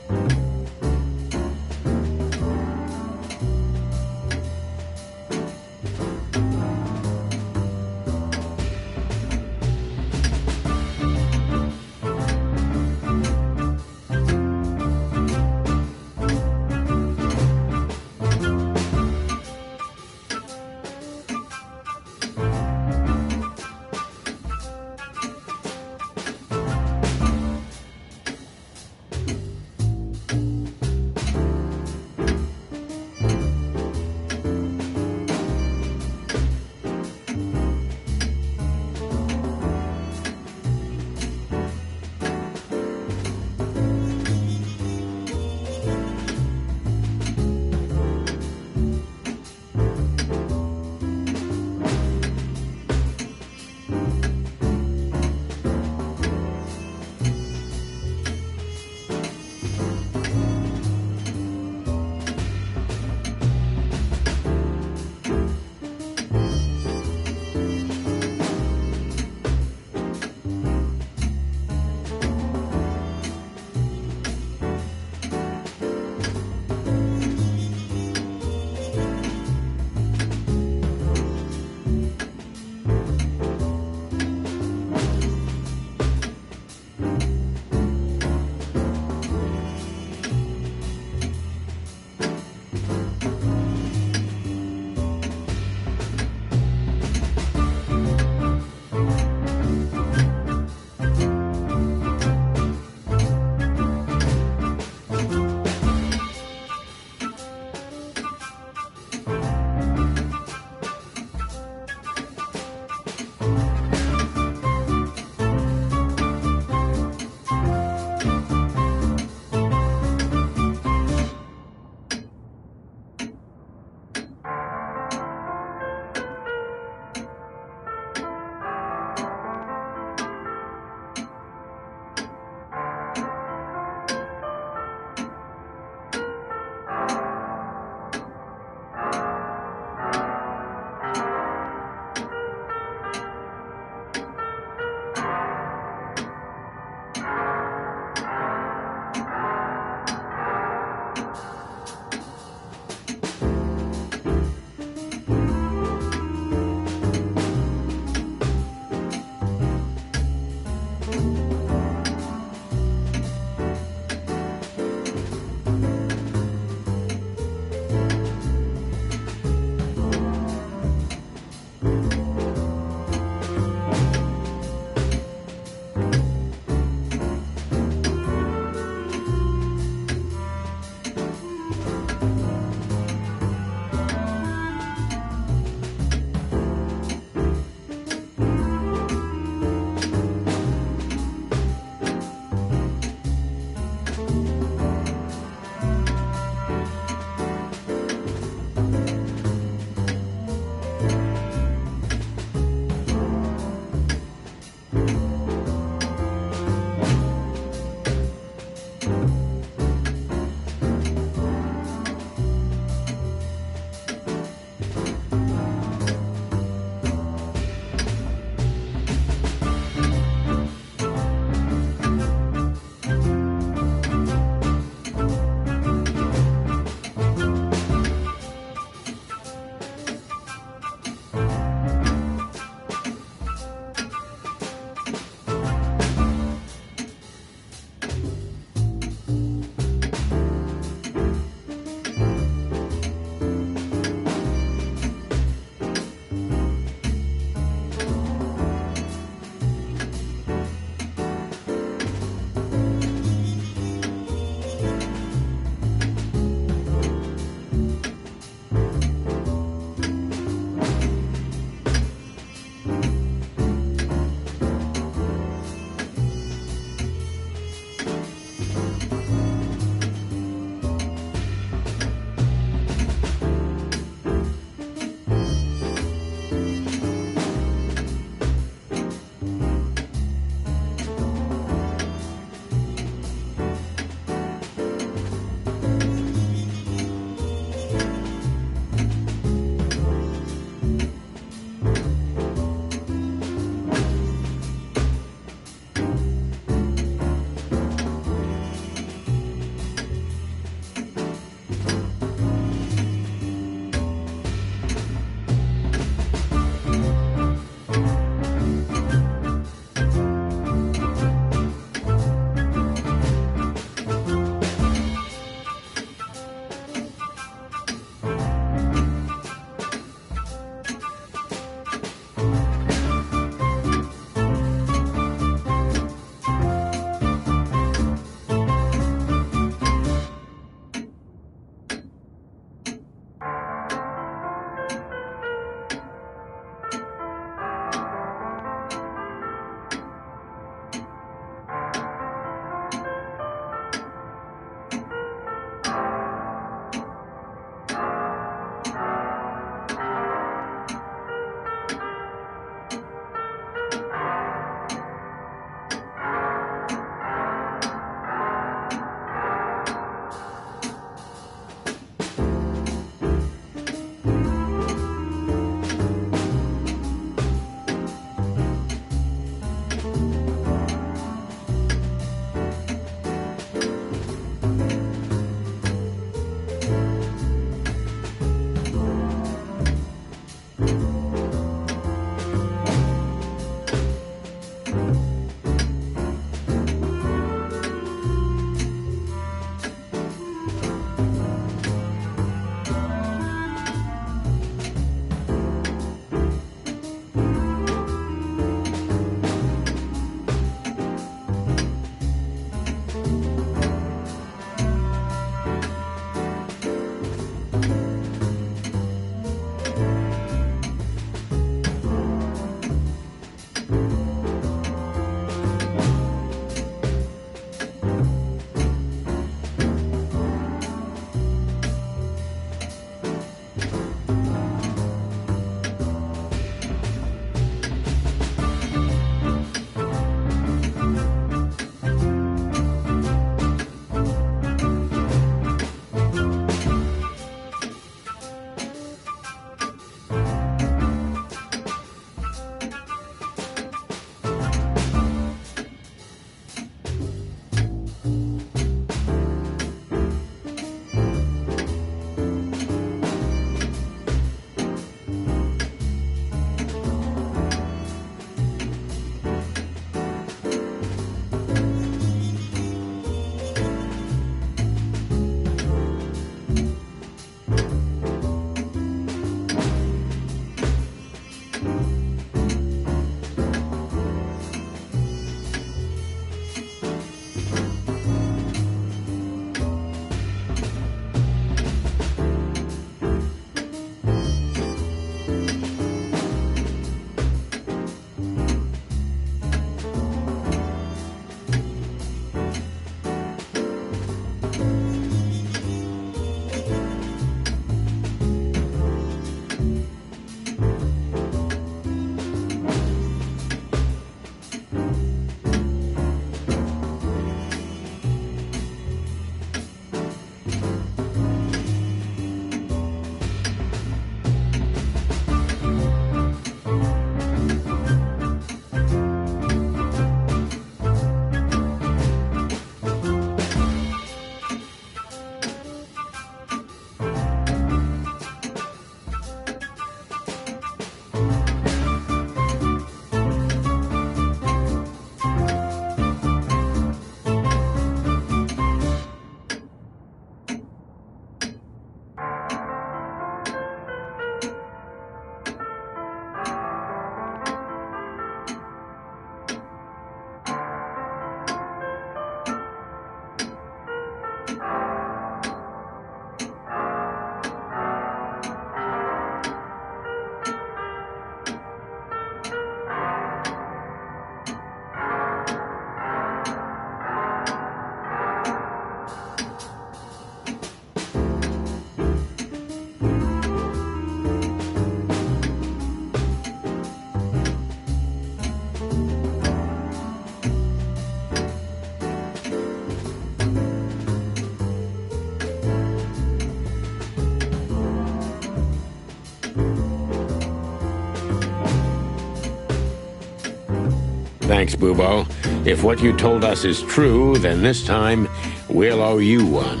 Thanks, Bubo. If what you told us is true, then this time we'll owe you one.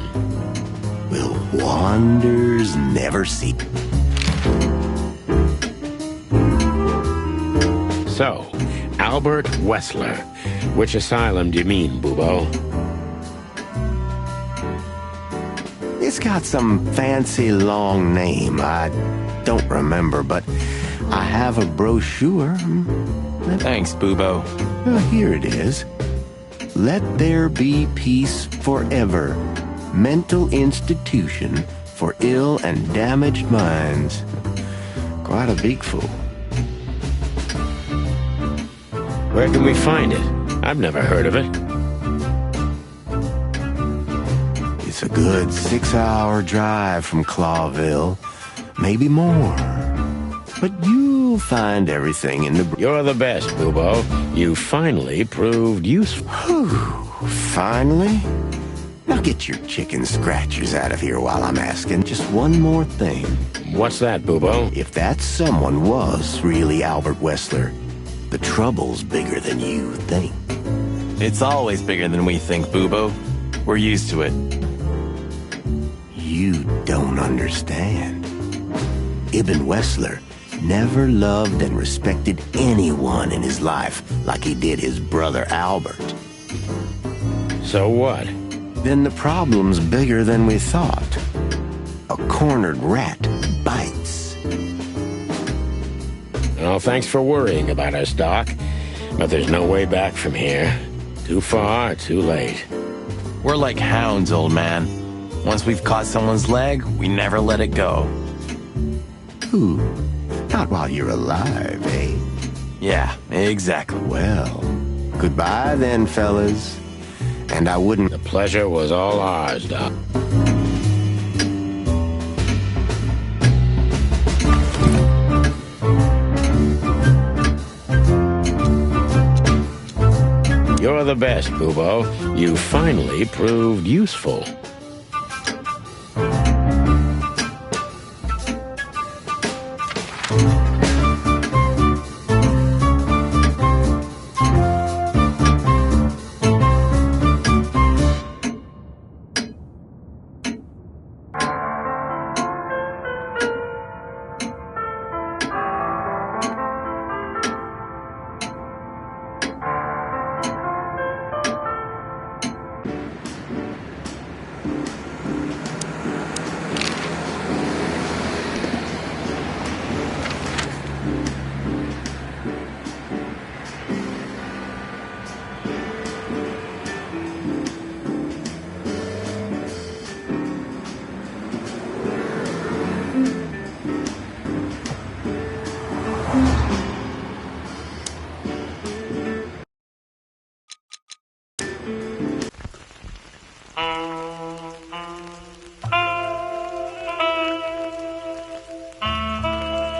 Will wonders never cease? So, Albert Wessler. Which asylum do you mean, Bubo? It's got some fancy long name. I don't remember, but I have a brochure. Thanks, Bubo. Here it is. Let There Be Peace Forever. Mental Institution for Ill and Damaged Minds. Quite a big fool. Where can we find it? I've never heard of it. It's a good 6-hour drive from Clawville. Maybe more. But you'll find everything in the... You're the best, Bubo. You finally proved useful. Whew. Finally? Now get your chicken scratchers out of here while I'm asking just one more thing. What's that, Bubo? If that someone was really Albert Wessler, the trouble's bigger than you think. It's always bigger than we think, Bubo. We're used to it. You don't understand. Ibn Wessler never loved and respected anyone in his life like he did his brother Albert. So what? Then the problem's bigger than we thought. A cornered rat bites. Well, thanks for worrying about us, Doc. But there's no way back from here. Too far, too late. We're like hounds, old man. Once we've caught someone's leg, we never let it go. Ooh, not while you're alive, eh? Yeah, exactly. Well, goodbye then, fellas. And I wouldn't... The pleasure was all ours, Doc. You're the best, Bubo. You finally proved useful.